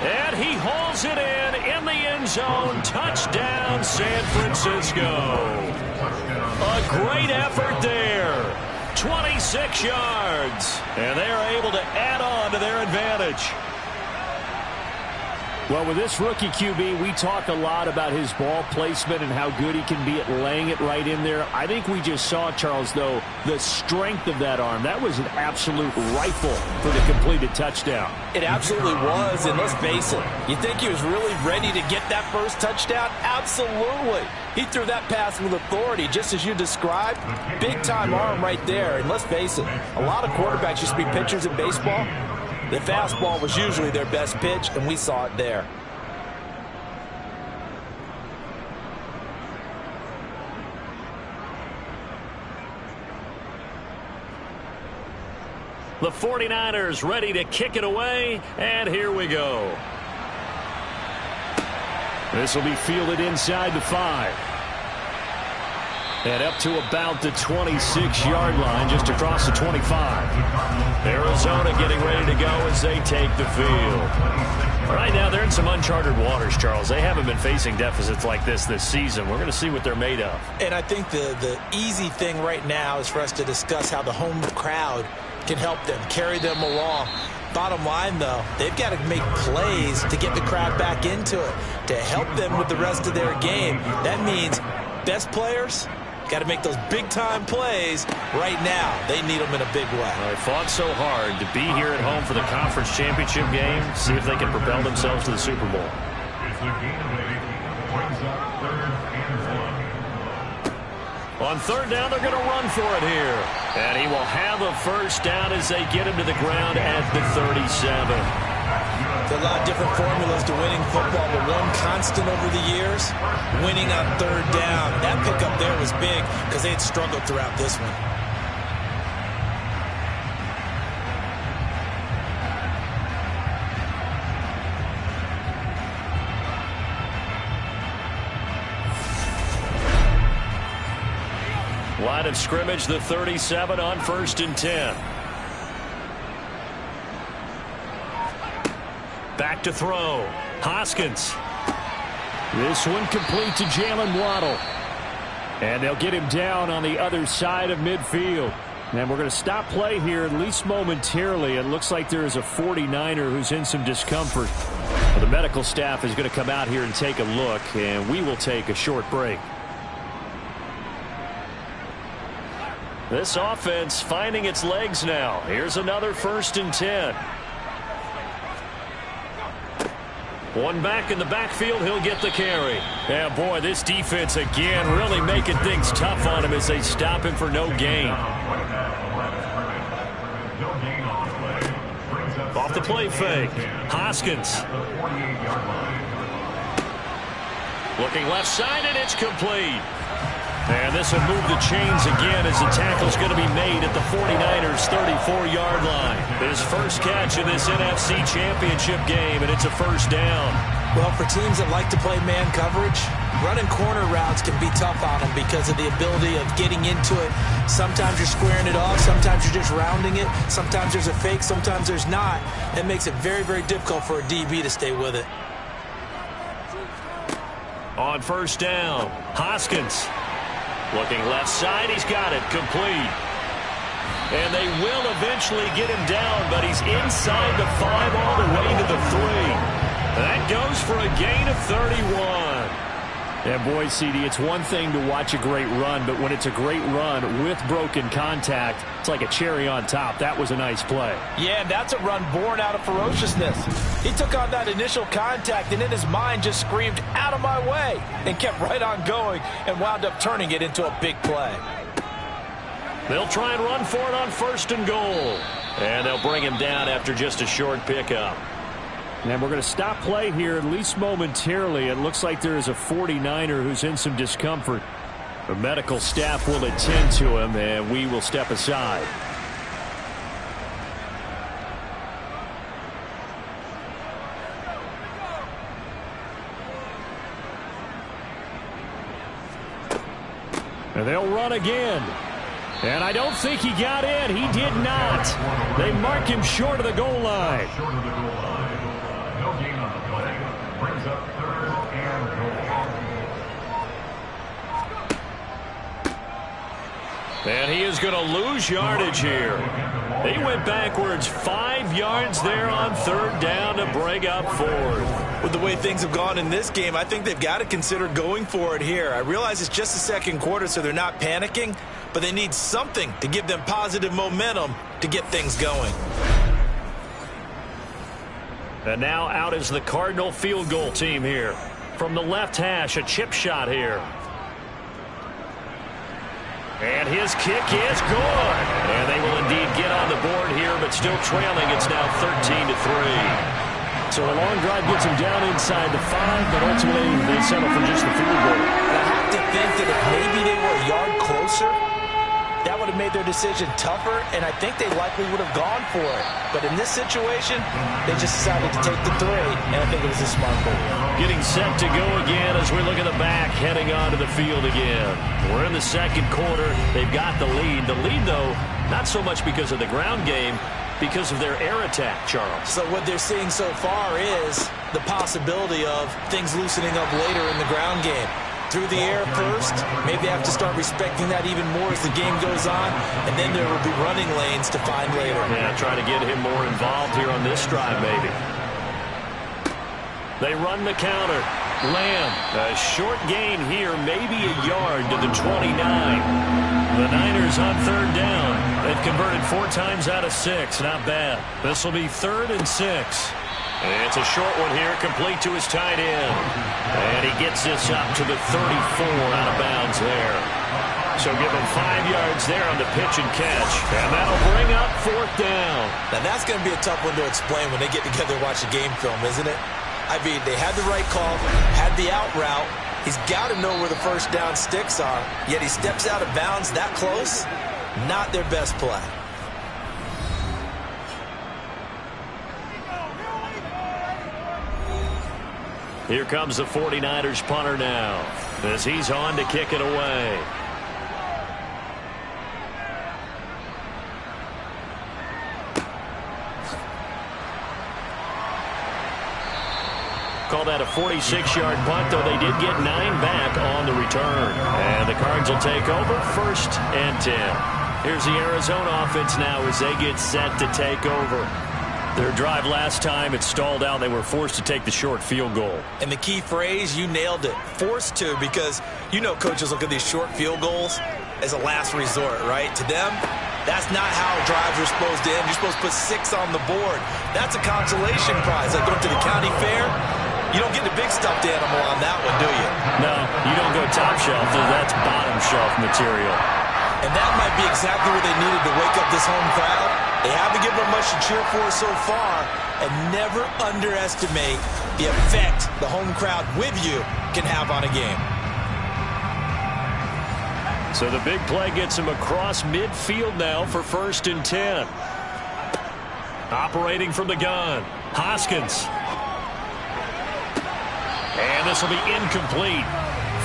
And he hauls it in the end zone. Touchdown, San Francisco. A great effort there. 26 yards. And they are able to add on to their advantage. Well, with this rookie QB, we talk a lot about his ball placement and how good he can be at laying it right in there. I think we just saw, Charles, though, the strength of that arm. That was an absolute rifle for the completed touchdown. It absolutely was, and let's face it, you think he was really ready to get that first touchdown? Absolutely. He threw that pass with authority, just as you described. Big-time arm right there, and let's face it, a lot of quarterbacks used to be pitchers in baseball. The fastball was usually their best pitch, and we saw it there. The 49ers ready to kick it away, and here we go. This will be fielded inside the 5. And up to about the 26-yard line, just across the 25. Arizona getting ready to go as they take the field. Right now, they're in some uncharted waters, Charles. They haven't been facing deficits like this season. We're going to see what they're made of. And I think the easy thing right now is for us to discuss how the home crowd can help them, carry them along. Bottom line, though, they've got to make plays to get the crowd back into it, to help them with the rest of their game. That means best players got to make those big-time plays right now. They need them in a big way. Well, they fought so hard to be here at home for the conference championship game. See if they can propel themselves to the Super Bowl. It's a gain of 8. Brings up 3rd and 1. On 3rd down, they're going to run for it here. And he will have a first down as they get him to the ground at the 37. There's a lot of different formulas to winning football, but one constant over the years, winning on 3rd down. That pickup there was big because they had struggled throughout this one. Line of scrimmage, the 37 on 1st and 10. Back to throw. Hoskins. This one complete to Jalen Waddle. And they'll get him down on the other side of midfield. And we're going to stop play here, at least momentarily. It looks like there is a 49er who's in some discomfort. Well, the medical staff is going to come out here and take a look, and we will take a short break. This offense finding its legs now. Here's another 1st and 10. One back in the backfield, he'll get the carry. Yeah, boy, this defense again really making things tough on him as they stop him for no gain. Off the play fake. Hoskins. Looking left side, and it's complete. And this will move the chains again as the tackle's going to be made at the 49ers' 34-yard line. His first catch in this NFC Championship game, and it's a first down. Well, for teams that like to play man coverage, running corner routes can be tough on them because of the ability of getting into it. Sometimes you're squaring it off. Sometimes you're just rounding it. Sometimes there's a fake. Sometimes there's not. It makes it very, very difficult for a DB to stay with it. On 1st down, Hoskins. Looking left side, he's got it, complete. And they will eventually get him down, but he's inside the 5 all the way to the 3. That goes for a gain of 31. And boy, CD, it's one thing to watch a great run, but when it's a great run with broken contact, it's like a cherry on top. That was a nice play. Yeah, and that's a run born out of ferociousness. He took on that initial contact and in his mind just screamed, "Out of my way," and kept right on going and wound up turning it into a big play. They'll try and run for it on 1st and goal. And they'll bring him down after just a short pickup. And we're going to stop play here, at least momentarily. It looks like there is a 49er who's in some discomfort. The medical staff will attend to him, and we will step aside. And they'll run again. And I don't think he got in. He did not. They mark him short of the goal line. No gain on the play. Brings up 3rd and goal. And he is going to lose yardage here. He went backwards 5 yards there on 3rd down to bring up 4th. With the way things have gone in this game, I think they've got to consider going for it here. I realize it's just the second quarter, so they're not panicking, but they need something to give them positive momentum to get things going. And now out is the Cardinal field goal team here. From the left hash, a chip shot here. And his kick is good. And they will indeed get on the board here, but still trailing. It's now 13-3. So a long drive gets him down inside the 5, but ultimately they settle for just the field goal. I have to think that if maybe they were a yard closer, that would would have made their decision tougher, and I think they likely would have gone for it. But in this situation, they just decided to take the 3, and I think it was a smart move. Getting set to go again as we look at the back, heading onto the field again. We're in the second quarter. They've got the lead. The lead, though, not so much because of the ground game, because of their air attack, Charles. So what they're seeing so far is the possibility of things loosening up later in the ground game. Through the air first, maybe they have to start respecting that even more as the game goes on, and then there will be running lanes to find later. Yeah, try to get him more involved here on this drive, maybe. They run the counter. Lamb, a short gain here, maybe a yard to the 29. The Niners on third down. They've converted 4 times out of 6. Not bad. This will be 3rd and 6. It's a short one here, complete to his tight end. And he gets this up to the 34, out of bounds there. So give him 5 yards there on the pitch and catch. And that'll bring up 4th down. Now that's going to be a tough one to explain when they get together and watch the game film, isn't it? I mean, they had the right call, had the out route. He's got to know where the first down sticks are, yet he steps out of bounds that close. Not their best play. Here comes the 49ers punter now, as he's on to kick it away. Call that a 46-yard punt, though they did get 9 back on the return. And the Cards will take over, 1st and 10. Here's the Arizona offense now as they get set to take over. Their drive last time, it stalled out. They were forced to take the short field goal. And the key phrase, you nailed it, forced to, because you know coaches look at these short field goals as a last resort, right? To them, that's not how drives are supposed to end. You're supposed to put 6 on the board. That's a consolation prize. Like going to the county fair, you don't get the big stuffed animal on that one, do you? No, you don't go top shelf. That's bottom shelf material. And that might be exactly what they needed to wake up this home crowd. They haven't given them much to cheer for so far, and never underestimate the effect the home crowd with you can have on a game. So the big play gets him across midfield now for 1st and 10. Operating from the gun, Hoskins. And this will be incomplete.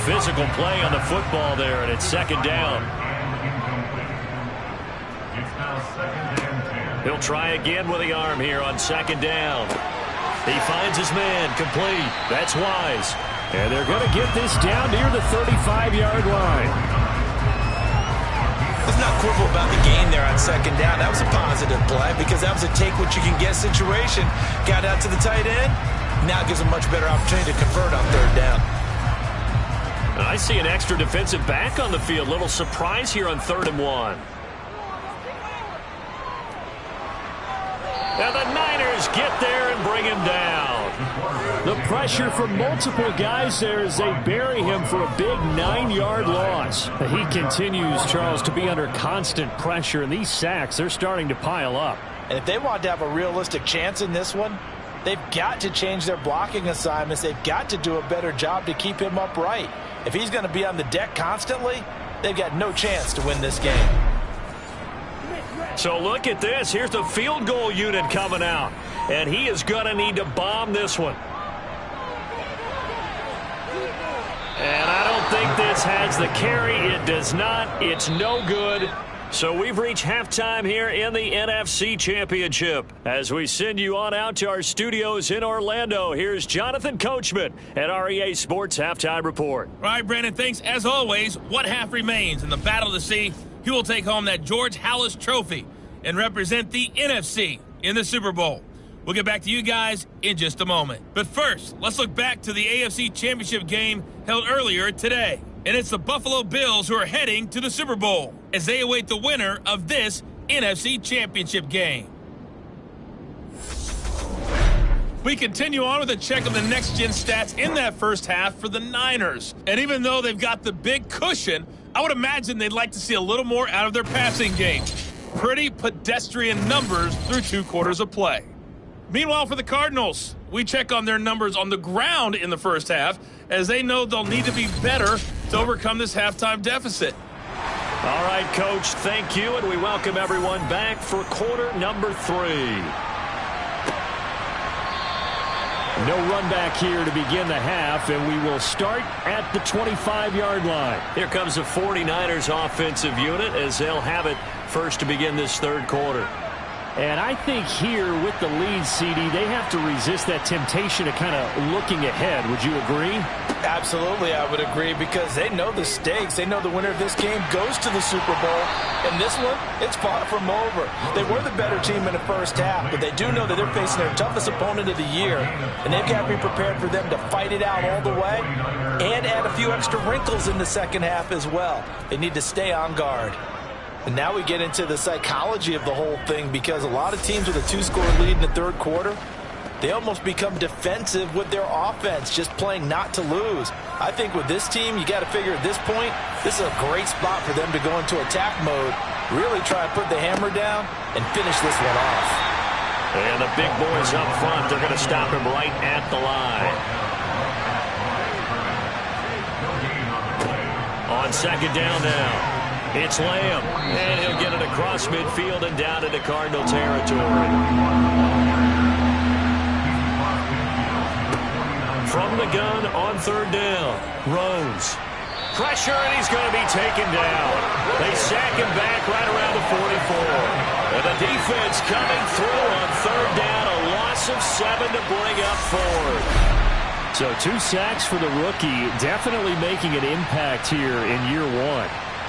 Physical play on the football there, and it's 2nd down. He'll try again with the arm here on 2nd down. He finds his man, complete. That's Wise. And they're going to get this down near the 35-yard line. Let's not quibble about the gain there on 2nd down. That was a positive play because that was a take-what-you-can-get situation. Got out to the tight end. Now gives a much better opportunity to convert on 3rd down. I see an extra defensive back on the field. Little surprise here on 3rd and 1. And the Niners get there and bring him down. The pressure from multiple guys there as they bury him for a big 9-yard loss. He continues, Charles, to be under constant pressure, and these sacks, they're starting to pile up. And if they want to have a realistic chance in this one, they've got to change their blocking assignments. They've got to do a better job to keep him upright. If he's going to be on the deck constantly, they've got no chance to win this game. So look at this. Here's the field goal unit coming out. And he is going to need to bomb this one. And I don't think this has the carry. It does not. It's no good. So we've reached halftime here in the NFC Championship. As we send you on out to our studios in Orlando, here's Jonathan Coachman at REA Sports Halftime Report. All right, Brandon, thanks. As always, what half remains in the battle to see who will take home that George Halas Trophy and represent the NFC in the Super Bowl. We'll get back to you guys in just a moment. But first, let's look back to the AFC Championship game held earlier today. And it's the Buffalo Bills who are heading to the Super Bowl as they await the winner of this NFC Championship game. We continue on with a check of the next-gen stats in that first half for the Niners. And even though they've got the big cushion, I would imagine they'd like to see a little more out of their passing game. Pretty pedestrian numbers through 2 quarters of play. Meanwhile, for the Cardinals, we check on their numbers on the ground in the first half as they know they'll need to be better to overcome this halftime deficit. All right, Coach. Thank you, and we welcome everyone back for quarter number 3. No run back here to begin the half, and we will start at the 25-yard line. Here comes the 49ers offensive unit as they'll have it first to begin this third quarter. And I think here with the lead, CD, they have to resist that temptation of kind of looking ahead. Would you agree? Absolutely, I would agree, because they know the stakes. They know the winner of this game goes to the Super Bowl. And this one, it's far from over. They were the better team in the first half, but they do know that they're facing their toughest opponent of the year. And they've got to be prepared for them to fight it out all the way and add a few extra wrinkles in the second half as well. They need to stay on guard. And now we get into the psychology of the whole thing, because a lot of teams with a 2-score lead in the third quarter, they almost become defensive with their offense, just playing not to lose. I think with this team, you got to figure at this point, this is a great spot for them to go into attack mode, really try and put the hammer down and finish this one off. And the big boys up front, they're going to stop him right at the line. On second down now. It's Lamb, and he'll get it across midfield and down into Cardinal territory. From the gun on third down, Rose. Pressure, and he's going to be taken down. They sack him back right around the 44. And the defense coming through on third down, a loss of 7 to bring up fourth. So 2 sacks for the rookie, definitely making an impact here in year 1.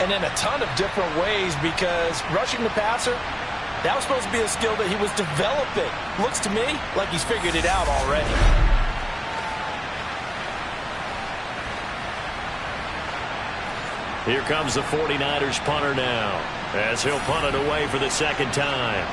And in a ton of different ways, because rushing the passer, that was supposed to be a skill that he was developing. Looks to me like he's figured it out already. Here comes the 49ers punter now, as he'll punt it away for the second time.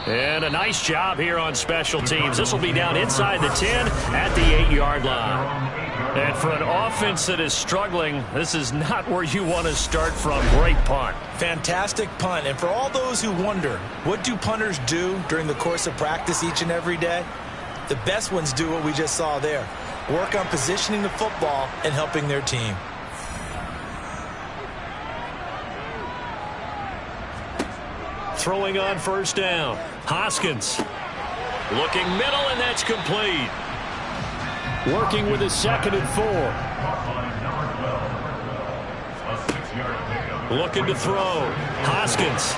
And a nice job here on special teams. This will be down inside the 10 at the 8-yard line. And for an offense that is struggling, this is not where you want to start from. Great punt. Fantastic punt. And for all those who wonder, what do punters do during the course of practice each and every day? The best ones do what we just saw there. Work on positioning the football and helping their team. Throwing on first down. Hoskins. Looking middle, and that's complete. Working with his 2nd and 4. Looking to throw. Hoskins.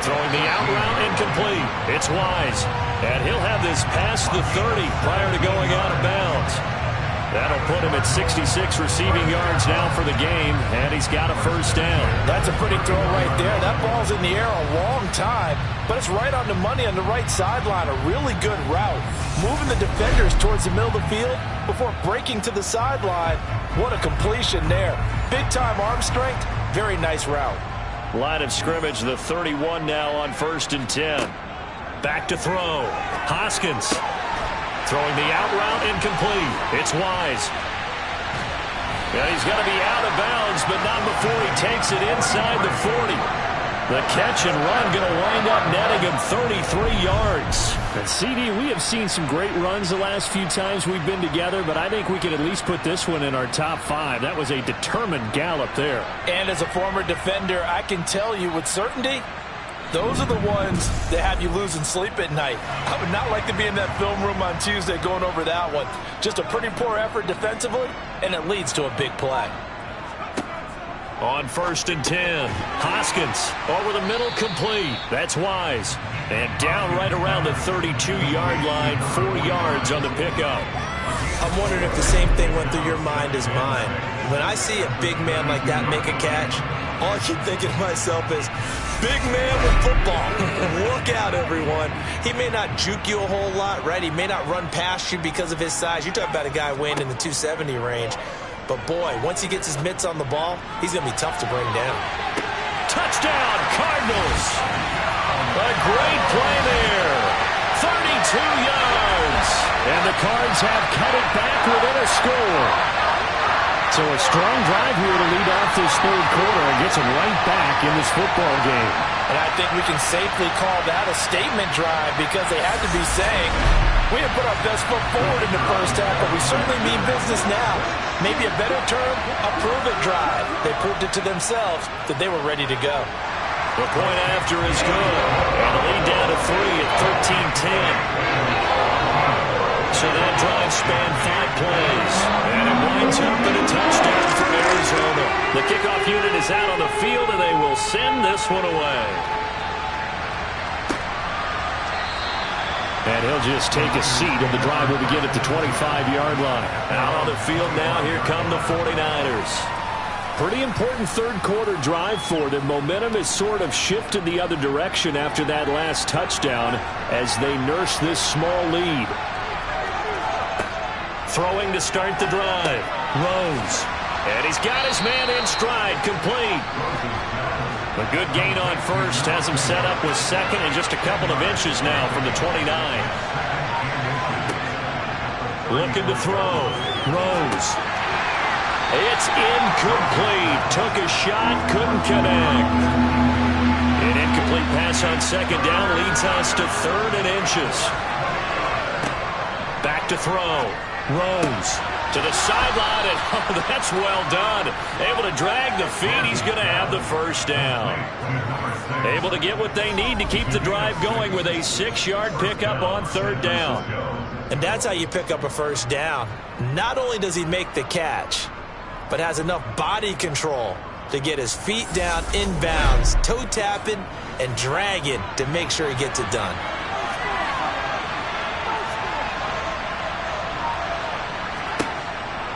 Throwing the out route, incomplete. It's Wise. And he'll have this past the 30 prior to going out of bounds. That'll put him at 66 receiving yards now for the game, and he's got a first down. That's a pretty throw right there. That ball's in the air a long time, but it's right on the money on the right sideline. A really good route. Moving the defenders towards the middle of the field before breaking to the sideline. What a completion there. Big-time arm strength. Very nice route. Line of scrimmage, the 31 now on 1st and 10. Back to throw. Hoskins. Throwing the out route, incomplete. It's Wise. Yeah, he's going to be out of bounds, but not before he takes it inside the 40. The catch and run going to wind up netting him 33 yards. And CD, we have seen some great runs the last few times we've been together, but I think we can at least put this one in our top 5. That was a determined gallop there. And as a former defender, I can tell you with certainty, those are the ones that have you losing sleep at night. I would not like to be in that film room on Tuesday going over that one. Just a pretty poor effort defensively, and it leads to a big play. On 1st and 10, Hoskins over the middle, complete. That's Wise. And down right around the 32-yard line, 4 yards on the pickup. I'm wondering if the same thing went through your mind as mine. When I see a big man like that make a catch, all I keep thinking to myself is, big man with football. Look out, everyone. He may not juke you a whole lot, right? He may not run past you because of his size. You're talking about a guy weighing in the 270 range. But, boy, once he gets his mitts on the ball, he's going to be tough to bring down. Touchdown, Cardinals. A great play there. 32 yards. And the Cards have cut it back within a score. So a strong drive here to lead off this third quarter and gets them right back in this football game. And I think we can safely call that a statement drive, because they had to be saying, We didn't put our best foot forward in the first half, but we certainly mean business now. Maybe a better term, a prove-it drive. They proved it to themselves that they were ready to go. The point after is good. And the lead down to 3 at 13-10. So that drive spanned 5 plays. And it winds up in a touchdown for Arizona. The kickoff unit is out on the field, and they will send this one away. And he'll just take a seat, and the drive will begin at the 25-yard line. Out on the field now, here come the 49ers. Pretty important third-quarter drive for them. Momentum has sort of shifted the other direction after that last touchdown as they nurse this small lead. Throwing to start the drive. Rose. And he's got his man in stride, complete. A good gain on first has him set up with second and just a couple of inches now from the 29. Looking to throw. Rose. It's incomplete. Took a shot, couldn't connect. An incomplete pass on second down leads us to third and inches. Back to throw. Rose. To the sideline, and oh, that's well done. Able to drag the feet. He's going to have the first down. Able to get what they need to keep the drive going with a 6-yard pickup on third down. And that's how you pick up a first down. Not only does he make the catch, but has enough body control to get his feet down inbounds, toe tapping and dragging to make sure he gets it done.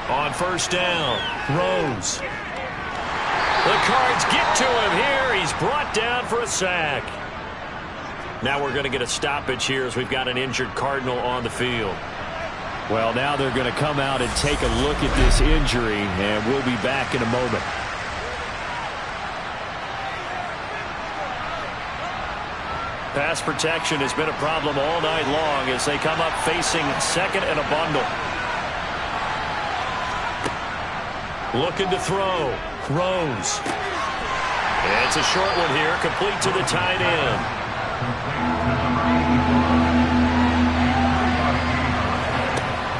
On first down, Rose. The Cards get to him here. He's brought down for a sack. Now we're going to get a stoppage here as we've got an injured Cardinal on the field. Well, now they're going to come out and take a look at this injury, and we'll be back in a moment. Pass protection has been a problem all night long as they come up facing second and a bundle. Looking to throw. Rose. It's a short one here, complete to the tight end.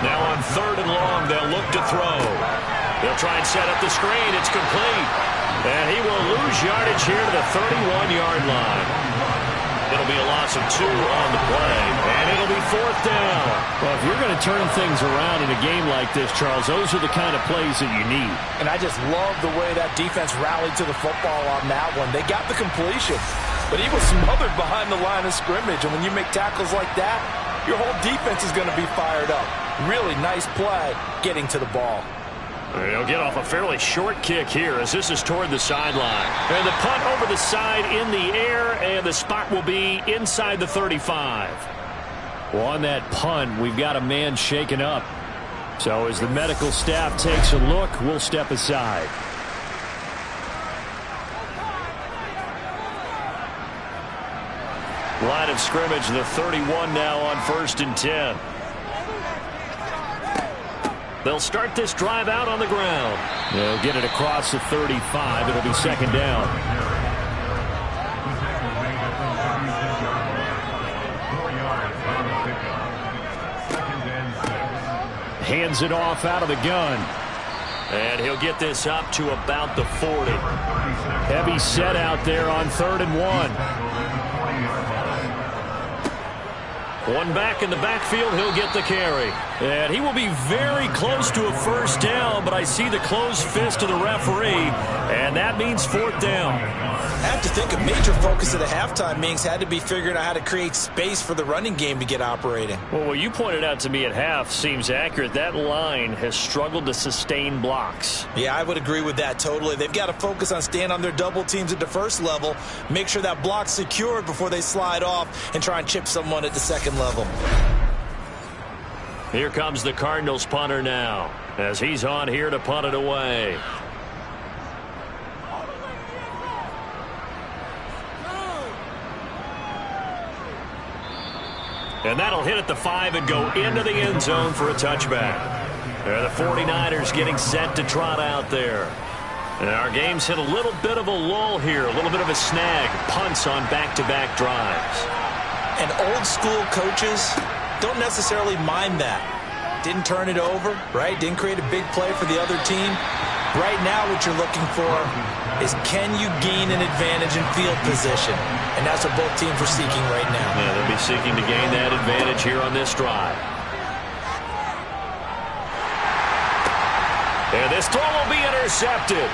Now on third and long, they'll look to throw. They'll try and set up the screen. It's complete. And he will lose yardage here to the 31-yard line. It'll be a loss of 2 on the play, and it'll be fourth down. Well, if you're going to turn things around in a game like this, Charles, those are the kind of plays that you need. And I just love the way that defense rallied to the football on that one. They got the completion, but he was smothered behind the line of scrimmage. And when you make tackles like that, your whole defense is going to be fired up. Really nice play getting to the ball. He'll get off a fairly short kick here as this is toward the sideline. And the punt over the side in the air, and the spot will be inside the 35. Well, on that punt, we've got a man shaken up. So as the medical staff takes a look, we'll step aside. Line of scrimmage, the 31 now on 1st and 10. They'll start this drive out on the ground. They'll get it across the 35. It'll be second down. Hands it off out of the gun. And he'll get this up to about the 40. Heavy set out there on 3rd and 1. One back in the backfield, he'll get the carry. And he will be very close to a first down, but I see the closed fist of the referee, and that means fourth down. I have to think a major focus of the halftime meetings had to be figuring out how to create space for the running game to get operating. Well, what you pointed out to me at half seems accurate. That line has struggled to sustain blocks. Yeah, I would agree with that totally. They've got to focus on staying on their double teams at the first level, make sure that block's secured before they slide off and try and chip someone at the second level. Here comes the Cardinals punter now as he's on here to punt it away. And that'll hit at the 5 and go into the end zone for a touchback. The 49ers getting set to trot out there. And our game's hit a little bit of a lull here, a little bit of a snag. Punts on back-to-back drives. And old school coaches don't necessarily mind that. Didn't turn it over, right? Didn't create a big play for the other team. Right now what you're looking for is, can you gain an advantage in field position? And that's what both teams are seeking right now. Yeah, they'll be seeking to gain that advantage here on this drive. And this throw will be intercepted.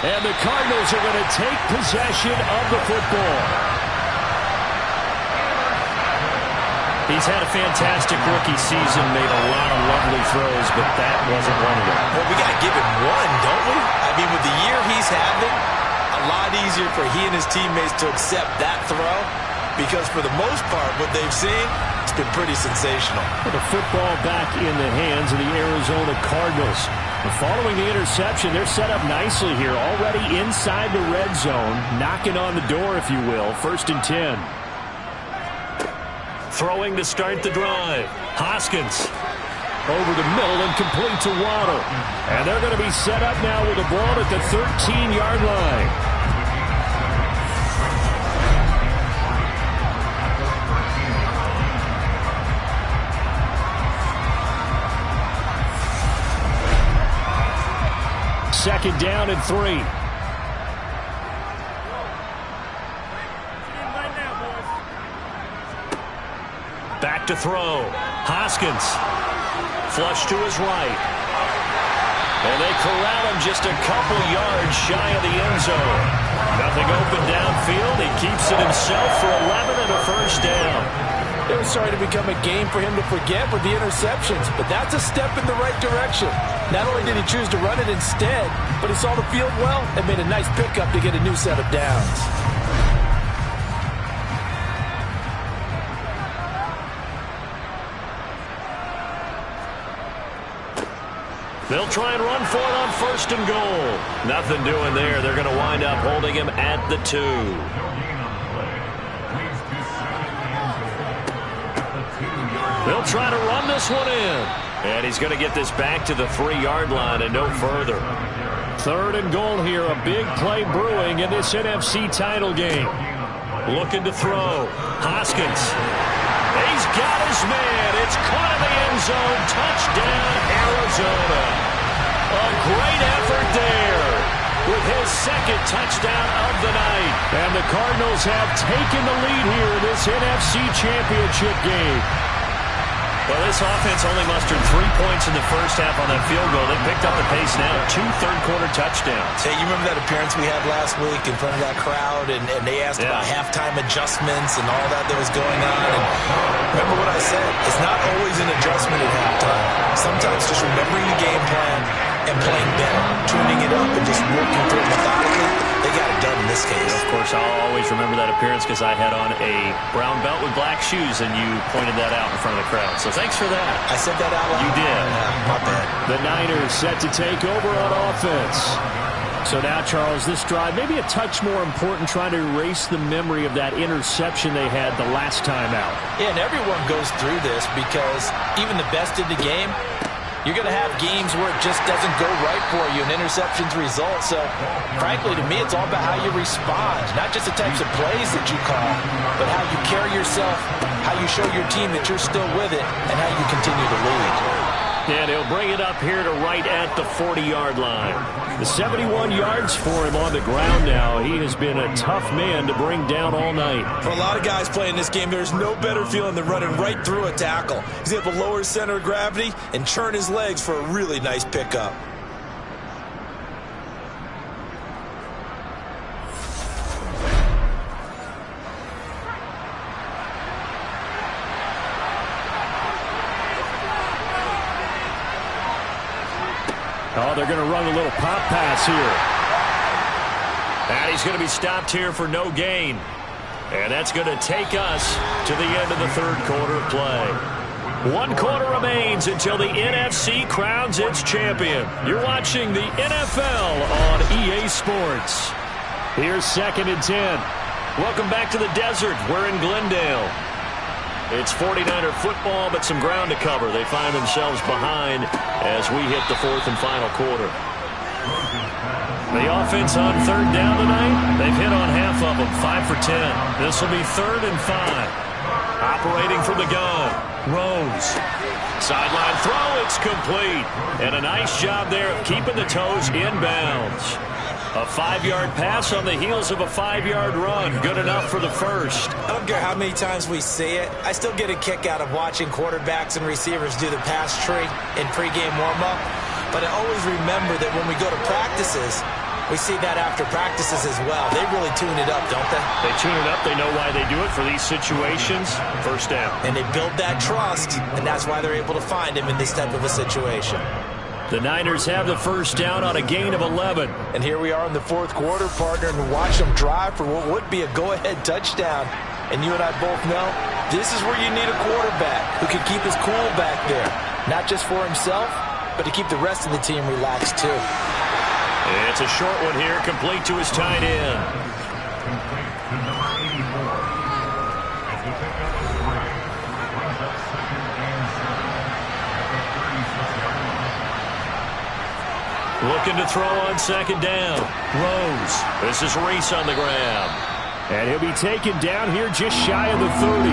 And the Cardinals are going to take possession of the football. He's had a fantastic rookie season, made a lot of lovely throws, but that wasn't one of them. Well, we got to give him one, don't we? I mean, with the year he's having, a lot easier for he and his teammates to accept that throw, because for the most part, what they've seen, it's been pretty sensational. With the football back in the hands of the Arizona Cardinals. Following the interception, they're set up nicely here, already inside the red zone, knocking on the door, if you will. 1st and 10. Throwing to start the drive. Hoskins over the middle and complete to Waddle. And they're going to be set up now with the ball at the 13-yard line. Second down and 3. Back to throw. Hoskins. Flush to his right. And they corral him just a couple yards shy of the end zone. Nothing open downfield. He keeps it himself for 11 and a first down. It was starting to become a game for him to forget with the interceptions, but that's a step in the right direction. Not only did he choose to run it instead, but he saw the field well and made a nice pickup to get a new set of downs. They'll try and run for it on 1st and goal. Nothing doing there. They're going to wind up holding him at the 2. They'll try to run this one in. And he's going to get this back to the 3-yard line and no further. 3rd and goal here. A big play brewing in this NFC title game. Looking to throw. Hoskins. He's got his man. It's caught in the end zone. Touchdown, Arizona. A great effort there with his 2nd touchdown of the night. And the Cardinals have taken the lead here in this NFC Championship game. Well, this offense only mustered 3 points in the first half on that field goal. They picked up the pace now. 2 third-quarter touchdowns. Hey, you remember that appearance we had last week in front of that crowd, and they asked about halftime adjustments and all that was going on. And remember what I said? It's not always an adjustment at halftime. Sometimes just remembering the game plan and playing better, tuning it up and just working through it methodically. They got it done in this case. Of course, I'll always remember that appearance because I had on a brown belt with black shoes, and you pointed that out in front of the crowd. So thanks for that. I said that out loud? You did. Yeah, my bad. The Niners set to take over on offense. So now, Charles, this drive maybe a touch more important, trying to erase the memory of that interception they had the last time out. Yeah, and everyone goes through this because even the best in the game, you're going to have games where it just doesn't go right for you and interceptions result. So, frankly, to me, it's all about how you respond. Not just the types of plays that you call, but how you carry yourself, how you show your team that you're still with it, and how you continue to lead. And he'll bring it up here to right at the 40-yard line. The 71 yards for him on the ground now. He has been a tough man to bring down all night. For a lot of guys playing this game, there's no better feeling than running right through a tackle. He's able to lower his center of gravity and churn his legs for a really nice pickup. Oh, they're going to run a little pop pass here. And he's going to be stopped here for no gain. And that's going to take us to the end of the 3rd quarter of play. 1 quarter remains until the NFC crowns its champion. You're watching the NFL on EA Sports. Here's 2nd and 10. Welcome back to the desert. We're in Glendale. It's 49er football, but some ground to cover. They find themselves behind as we hit the 4th and final quarter. The offense on 3rd down tonight, they've hit on half of them, 5 for 10. This will be 3rd and 5. Operating from the gun. Rose. Sideline throw. It's complete. And a nice job there of keeping the toes inbounds. A 5-yard pass on the heels of a 5-yard run. Good enough for the first. I don't care how many times we see it. I still get a kick out of watching quarterbacks and receivers do the pass tree in pregame warm-up. But I always remember that when we go to practices, we see that after practices as well. They really tune it up, don't they? They tune it up. They know why they do it for these situations. First down. And they build that trust, and that's why they're able to find him in this type of a situation. The Niners have the first down on a gain of 11. And here we are in the fourth quarter, partner, and watch them drive for what would be a go-ahead touchdown. And you and I both know this is where you need a quarterback who can keep his cool back there. Not just for himself, but to keep the rest of the team relaxed too. It's a short one here, complete to his tight end. Complete to number 84. As the pickup of 3 brings up 2nd and 7 at the 36-yard line. Looking to throw on 2nd down. Rose. This is Reese on the ground. And he'll be taken down here just shy of the 30.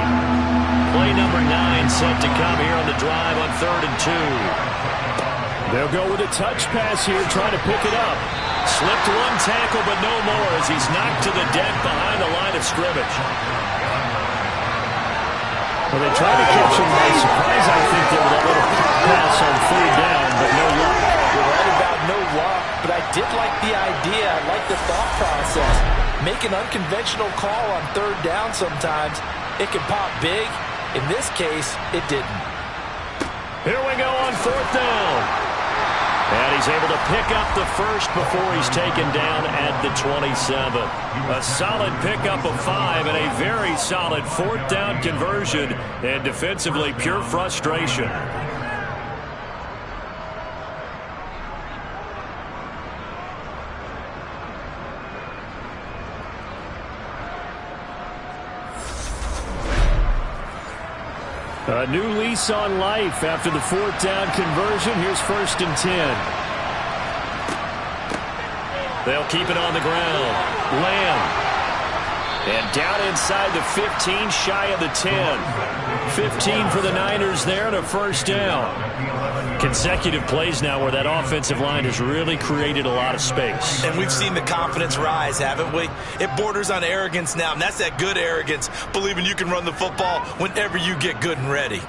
Play number 9 set to come here on the drive on 3rd and 2. They'll go with a touch pass here, trying to pick it up. Slipped one tackle, but no more as he's knocked to the deck behind the line of scrimmage. Well, they tried to catch him by surprise, I think, there with that little pass on 3rd down, but no luck. You're right about no luck, but I did like the idea. I like the thought process. Make an unconventional call on 3rd down sometimes. It can pop big. In this case, it didn't. Here we go on 4th down. And he's able to pick up the first before he's taken down at the 27. A solid pickup of 5 and a very solid 4th down conversion. And defensively, pure frustration. A new lease on life after the 4th down conversion. Here's 1st and 10. They'll keep it on the ground. Lamb. And down inside the 15, shy of the 10. 15 for the Niners there and a 1st down. Consecutive plays now where that offensive line has really created a lot of space. And we've seen the confidence rise, haven't we? It borders on arrogance now, and that's that good arrogance, believing you can run the football whenever you get good and ready.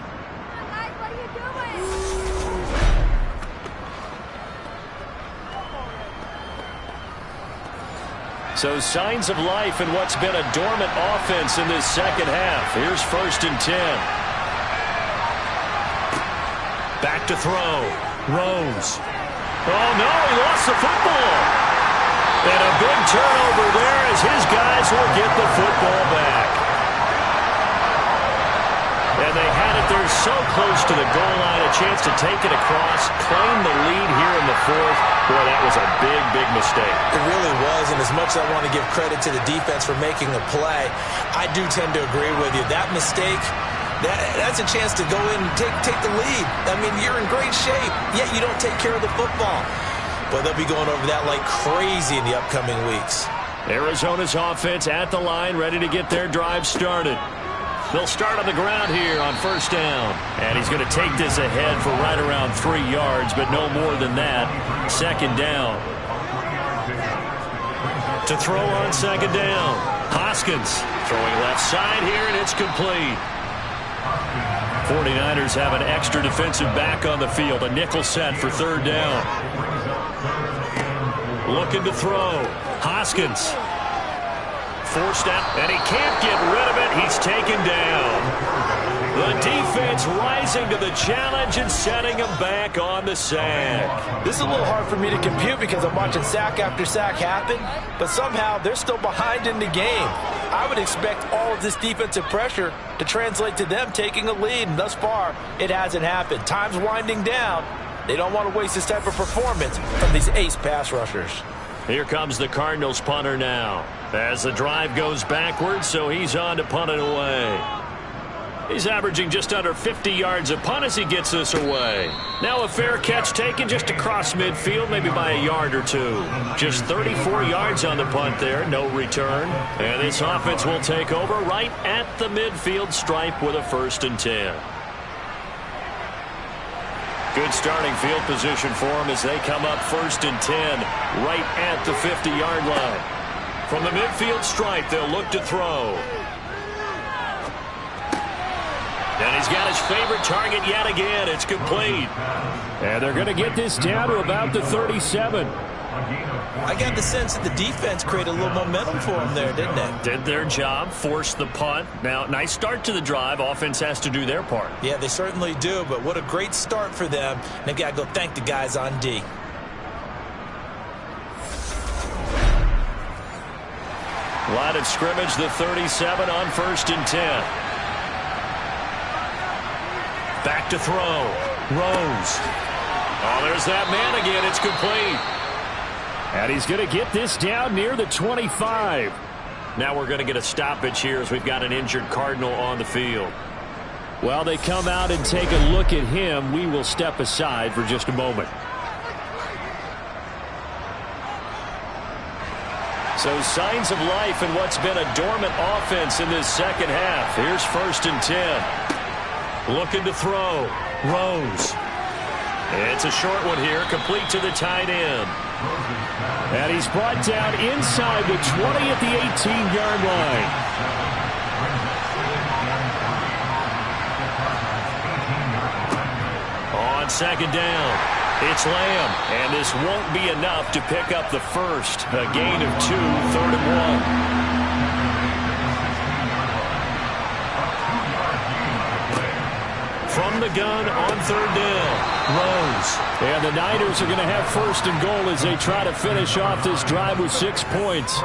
So signs of life in what's been a dormant offense in this second half. Here's 1st and 10. Back to throw. Rose. Oh, no, he lost the football. And a big turnover there as his guys will get the football back. And they had it there so close to the goal line, a chance to take it across, claim the lead here in the 4th. Boy, that was a big, big mistake. It really was, and as much as I want to give credit to the defense for making the play, I do tend to agree with you. That mistake, that's a chance to go in and take the lead. I mean, you're in great shape, yet you don't take care of the football. But they'll be going over that like crazy in the upcoming weeks. Arizona's offense at the line, ready to get their drive started. They'll start on the ground here on 1st down. And he's going to take this ahead for right around 3 yards, but no more than that. 2nd down. To throw on 2nd down. Hoskins throwing left side here, and it's complete. 49ers have an extra defensive back on the field. A nickel set for 3rd down. Looking to throw. Hoskins. Forced out, and he can't get rid of it. He's taken down. The defense rising to the challenge and setting him back on the sack. This is a little hard for me to compute because I'm watching sack after sack happen, but somehow they're still behind in the game. I would expect all of this defensive pressure to translate to them taking a lead, and thus far, it hasn't happened. Time's winding down. They don't want to waste this type of performance from these ace pass rushers. Here comes the Cardinals punter now. As the drive goes backwards, so he's on to punt it away. He's averaging just under 50 yards a punt as he gets this away. Now a fair catch taken just across midfield, maybe by a yard or two. Just 34 yards on the punt there, no return. And this offense will take over right at the midfield stripe with a 1st and 10. Good starting field position for them as they come up 1st and 10 right at the 50-yard line. From the midfield stripe, they'll look to throw. And he's got his favorite target yet again. It's complete. And they're going to get this down to about the 37. I got the sense that the defense created a little momentum for them there, didn't they? Did their job, forced the punt. Now, nice start to the drive. Offense has to do their part. Yeah, they certainly do, but what a great start for them. They've got to go thank the guys on D. Line of scrimmage, the 37 on 1st and 10. Back to throw. Rose. Oh, there's that man again. It's complete. And he's going to get this down near the 25. Now we're going to get a stoppage here as we've got an injured Cardinal on the field. While they come out and take a look at him, we will step aside for just a moment. So signs of life in what's been a dormant offense in this second half. Here's 1st and 10. Looking to throw. Rose. It's a short one here, complete to the tight end. And he's brought down inside the 20 at the 18-yard line. On 2nd down, it's Lamb. And this won't be enough to pick up the first. A gain of 2, 3rd and 1. From the gun on 3rd down, Rose. And the Niners are going to have 1st and goal as they try to finish off this drive with 6 points.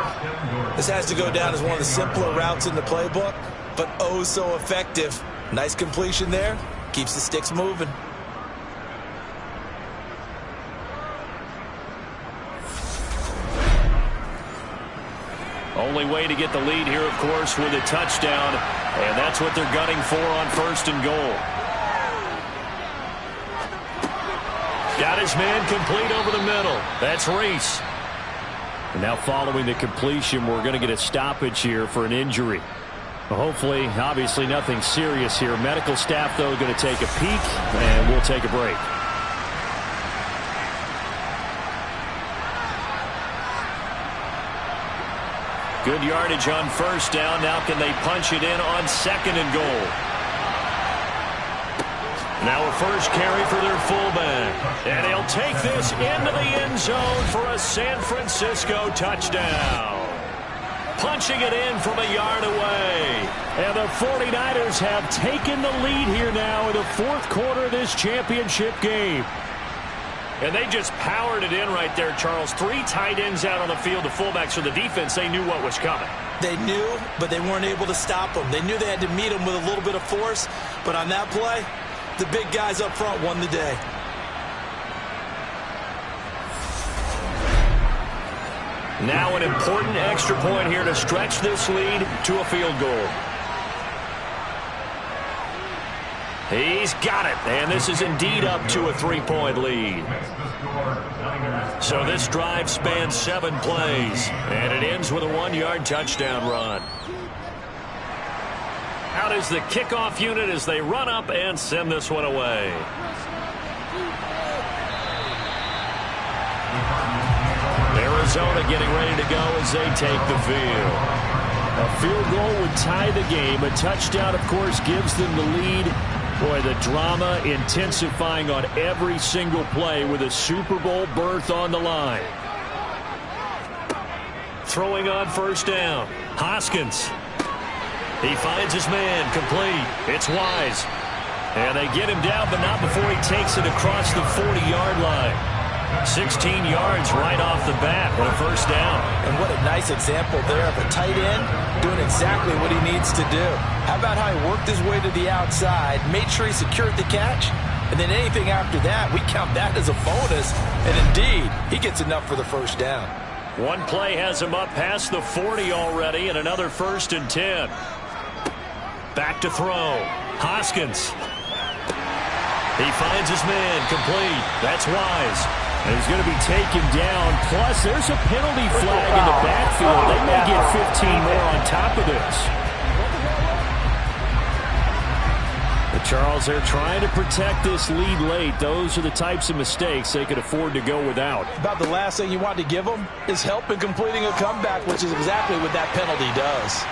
This has to go down as one of the simpler routes in the playbook, but oh so effective. Nice completion there. Keeps the sticks moving. Only way to get the lead here, of course, with a touchdown, and that's what they're gunning for on 1st and goal. Got his man complete over the middle. That's Reese. And now following the completion, we're going to get a stoppage here for an injury. Hopefully, obviously nothing serious here. Medical staff, though, going to take a peek, and we'll take a break. Good yardage on 1st down. Now can they punch it in on 2nd and goal? Now a first carry for their fullback. And he'll take this into the end zone for a San Francisco touchdown. Punching it in from a yard away. And the 49ers have taken the lead here now in the 4th quarter of this championship game. And they just powered it in right there, Charles. 3 tight ends out on the field, the fullbacks for the defense. They knew what was coming. They knew, but they weren't able to stop them. They knew they had to meet them with a little bit of force, but on that play, the big guys up front won the day. Now an important extra point here to stretch this lead to a field goal. He's got it, and this is indeed up to a 3-point lead. So this drive spans 7 plays, and it ends with a 1-yard touchdown run. Out is the kickoff unit as they run up and send this one away. Arizona getting ready to go as they take the field. A field goal would tie the game. A touchdown, of course, gives them the lead. Boy, the drama intensifying on every single play with a Super Bowl berth on the line. Throwing on 1st down. Hoskins. He finds his man complete. It's Wise. And they get him down, but not before he takes it across the 40-yard line. 16 yards right off the bat and a 1st down. And what a nice example there of a tight end doing exactly what he needs to do. How about how he worked his way to the outside, made sure he secured the catch, and then anything after that, we count that as a bonus. And indeed, he gets enough for the 1st down. One play has him up past the 40 already, and another 1st and 10. Back to throw. Hoskins. He finds his man, complete. That's Wise. And he's going to be taken down. Plus, there's a penalty flag in the backfield. They may get 15 more on top of this. But Charles, they're trying to protect this lead late. Those are the types of mistakes they could afford to go without. About the last thing you want to give them is help in completing a comeback, which is exactly what that penalty does.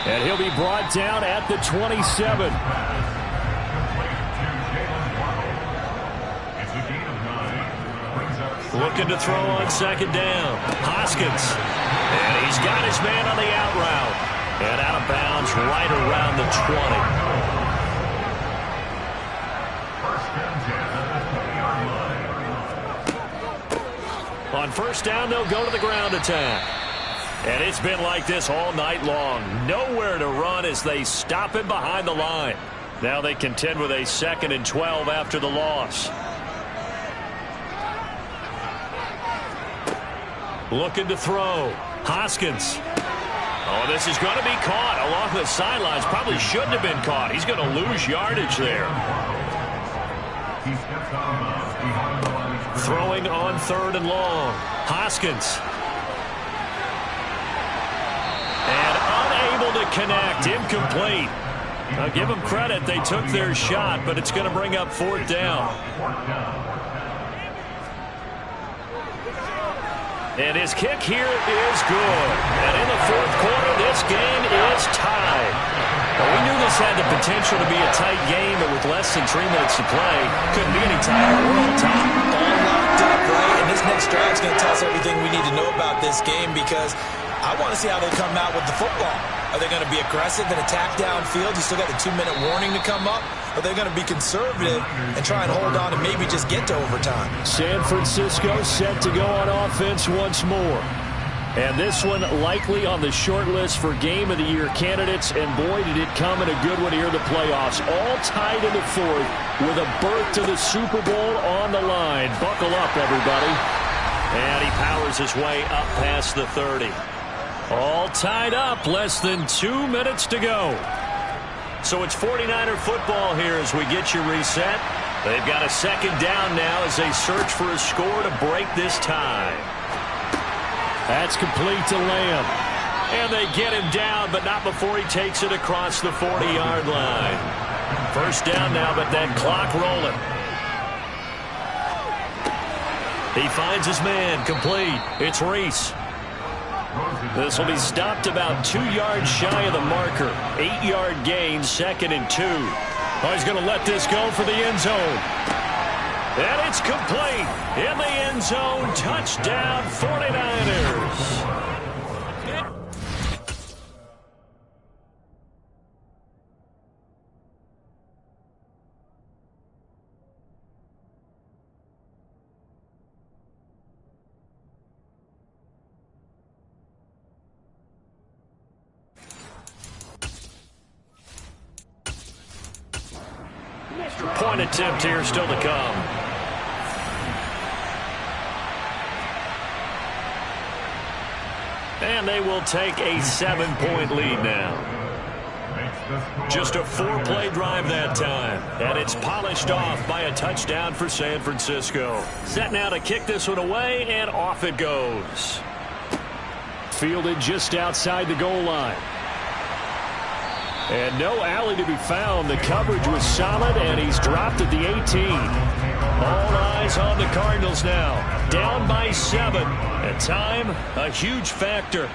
And he'll be brought down at the 27. Looking to throw on second down. Hoskins. And he's got his man on the out route. And out of bounds right around the 20. On first down, they'll go to the ground attack. And it's been like this all night long. Nowhere to run as they stop him behind the line. Now they contend with a 2nd and 12 after the loss. Looking to throw. Hoskins. Oh, this is going to be caught along the sidelines. Probably shouldn't have been caught. He's going to lose yardage there. Throwing on 3rd and long. Hoskins. And unable to connect. Incomplete. I'll give them credit. They took their shot, but it's going to bring up 4th down. And his kick here is good. And in the 4th quarter, this game is tied. Well, we knew this had the potential to be a tight game, but with less than 3 minutes to play, couldn't be any tighter. We're on top. All locked up, right? And this next drive is going to tell us everything we need to know about this game, because I want to see how they come out with the football. Are they going to be aggressive and attack downfield? You still got the 2-minute warning to come up. Are they going to be conservative and try and hold on and maybe just get to overtime? San Francisco set to go on offense once more. And this one likely on the short list for Game of the Year candidates. And boy, did it come in a good one here in the playoffs. All tied in the 4th with a berth to the Super Bowl on the line. Buckle up, everybody. And he powers his way up past the 30. All tied up, less than 2 minutes to go. So it's 49er football here as we get you reset. They've got a 2nd down now as they search for a score to break this tie. That's complete to Lamb. And they get him down, but not before he takes it across the 40-yard line. First down now, but that clock rolling. He finds his man, complete. It's Reese. This will be stopped about 2 yards shy of the marker. 8-yard gain, 2nd and 2. Oh, he's going to let this go for the end zone. And it's complete. In the end zone, touchdown 49ers. Point attempt here still to come. And they will take a 7-point lead now. Just a 4-play drive that time. And it's polished off by a touchdown for San Francisco. Set now to kick this one away, and off it goes. Fielded just outside the goal line. And no alley to be found. The coverage was solid, and he's dropped at the 18. All eyes on the Cardinals now. Down by 7. At time, a huge factor.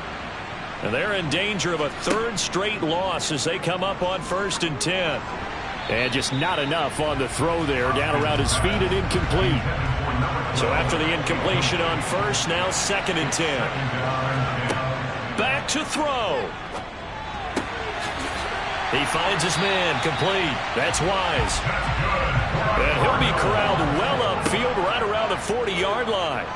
And they're in danger of a 3rd straight loss as they come up on 1st and 10. And just not enough on the throw there. Down around his feet and incomplete. So after the incompletion on 1st, now 2nd and 10. Back to throw. He finds his man, complete. That's Wise. And he'll be corralled well upfield right around the 40-yard line.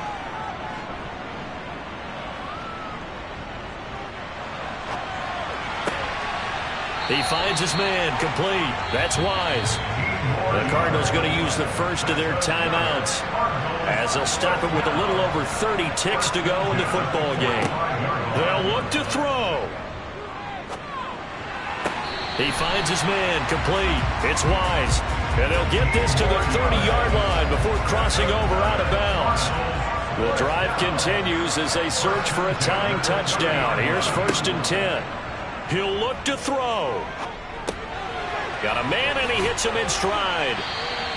He finds his man, complete. That's Wise. The Cardinals going to use the first of their timeouts as they'll stop it with a little over 30 ticks to go in the football game. They'll look to throw. He finds his man, complete. It's Wise. And they'll get this to the 30-yard line before crossing over out of bounds. The drive continues as they search for a tying touchdown. Here's 1st and 10. He'll look to throw. Got a man, and he hits him in stride.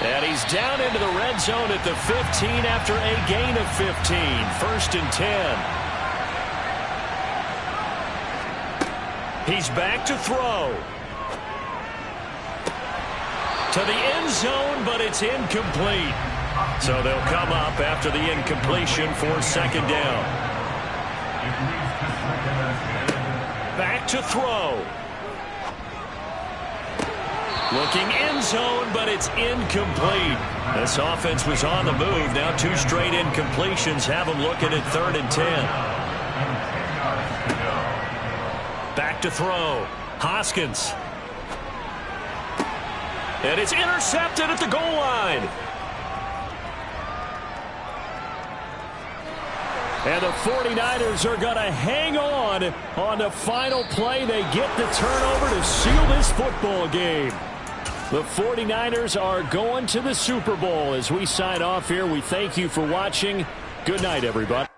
And he's down into the red zone at the 15 after a gain of 15. 1st and 10. He's back to throw. To the end zone, but it's incomplete. So they'll come up after the incompletion for 2nd down. Back to throw. Looking end zone, but it's incomplete. This offense was on the move. Now 2 straight incompletions have them looking at 3rd and 10. Back to throw. Hoskins. And it's intercepted at the goal line. And the 49ers are going to hang on the final play. They get the turnover to seal this football game. The 49ers are going to the Super Bowl. As we sign off here, we thank you for watching. Good night, everybody.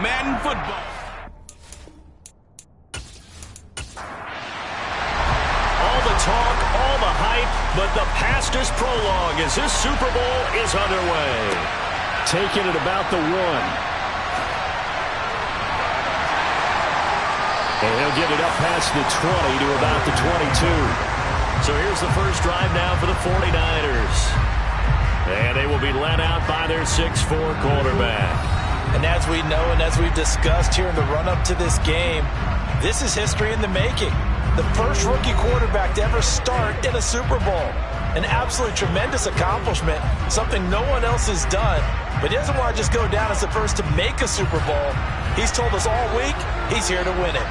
Madden Football. All the talk, all the hype, but the past is prologue as this Super Bowl is underway. Taking it about the 1. And he'll get it up past the 20 to about the 22. So here's the first drive now for the 49ers. And they will be led out by their 6'4 quarterback. And as we know and as we've discussed here in the run-up to this game, this is history in the making. The first rookie quarterback to ever start in a Super Bowl. An absolutely tremendous accomplishment, something no one else has done. But he doesn't want to just go down as the first to make a Super Bowl. He's told us all week he's here to win it.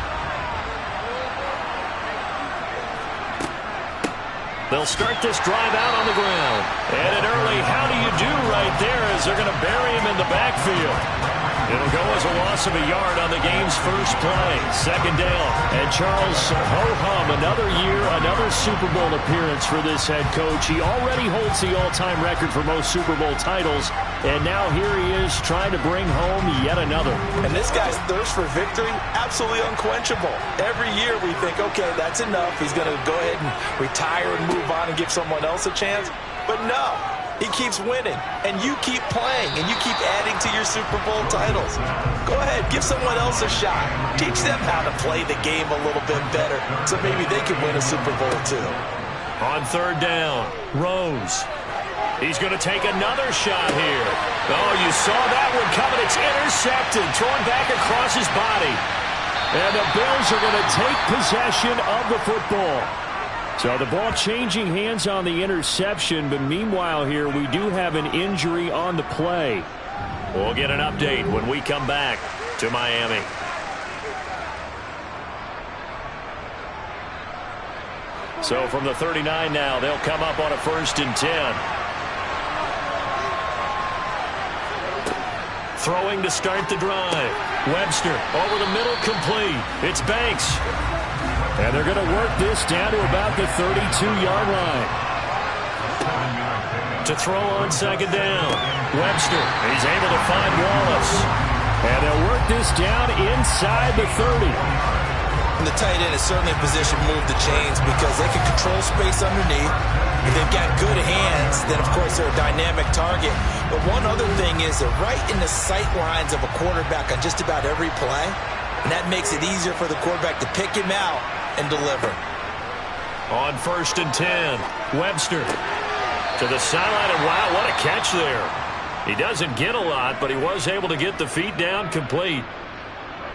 They'll start this drive out on the ground. And an early how do you do right there as they're going to bury him in the backfield. It'll go as a loss of a yard on the game's first play. Second down. And Charles, ho-hum, another year, another Super Bowl appearance for this head coach. He already holds the all-time record for most Super Bowl titles. And now here he is trying to bring home yet another. And this guy's thirst for victory, absolutely unquenchable. Every year we think, okay, that's enough. He's going to go ahead and retire and move on and give someone else a chance. But no. He keeps winning, and you keep playing, and you keep adding to your Super Bowl titles. Go ahead, give someone else a shot. Teach them how to play the game a little bit better so maybe they can win a Super Bowl too. On third down, Rose. He's going to take another shot here. Oh, you saw that one coming. It's intercepted, thrown back across his body. And the Bills are going to take possession of the football. So the ball changing hands on the interception, but meanwhile here we do have an injury on the play. We'll get an update when we come back to Miami. So from the 39 now, they'll come up on a 1st and 10. Throwing to start the drive. Webster over the middle, complete. It's Banks. And they're going to work this down to about the 32-yard line. To throw on second down. Webster, he's able to find Wallace. And they'll work this down inside the 30. And the tight end is certainly in position to move the chains because they can control space underneath. If they've got good hands, then of course they're a dynamic target. But one other thing is they're right in the sight lines of a quarterback on just about every play. And that makes it easier for the quarterback to pick him out and deliver. On 1st and 10, Webster to the sideline, and wow, what a catch there. He doesn't get a lot, but he was able to get the feet down complete.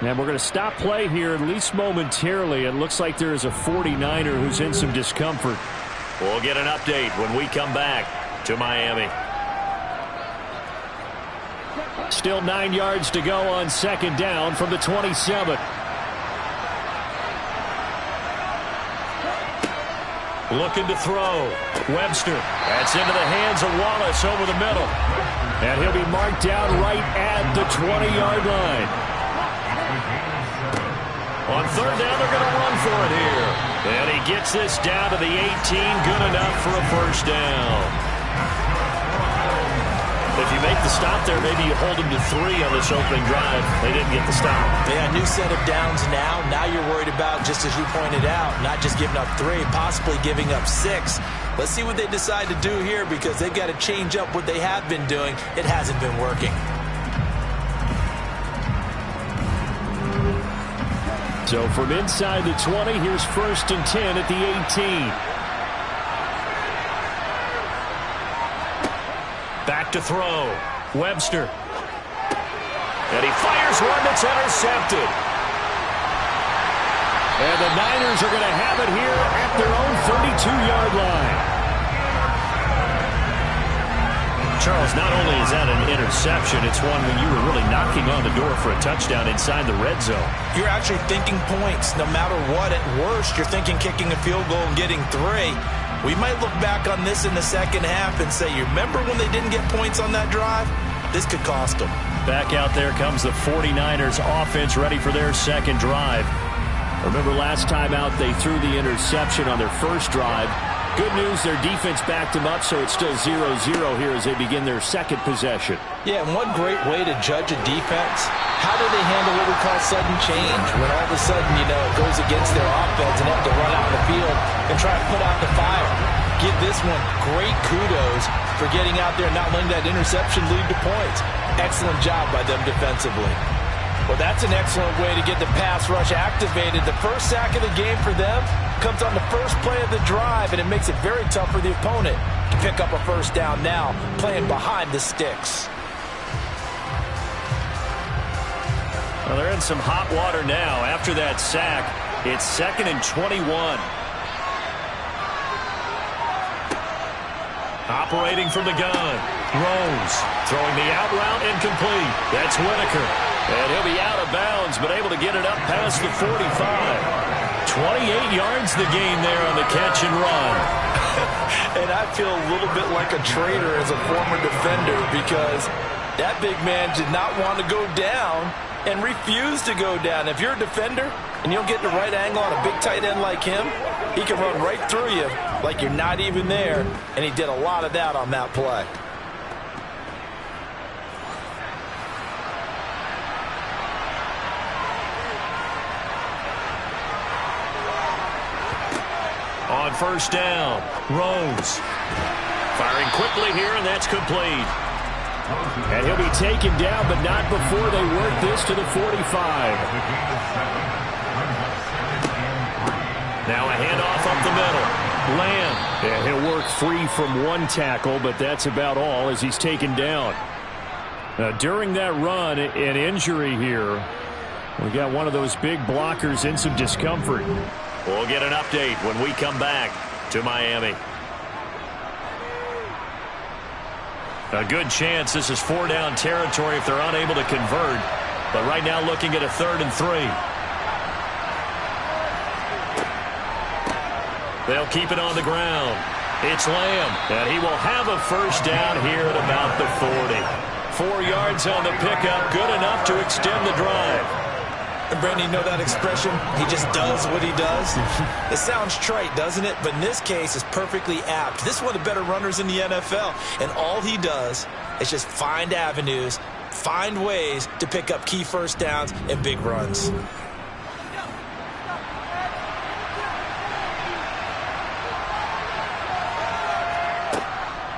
And we're going to stop play here, at least momentarily. It looks like there is a 49er who's in some discomfort. We'll get an update when we come back to Miami. Still 9 yards to go on second down from the 27. Looking to throw. Webster. That's into the hands of Wallace over the middle. And he'll be marked down right at the 20-yard line. On third down, they're going to run for it here. And he gets this down to the 18. Good enough for a first down. If you make the stop there, maybe you hold them to 3 on this opening drive. They didn't get the stop. Yeah, new set of downs now. Now you're worried about, just as you pointed out, not just giving up 3, possibly giving up 6. Let's see what they decide to do here because they've got to change up what they have been doing. It hasn't been working. So from inside the 20, here's 1st and 10 at the 18. Back to throw. Webster. And he fires one that's intercepted. And the Niners are going to have it here at their own 32-yard line. Charles, not only is that an interception, it's one when you were really knocking on the door for a touchdown inside the red zone. You're actually thinking points. No matter what, at worst, you're thinking kicking a field goal and getting 3. We might look back on this in the second half and say, you remember when they didn't get points on that drive? This could cost them. Back out there comes the 49ers offense ready for their second drive. Remember last time out they threw the interception on their first drive. Good news, their defense backed them up, so it's still 0-0 here as they begin their second possession. Yeah, and one great way to judge a defense, how do they handle what we call sudden change? When all of a sudden, it goes against their offense and they have to run out on the field and try to put out the fire. Give this one great kudos for getting out there and not letting that interception lead to points. Excellent job by them defensively. Well, that's an excellent way to get the pass rush activated. The first sack of the game for them comes on the first play of the drive, and it makes it very tough for the opponent to pick up a first down now, playing behind the sticks. Well, they're in some hot water now. After that sack, it's 2nd and 21. Operating from the gun. Rose throwing the out route incomplete. That's Whitaker. And he'll be out of bounds, but able to get it up past the 45. 28 yards the gain there on the catch and run. And I feel a little bit like a traitor as a former defender because that big man did not want to go down and refused to go down. If you're a defender and you don't get the right angle on a big tight end like him, he can run right through you like you're not even there, and he did a lot of that on that play. On first down, Rose firing quickly here, and that's complete. And he'll be taken down, but not before they work this to the 45. Now a handoff up the middle. Lamb. Yeah, he'll work free from one tackle, but that's about all as he's taken down. Now, during that run, an injury here. We got one of those big blockers in some discomfort. We'll get an update when we come back to Miami. A good chance this is 4-down territory if they're unable to convert. But right now looking at a 3rd and 3. They'll keep it on the ground. It's Lamb, and he will have a first down here at about the 40. 4 yards on the pickup, good enough to extend the drive. And Brandon, you know that expression? He just does what he does. It sounds trite, doesn't it? But in this case, it's perfectly apt. This is one of the better runners in the NFL. And all he does is just find avenues, find ways to pick up key first downs and big runs.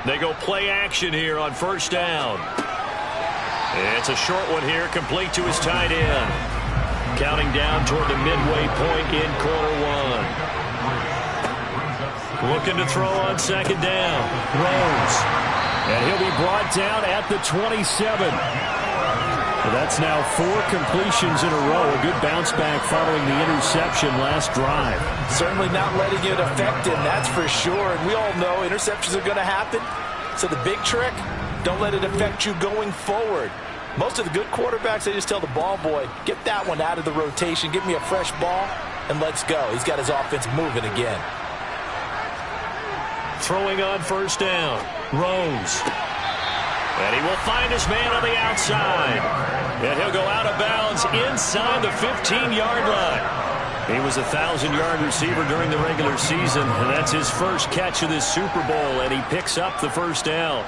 They go play action here on first down. It's a short one here, complete to his tight end. Counting down toward the midway point in quarter one. Looking to throw on second down. Rose. And he'll be brought down at the 27. Well, that's now 4 completions in a row. A good bounce back following the interception last drive. Certainly not letting it affect him, that's for sure. And we all know interceptions are going to happen. So the big trick, don't let it affect you going forward. Most of the good quarterbacks, they just tell the ball boy, get that one out of the rotation, give me a fresh ball, and let's go. He's got his offense moving again. Throwing on first down, Rose. And he will find his man on the outside. And he'll go out of bounds inside the 15-yard line. He was a 1,000-yard receiver during the regular season, and that's his first catch of this Super Bowl, and he picks up the first down.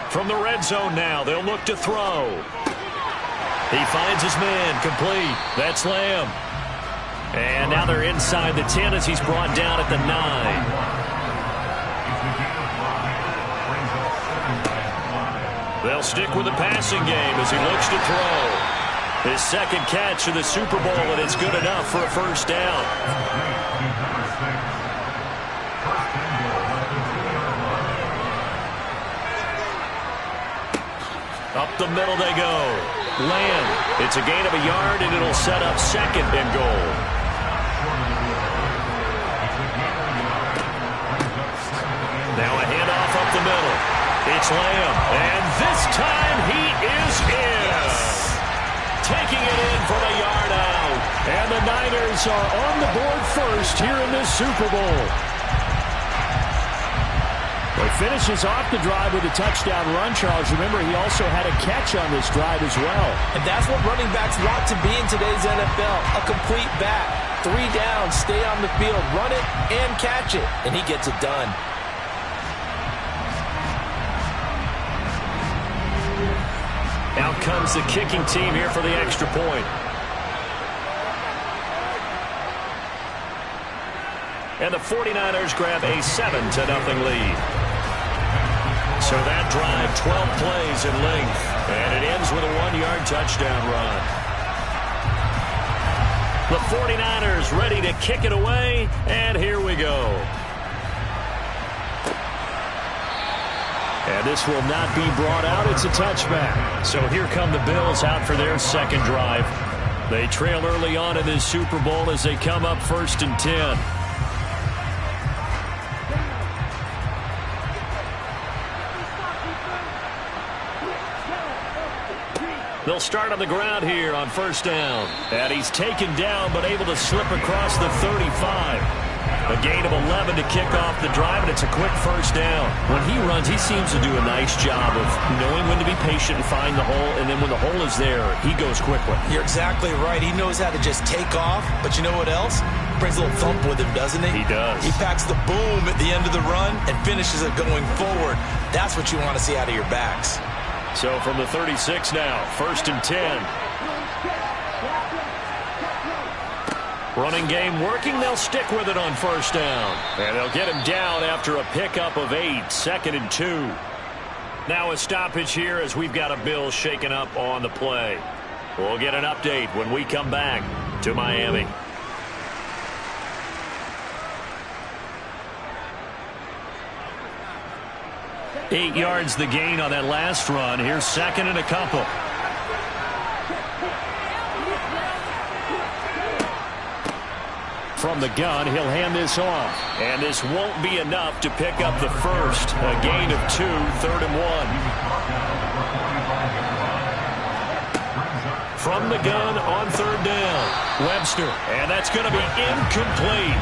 From the red zone now, they'll look to throw. He finds his man, complete. That's Lamb. And now they're inside the 10 as he's brought down at the 9. They'll stick with the passing game as he looks to throw. His second catch of the Super Bowl, and it's good enough for a first down. Up the middle they go. Lamb. It's a gain of a yard, and it'll set up second and goal. Now a handoff up the middle. It's Lamb. And this time he is in. Yes. Taking it in from a yard out. And the Niners are on the board first here in this Super Bowl. He finishes off the drive with a touchdown run, Charles. Remember, he also had a catch on this drive as well. And that's what running backs want to be in today's NFL, a complete back. 3 down, stay on the field, run it and catch it, and he gets it done. Out comes the kicking team here for the extra point. And the 49ers grab a 7-0 lead. So that drive, 12 plays in length. And it ends with a 1-yard touchdown run. The 49ers ready to kick it away. And here we go. And this will not be brought out. It's a touchback. So here come the Bills out for their second drive. They trail early on in this Super Bowl as they come up 1st and 10. They'll start on the ground here on 1st down. And he's taken down but able to slip across the 35. A gain of 11 to kick off the drive, and it's a quick 1st down. When he runs, he seems to do a nice job of knowing when to be patient and find the hole, and then when the hole is there, he goes quickly. You're exactly right. He knows how to just take off, but you know what else? Brings a little thump with him, doesn't he? He does. He packs the boom at the end of the run and finishes it going forward. That's what you want to see out of your backs. So from the 36 now, 1st and 10. Running game working. They'll stick with it on 1st down. And they'll get him down after a pickup of 8, 2nd and 2. Now a stoppage here as we've got a Bills shaken up on the play. We'll get an update when we come back to Miami. Eight yards the gain on that last run. Here's 2nd and a couple. From the gun, he'll hand this off. And this won't be enough to pick up the first. A gain of 2, 3rd and 1. From the gun on 3rd down. Webster. And that's going to be incomplete.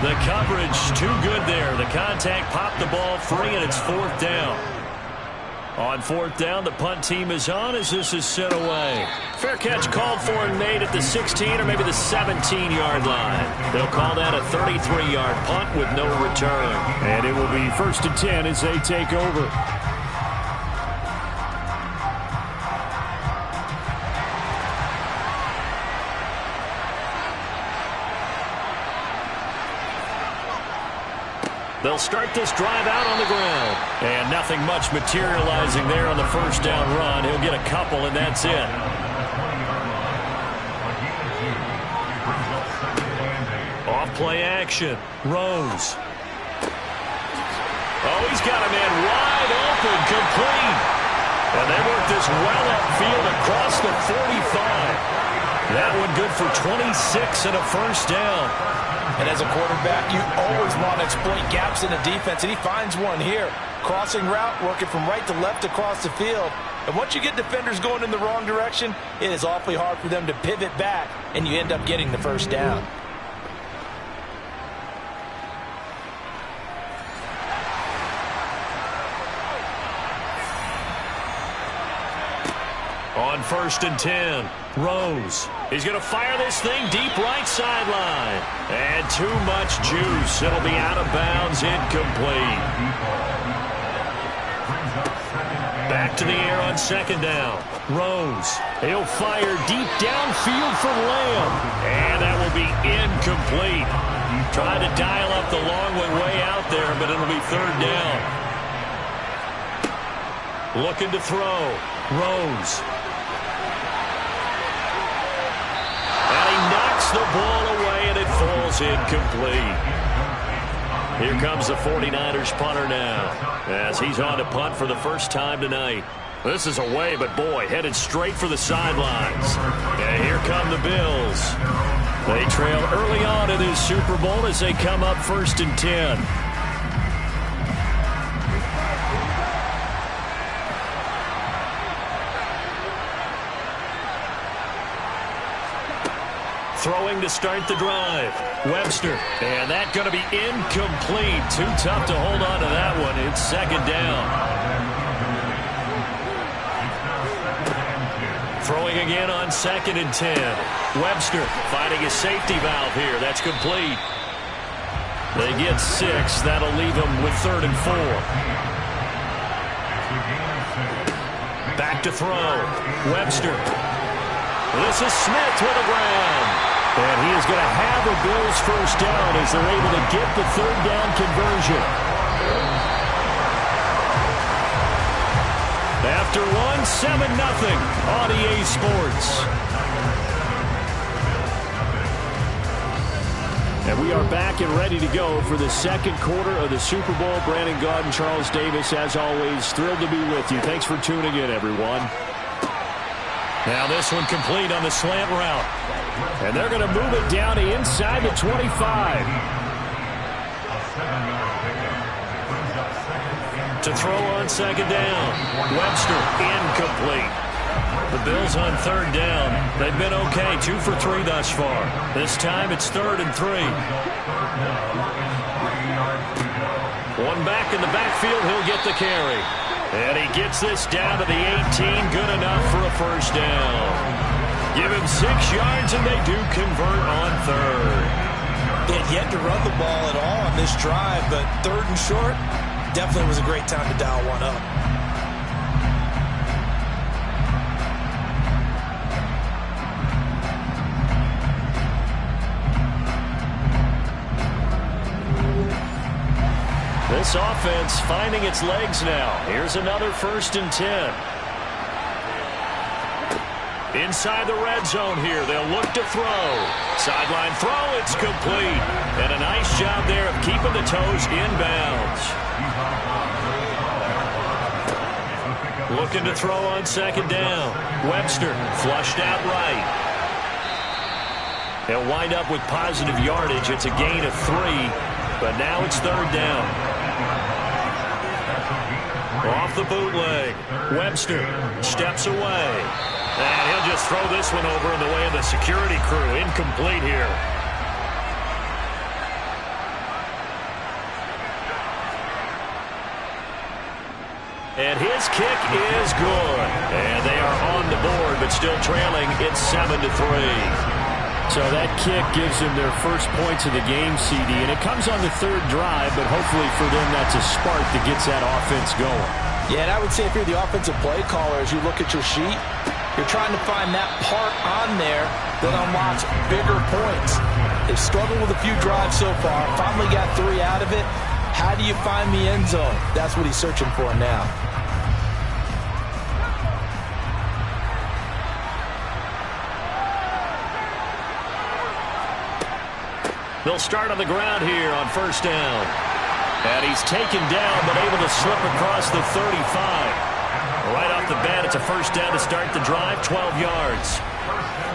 The coverage too good there. The contact popped the ball free, and it's 4th down. On 4th down, the punt team is on as this is set away. Fair catch called for and made at the 16 or maybe the 17-yard line. They'll call that a 33-yard punt with no return. And it will be 1st and 10 as they take over. They'll start this drive out on the ground. And nothing much materializing there on the 1st down run. He'll get a couple, and that's it. Off play action. Rose. Oh, he's got a man wide open, complete. And they work this well upfield across the 45. That one good for 26 and a 1st down. And as a quarterback, you always want to exploit gaps in the defense, and he finds one here. Crossing route, working from right to left across the field. And once you get defenders going in the wrong direction, it is awfully hard for them to pivot back, and you end up getting the 1st down. On 1st and 10, Rose. He's going to fire this thing deep right sideline. And too much juice. It'll be out of bounds, incomplete. Back to the air on 2nd down. Rose. He'll fire deep downfield for Lamb. And that will be incomplete. Trying to dial up the long one way out there, but it'll be 3rd down. Looking to throw. Rose. Knocks the ball away, and it falls incomplete. Here comes the 49ers punter now, as he's on to punt for the first time tonight. This is away, but boy, headed straight for the sidelines. And here come the Bills. They trail early on in this Super Bowl as they come up 1st and 10. Throwing to start the drive. Webster. And that's going to be incomplete. Too tough to hold on to that one. It's second down. Throwing again on 2nd and 10. Webster finding his safety valve here. That's complete. They get 6. That'll leave them with 3rd and 4. Back to throw. Webster. This is Smith with a ground. And he is going to have a Bills first down as they're able to get the 3rd down conversion. After one, 7-0 on EA Sports. And we are back and ready to go for the second quarter of the Super Bowl. Brandon Gaudin, Charles Davis, as always, thrilled to be with you. Thanks for tuning in, everyone. Now this one complete on the slant route. And they're going to move it down to inside the 25. To throw on 2nd down. Webster incomplete. The Bills on 3rd down. They've been okay. 2 for 3 thus far. This time it's 3rd and 3. One back in the backfield. He'll get the carry. And he gets this down to the 18. Good enough for a first down. Give him 6 yards and they do convert on 3rd. They had yet to run the ball at all on this drive, but 3rd and short, definitely was a great time to dial one up. This offense finding its legs now. Here's another 1st and 10. Inside the red zone here. They'll look to throw. Sideline throw. It's complete. And a nice job there of keeping the toes inbounds. Looking to throw on 2nd down. Webster flushed out right. He'll wind up with positive yardage. It's a gain of 3. But now it's 3rd down. Off the bootleg. Webster steps away. And he'll just throw this one over in the way of the security crew. Incomplete here. And his kick is good. And they are on the board, but still trailing. It's 7-3. So that kick gives them their first points of the game, CD. And it comes on the 3rd drive, but hopefully for them that's a spark that gets that offense going. Yeah, and I would say if you're the offensive play caller, as you look at your sheet, you're trying to find that part on there that unlocks bigger points. They've struggled with a few drives so far. Finally got 3 out of it. How do you find the end zone? That's what he's searching for now. They'll start on the ground here on 1st down. And he's taken down, but able to slip across the 35. Right off the bat, it's a 1st down to start the drive, 12 yards.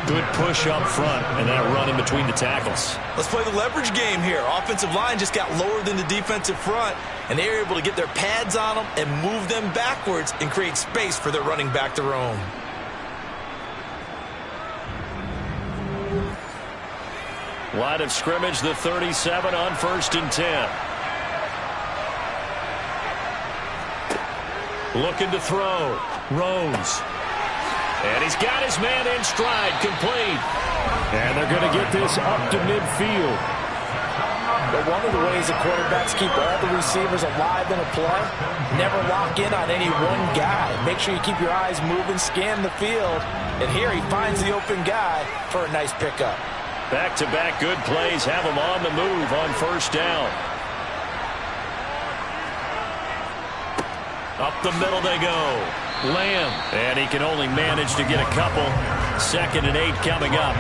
Good push up front, and that run in between the tackles. Let's play the leverage game here. Offensive line just got lower than the defensive front, and they were able to get their pads on them and move them backwards and create space for their running back to roam. Line of scrimmage, the 37 on 1st and 10. Looking to throw. Rose. And he's got his man in stride. Complete. And they're going to get this up to midfield. But one of the ways the quarterbacks keep all the receivers alive in a play, never lock in on any one guy. Make sure you keep your eyes moving, scan the field. And here he finds the open guy for a nice pickup. Back-to-back good plays have him on the move on 1st down. Up the middle they go. Lamb. And he can only manage to get a couple. 2nd and 8 coming up.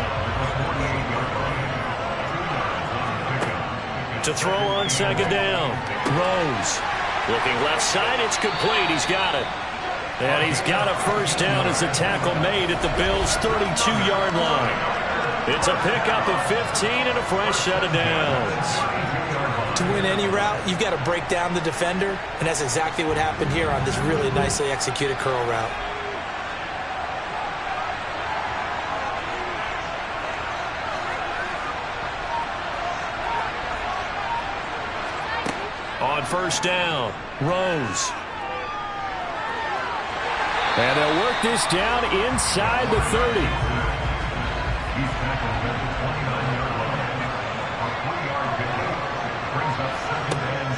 To throw on 2nd down. Rose. Looking left side. It's complete. He's got it. And he's got a 1st down as the tackle made at the Bills' 32-yard line. It's a pickup of 15 and a fresh set of downs. To win any route, you've got to break down the defender, and that's exactly what happened here on this really nicely executed curl route. On first down. Rose. And they'll work this down inside the 30. He's tackled at the 29-yard line. A 3-yard pickup brings up 2nd and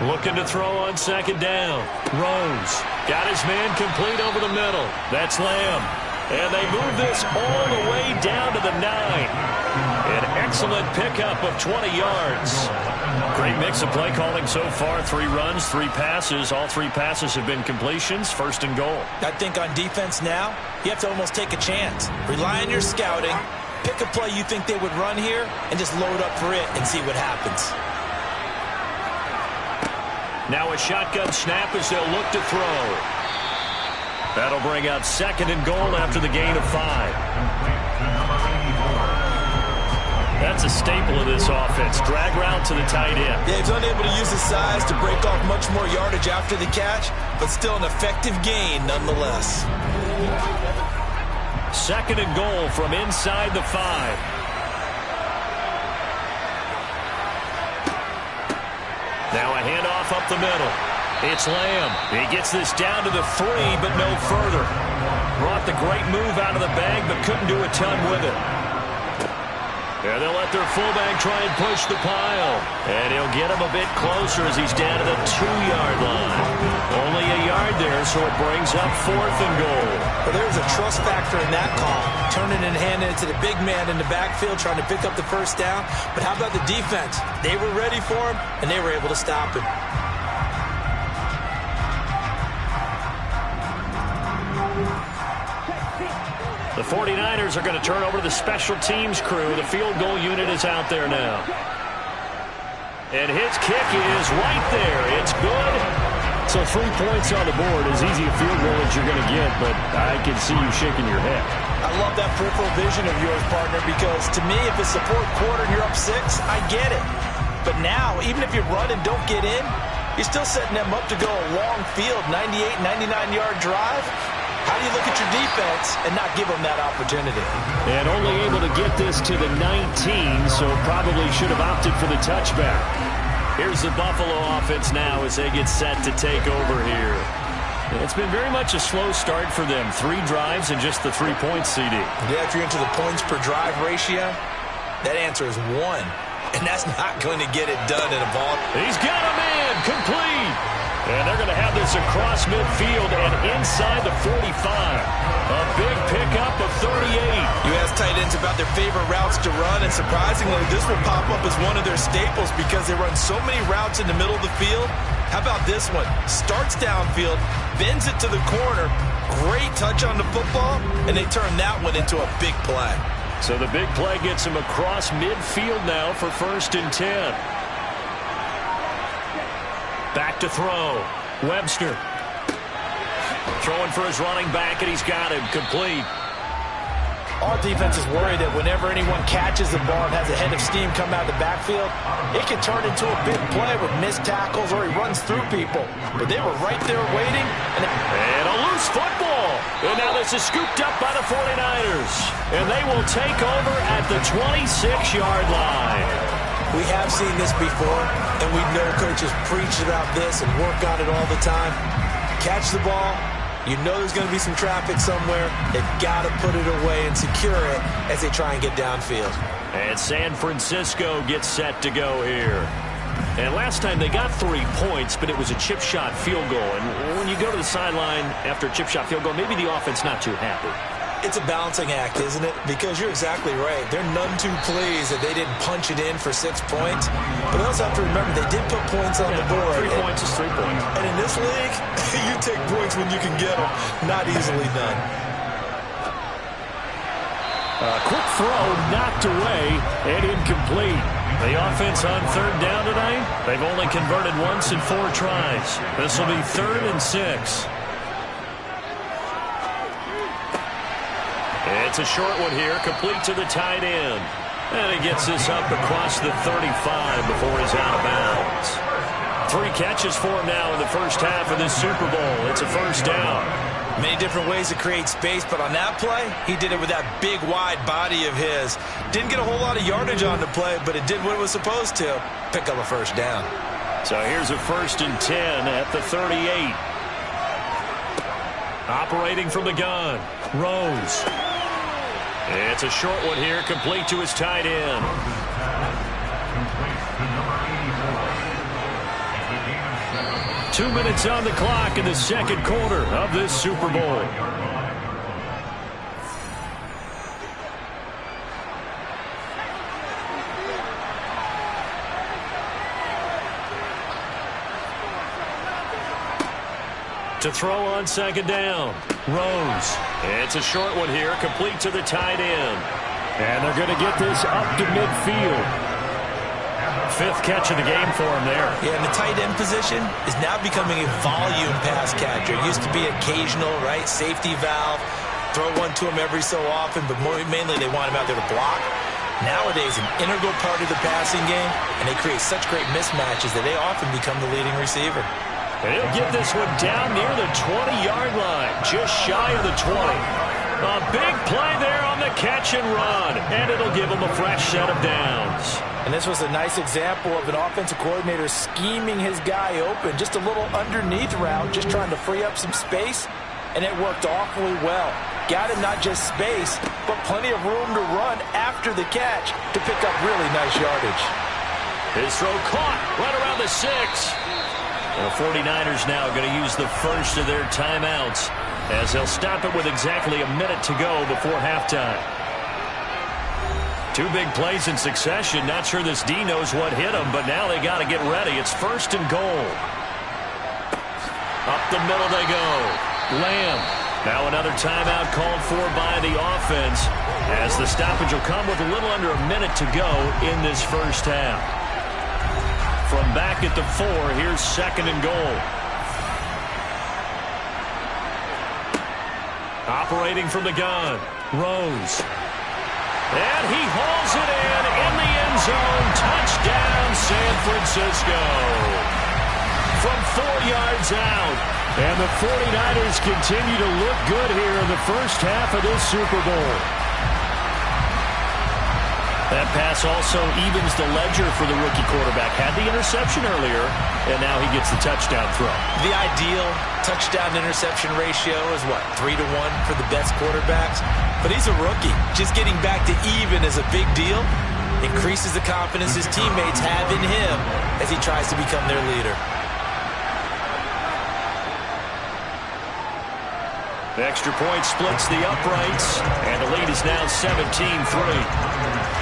7. Looking to throw on 2nd down. Rose got his man complete over the middle. That's Lamb. And they move this all the way down to the 9. An excellent pickup of 20 yards. Great mix of play calling so far. 3 runs, 3 passes. All 3 passes have been completions. 1st and goal. I think on defense now, you have to almost take a chance. Rely on your scouting. Pick a play you think they would run here and just load up for it and see what happens. Now a shotgun snap as they'll look to throw. That'll bring up 2nd and goal after the gain of 5. That's a staple of this offense. Drag route to the tight end. Yeah, he's unable to use his size to break off much more yardage after the catch, but still an effective gain nonetheless. 2nd and goal from inside the 5. Now a handoff up the middle. It's Lamb. He gets this down to the 3, but no further. Brought the great move out of the bag, but couldn't do a ton with it. And they'll let their fullback try and push the pile. And he'll get him a bit closer as he's down to the 2-yard line. Only a yard there, so it brings up 4th and goal. Well, there's a trust factor in that call. Turning and handing it to the big man in the backfield, trying to pick up the first down. But how about the defense? They were ready for him, and they were able to stop him. The 49ers are going to turn over to the special teams crew. The field goal unit is out there now. And his kick is right there. It's good. So 3 points on the board, as easy a field goal as you're going to get, but I can see you shaking your head. I love that peripheral vision of yours, partner, because to me, if it's the 4th quarter and you're up 6, I get it. But now, even if you run and don't get in, you're still setting them up to go a long field, 98, 99-yard drive. How do you look at your defense and not give them that opportunity? And only able to get this to the 19, so probably should have opted for the touchback. Here's the Buffalo offense now as they get set to take over here. It's been very much a slow start for them. 3 drives and just the 3 points, CD. Yeah, if you're into the points per drive ratio, that answer is 1. And that's not going to get it done in a ball. He's got a man complete. And they're going to have this across midfield and inside the 45. A big pickup of 38. You ask tight ends about their favorite routes to run, and surprisingly, this will pop up as one of their staples because they run so many routes in the middle of the field. How about this one? Starts downfield, bends it to the corner, great touch on the football, and they turn that one into a big play. So the big play gets him across midfield now for 1st and 10. Back to throw. Webster. Throwing for his running back, and he's got him complete. Our defense is worried that whenever anyone catches the ball and has a head of steam come out of the backfield, it can turn into a big play with missed tackles or he runs through people. But they were right there waiting. And a loose football. And now this is scooped up by the 49ers. And they will take over at the 26-yard line. We have seen this before, and we know coaches preach about this and work on it all the time. Catch the ball. You know there's going to be some traffic somewhere. They've got to put it away and secure it as they try and get downfield. And San Francisco gets set to go here. And last time they got 3 points, but it was a chip shot field goal. And when you go to the sideline after a chip shot field goal, maybe the offense not too happy. It's a balancing act, isn't it? Because you're exactly right. They're none too pleased that they didn't punch it in for 6 points. But they also have to remember they did put points on the board. 3 points is 3 points. And in this league, you take points when you can get them. Not easily done. Quick throw knocked away and incomplete. The offense on 3rd down tonight, they've only converted once in 4 tries. This will be 3rd and 6. It's a short one here, complete to the tight end. And he gets this up across the 35 before he's out of bounds. 3 catches for him now in the first half of this Super Bowl. It's a 1st down. Many different ways to create space, but on that play, he did it with that big, wide body of his. Didn't get a whole lot of yardage on the play, but it did what it was supposed to. Pick up a 1st down. So here's a 1st and 10 at the 38. Operating from the gun, Rose. It's a short one here, complete to his tight end. 2 minutes on the clock in the second quarter of this Super Bowl. To throw on 2nd down, Rose. It's a short one here, complete to the tight end. And they're going to get this up to midfield. 5th catch of the game for him there. Yeah, and the tight end position is now becoming a volume pass catcher. It used to be occasional, right? Safety valve. Throw one to him every so often, but mainly they want him out there to block. Nowadays, an integral part of the passing game, and they create such great mismatches that they often become the leading receiver. And he'll get this one down near the 20-yard line, just shy of the 20. A big play there on the catch and run, and it'll give him a fresh set of downs. And this was a nice example of an offensive coordinator scheming his guy open, just a little underneath route, just trying to free up some space, and it worked awfully well. Got him not just space, but plenty of room to run after the catch to pick up really nice yardage. His throw caught right around the 6. The 49ers now going to use the first of their timeouts as they'll stop it with exactly a minute to go before halftime. 2 big plays in succession. Not sure this D knows what hit him, but now they got to get ready. It's 1st and goal. Up the middle they go. Lamb. Now another timeout called for by the offense as the stoppage will come with a little under a minute to go in this first half. From back at the 4, here's 2nd and goal. Operating from the gun, Rose. And he hauls it in the end zone. Touchdown, San Francisco. From 4 yards out. And the 49ers continue to look good here in the first half of this Super Bowl. That pass also evens the ledger for the rookie quarterback. Had the interception earlier, and now he gets the touchdown throw. The ideal touchdown-interception ratio is, what, 3-1 for the best quarterbacks? But he's a rookie. Just getting back to even is a big deal. Increases the confidence his teammates have in him as he tries to become their leader. The extra point splits the uprights, and the lead is now 17-3.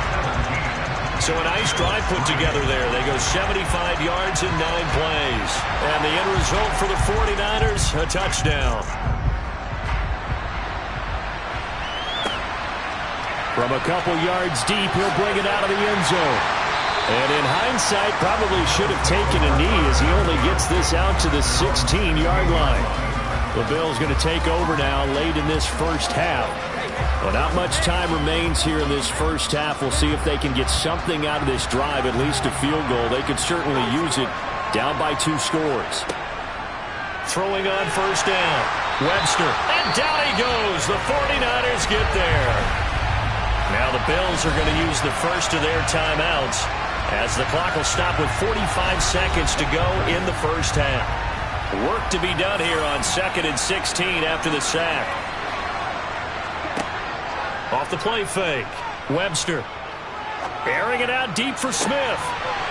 So a nice drive put together there. They go 75 yards in 9 plays. And the end result for the 49ers, a touchdown. From a couple yards deep, he'll bring it out of the end zone. And in hindsight, probably should have taken a knee as he only gets this out to the 16-yard line. The Bills going to take over now late in this first half. Well, not much time remains here in this first half. We'll see if they can get something out of this drive, at least a field goal. They could certainly use it down by 2 scores. Throwing on 1st down. Webster. And down he goes. The 49ers get there. Now the Bills are going to use the first of their timeouts as the clock will stop with 45 seconds to go in the first half. Work to be done here on 2nd and 16 after the sack. Off the play fake. Webster. Airing it out deep for Smith.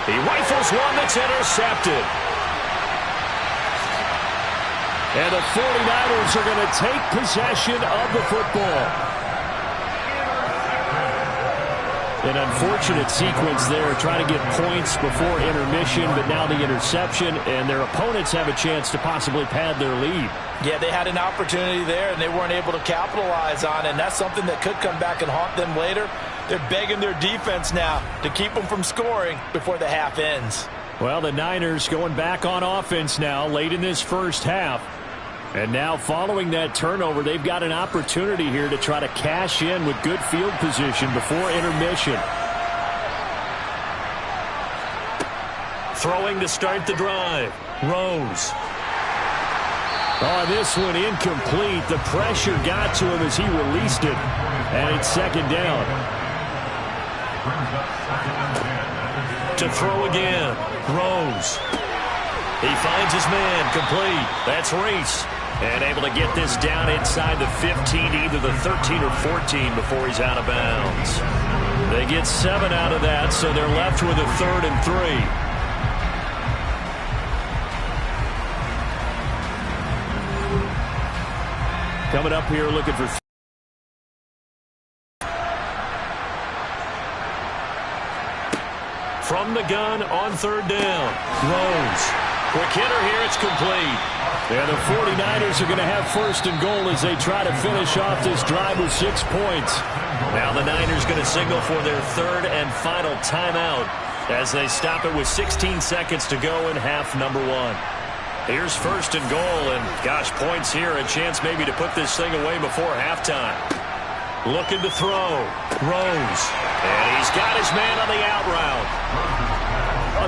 He rifles one that's intercepted. And the 49ers are going to take possession of the football. An unfortunate sequence there, trying to get points before intermission, but now the interception, and their opponents have a chance to possibly pad their lead. Yeah, they had an opportunity there, and they weren't able to capitalize on it, and that's something that could come back and haunt them later. They're begging their defense now to keep them from scoring before the half ends. Well, the Niners going back on offense now late in this first half. And now following that turnover, they've got an opportunity here to try to cash in with good field position before intermission. Throwing to start the drive. Rose. Oh, this one incomplete. The pressure got to him as he released it. And it's 2nd down. To throw again. Rose. He finds his man, complete. That's Reese. And able to get this down inside the 15, either the 13 or 14 before he's out of bounds. They get 7 out of that, so they're left with a 3rd and 3. Coming up here looking for... From the gun on 3rd down. Rose. Quick hitter here. It's complete. And the 49ers are going to have 1st and goal as they try to finish off this drive with 6 points. Now the Niners going to signal for their 3rd and final timeout as they stop it with 16 seconds to go in half number 1. Here's 1st and goal, and gosh, points here, a chance maybe to put this thing away before halftime. Looking to throw. Rose. And he's got his man on the out route.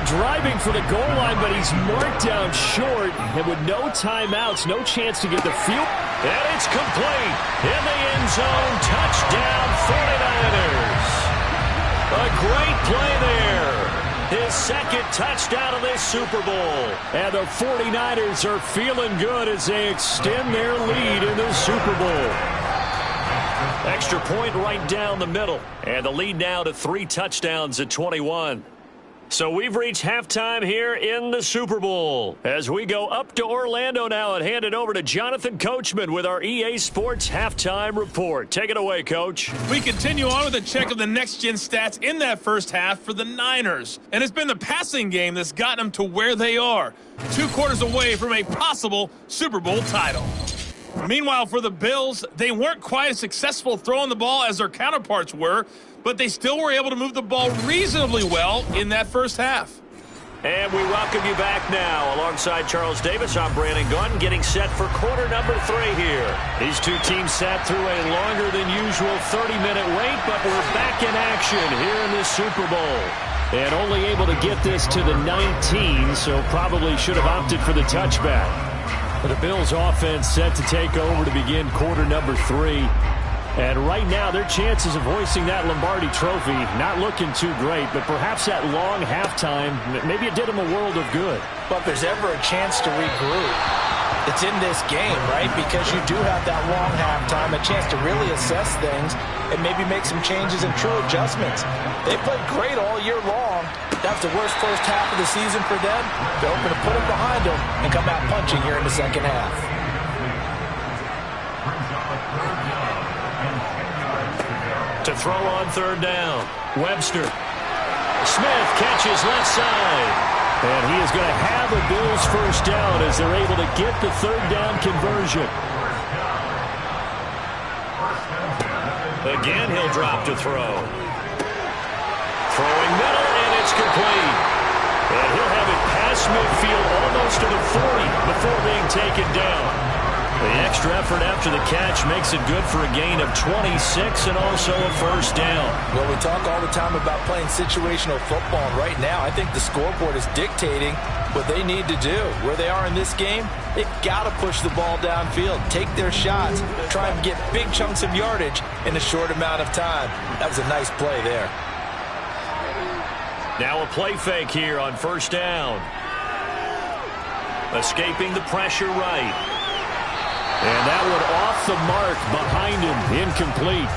Driving for the goal line, but he's marked down short. And with no timeouts, no chance to get the field. And it's complete. In the end zone. Touchdown, 49ers. A great play there. His 2nd touchdown of this Super Bowl. And the 49ers are feeling good as they extend their lead in the Super Bowl. Extra point right down the middle. And the lead now to 3 touchdowns at 21. So we've reached halftime here in the Super Bowl. As we go up to Orlando now and hand it over to Jonathan Coachman with our EA Sports Halftime Report. Take it away, Coach. We continue on with a check of the next-gen stats in that first half for the Niners. And it's been the passing game that's gotten them to where they are, 2 quarters away from a possible Super Bowl title. Meanwhile, for the Bills, they weren't quite as successful throwing the ball as their counterparts were, but they still were able to move the ball reasonably well in that first half. And we welcome you back now. Alongside Charles Davis, I'm Brandon Gunn, getting set for quarter number 3 here. These 2 teams sat through a longer than usual 30-minute wait, but we're back in action here in this Super Bowl. And only able to get this to the 19, so probably should have opted for the touchback. The Bills offense set to take over to begin quarter number 3. And right now, their chances of hoisting that Lombardi trophy not looking too great, but perhaps that long halftime, maybe it did them a world of good. But if there's ever a chance to regroup, it's in this game, right? Because you do have that long halftime, a chance to really assess things and maybe make some changes and true adjustments. They played great all year long. That was the worst first half of the season for them. They're hoping to put it behind them and come out punching here in the second half. To throw on 3rd down. Webster. Smith catches left side. And he is going to have the Bills first down as they're able to get the 3rd down conversion. Again, he'll drop to throw. Throwing middle, and it's complete. And he'll have it past midfield almost to the 40 before being taken down. The extra effort after the catch makes it good for a gain of 26 and also a first down. Well, we talk all the time about playing situational football, and right now I think the scoreboard is dictating what they need to do. Where they are in this game, they've got to push the ball downfield, take their shots, try and get big chunks of yardage in a short amount of time. That was a nice play there. Now a play fake here on first down. Escaping the pressure right. And that one off the mark behind him, incomplete.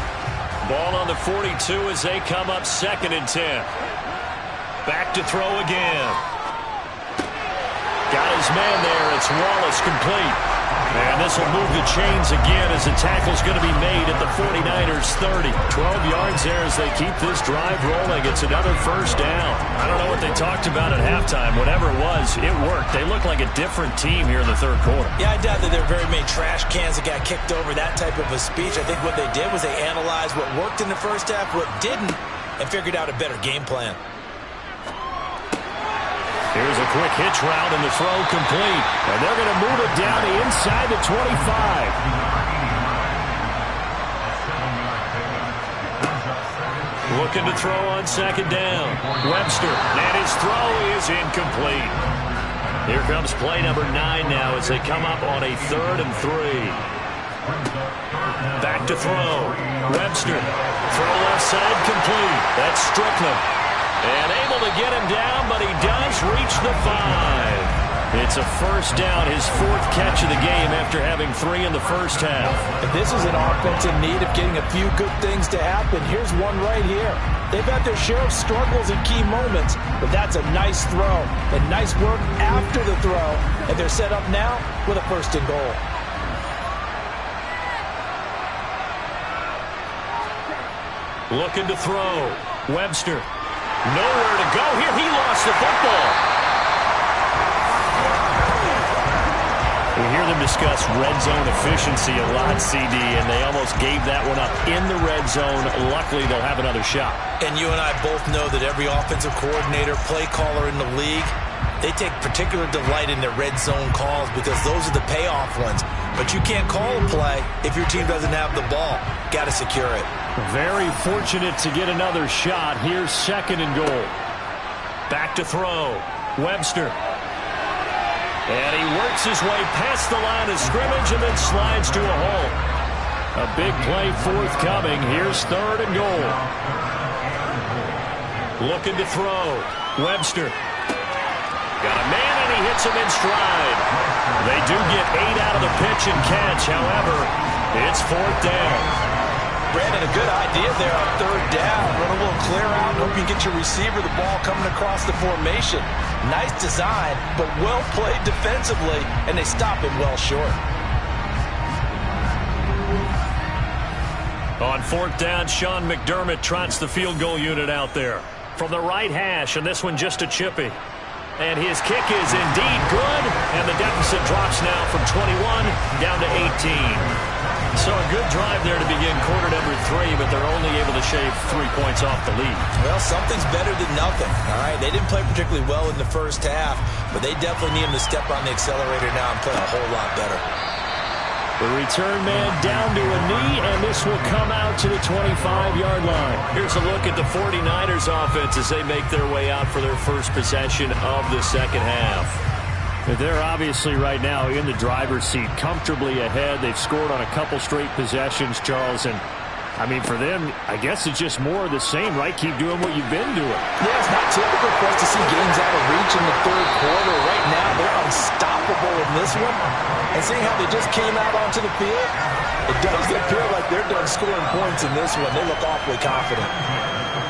Ball on the 42 as they come up 2nd and 10. Back to throw again. Got his man there. It's Wallace, complete. And this will move the chains again as the tackle's going to be made at the 49ers 30. 12 yards there as they keep this drive rolling. It's another first down. I don't know what they talked about at halftime. Whatever it was, it worked. They look like a different team here in the 3rd quarter. Yeah, I doubt that there are very many trash cans that got kicked over, that type of a speech. I think what they did was they analyzed what worked in the first half, what didn't, and figured out a better game plan. Here's a quick hitch route and the throw complete. And they're going to move it down inside the 25. Looking to throw on 2nd down. Webster, and his throw is incomplete. Here comes play number 9 now as they come up on a 3rd and 3. Back to throw. Webster, throw left side complete. That's Strickland. And able to get him down, but he does reach the 5. It's a first down, his 4th catch of the game after having 3 in the first half. And this is an offense in need of getting a few good things to happen. Here's one right here. They've had their share of struggles in key moments, but that's a nice throw and nice work after the throw. And they're set up now with a 1st and goal. Looking to throw. Webster. Nowhere to go here. He lost the football. We hear them discuss red zone efficiency a lot, CD, and they almost gave that one up in the red zone. Luckily, they'll have another shot. And you and I both know that every offensive coordinator, play caller in the league, they take particular delight in their red zone calls because those are the payoff ones. But you can't call a play if your team doesn't have the ball. Got to secure it. Very fortunate to get another shot. Here's 2nd and goal. Back to throw. Webster. And he works his way past the line of scrimmage and then slides to a hole. A big play forthcoming. Here's 3rd and goal. Looking to throw. Webster. Got a man and he hits him in stride. They do get 8 out of the pitch and catch. However, it's 4th down. Brandon, a good idea there on 3rd down. Run a little clear out. Hope you get your receiver the ball coming across the formation. Nice design, but well played defensively, and they stop him well short. On 4th down, Sean McDermott trots the field goal unit out there. From the right hash, and this one just a chippy. And his kick is indeed good, and the deficit drops now from 21 down to 18. So a good drive there to begin quarter number 3, but they're only able to shave 3 points off the lead. Well, something's better than nothing, all right? They didn't play particularly well in the first half, but they definitely need him to step on the accelerator now and play a whole lot better. The return man down to a knee, and this will come out to the 25-yard line. Here's a look at the 49ers offense as they make their way out for their first possession of the second half. They're obviously right now in the driver's seat, comfortably ahead. They've scored on a couple straight possessions, Charles. And, I mean, for them, I guess it's just more of the same, right? Keep doing what you've been doing. Yeah, it's not typical for us to see games out of reach in the 3rd quarter. Right now, they're unstoppable in this one. And seeing how they just came out onto the field, it does appear like they're done scoring points in this one. They look awfully confident.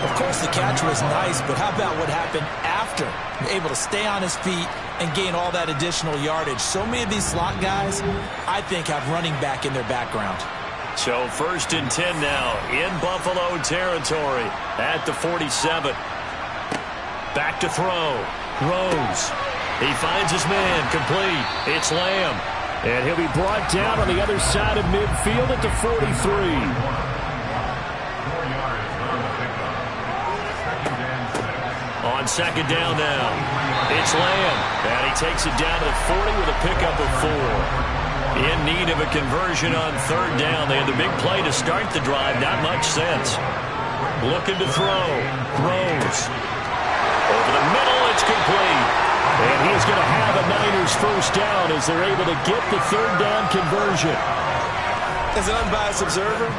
Of course, the catch was nice, but how about what happened after? Able to stay on his feet and gain all that additional yardage. So many of these slot guys, I think, have running back in their background. So 1st and 10 now in Buffalo territory at the 47. Back to throw. Rose. He finds his man complete. It's Lamb. And he'll be brought down on the other side of midfield at the 43. On 2nd down now, it's Lamb, and he takes it down to the 40 with a pickup of 4. In need of a conversion on 3rd down. They had the big play to start the drive, not much sense. Looking to throw, throws. Over the middle, it's complete. And he's going to have a Niners first down as they're able to get the 3rd down conversion. As an unbiased observer,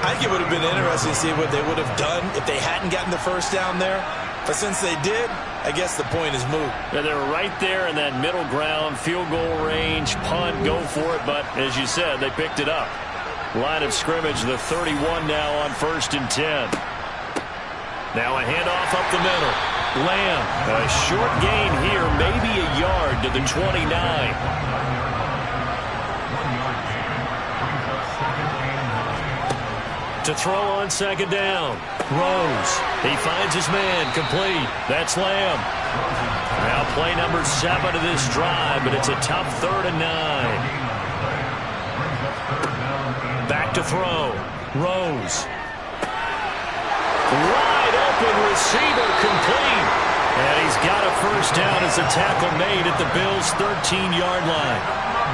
I think it would have been interesting to see what they would have done if they hadn't gotten the first down there. But since they did, I guess the point is moot. Yeah, they were right there in that middle ground, field goal range, punt, go for it. But as you said, they picked it up. Line of scrimmage, the 31 now on 1st and 10. Now a handoff up the middle. Lamb, a short gain here, maybe a yard to the 29. To throw on 2nd down. Rose. He finds his man complete. That's Lamb. Now play number 7 of this drive, but it's a tough 3rd and 9. Back to throw. Rose. Wide open receiver complete. And he's got a first down as a tackle made at the Bills' 13-yard line.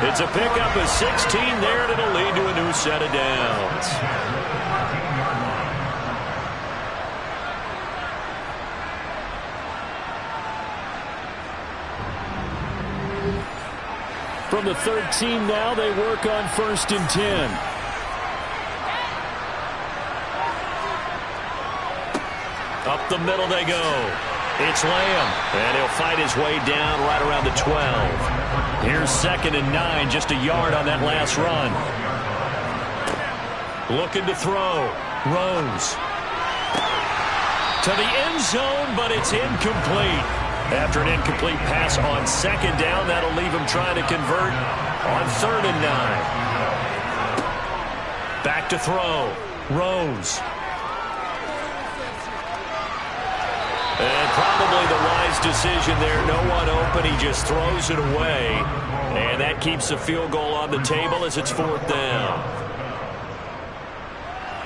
It's a pickup of 16 there, and it'll lead to a new set of downs. From the 13 now, they work on 1st and 10. Up the middle they go. It's Lamb, and he'll fight his way down right around the 12. Here's 2nd and 9, just a yard on that last run. Looking to throw. Rose. To the end zone, but it's incomplete. After an incomplete pass on 2nd down, that'll leave him trying to convert on 3rd and 9. Back to throw. Rose. And probably the wise decision there. No one open. He just throws it away. And that keeps the field goal on the table as it's 4th down.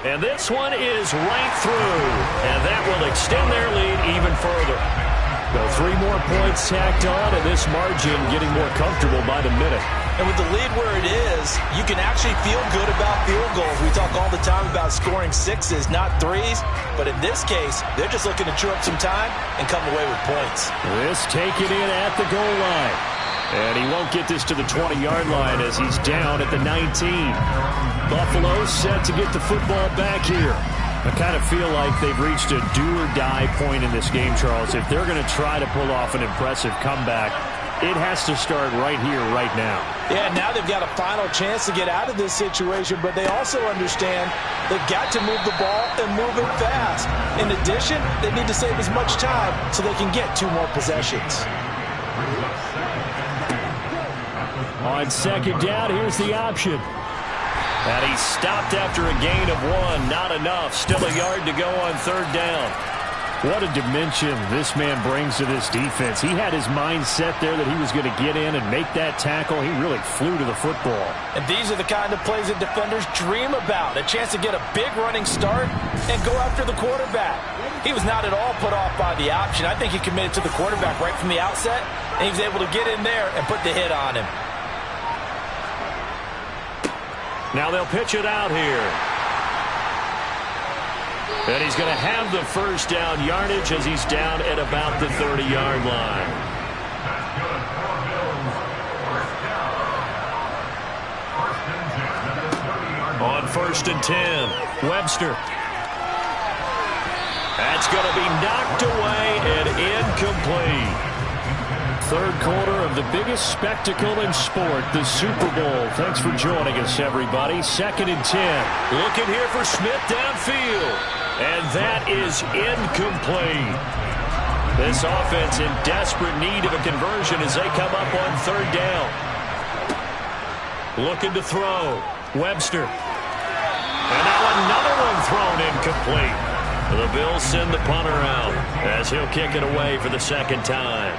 And this one is right through. And that will extend their lead even further. So 3 more points tacked on, and this margin getting more comfortable by the minute. And with the lead where it is, you can actually feel good about field goals. We talk all the time about scoring 6s, not 3s. But in this case, they're just looking to chew up some time and come away with points. This taken in at the goal line. And he won't get this to the 20-yard line as he's down at the 19. Buffalo set to get the football back here. I kind of feel like they've reached a do-or-die point in this game, Charles. If they're going to try to pull off an impressive comeback, it has to start right here, right now. Yeah, now they've got a final chance to get out of this situation, but they also understand they've got to move the ball and move it fast. In addition, they need to save as much time so they can get 2 more possessions. On 2nd down, here's the option. And he stopped after a gain of 1. Not enough. Still a yard to go on 3rd down. What a dimension this man brings to this defense. He had his mind set there that he was going to get in and make that tackle. He really flew to the football. And these are the kind of plays that defenders dream about. A chance to get a big running start and go after the quarterback. He was not at all put off by the option. I think he committed to the quarterback right from the outset, and he was able to get in there and put the hit on him. Now they'll pitch it out here. And he's going to have the 1st down yardage as he's down at about the 30-yard line. On 1st and 10, Webster. That's going to be knocked away and incomplete. 3rd quarter of the biggest spectacle in sport, the Super Bowl. Thanks for joining us, everybody. 2nd and 10. Looking here for Smith downfield. And that is incomplete. This offense in desperate need of a conversion as they come up on 3rd down. Looking to throw. Webster. And now another one thrown incomplete. The Bills send the punter out as he'll kick it away for the 2nd time.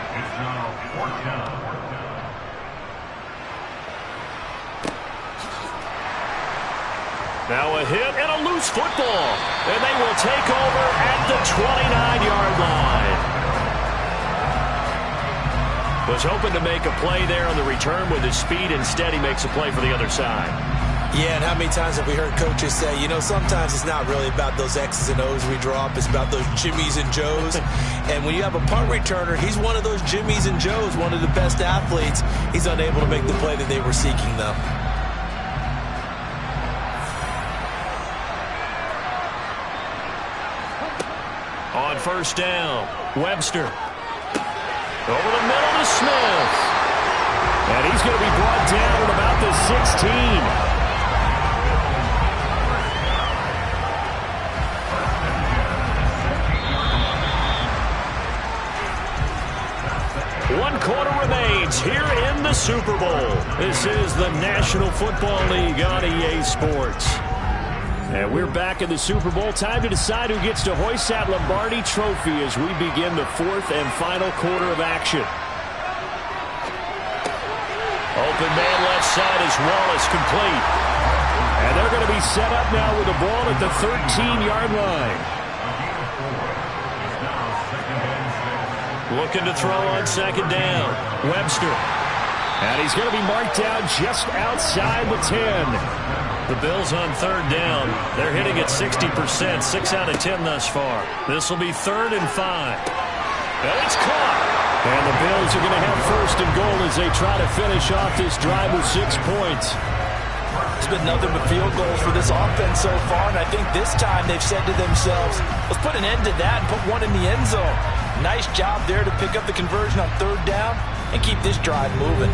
Now a hit and a loose football. And they will take over at the 29-yard line. Was hoping to make a play there on the return with his speed. Instead, he makes a play for the other side. Yeah, and how many times have we heard coaches say, you know, sometimes it's not really about those X's and O's we draw up. It's about those Jimmies and Joes. And when you have a punt returner, he's one of those Jimmies and Joes, one of the best athletes. He's unable to make the play that they were seeking, though. On 1st down, Webster. Over the middle to Smith. And he's going to be brought down at about the 16. 1 quarter remains here in the Super Bowl. This is the National Football League on EA Sports. And we're back in the Super Bowl. Time to decide who gets to hoist that Lombardi trophy as we begin the 4th and final quarter of action. Open man left side is Wallace, complete. And they're going to be set up now with the ball at the 13-yard line. Looking to throw on 2nd down. Webster. And he's going to be marked down just outside the 10. The Bills on 3rd down. They're hitting at 60%, 6 out of 10 thus far. This will be 3rd and 5. And it's caught. And the Bills are going to have 1st and goal as they try to finish off this drive with 6 points. It's been nothing but field goals for this offense so far, and I think this time they've said to themselves, let's put an end to that and put one in the end zone. Nice job there to pick up the conversion on third down and keep this drive moving.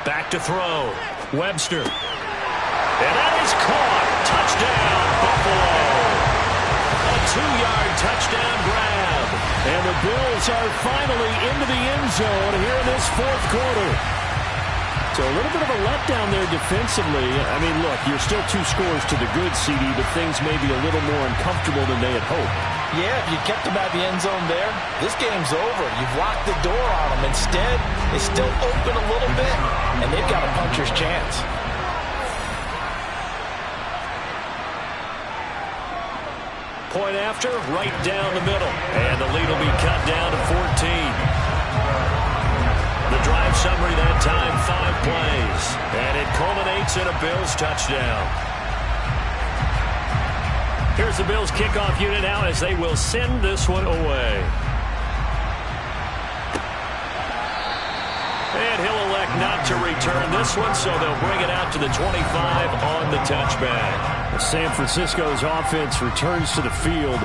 Back to throw. Webster. And that is caught. Touchdown, Buffalo. A 2-yard touchdown grab. And the Bills are finally into the end zone here in this fourth quarter. So a little bit of a letdown there defensively. I mean, look, you're still 2 scores to the good, CD, but things may be a little more uncomfortable than they had hoped. Yeah, if you kept them at the end zone there, this game's over. You've locked the door on them. Instead, it's still open a little bit, and they've got a puncher's chance. Point after, right down the middle. And the lead will be cut down to 14. The drive summary that time, 5 plays. And it culminates in a Bills touchdown. Here's the Bills kickoff unit now as they will send this one away. And he'll elect not to return this one, so they'll bring it out to the 25 on the touchback. San Francisco's offense returns to the field,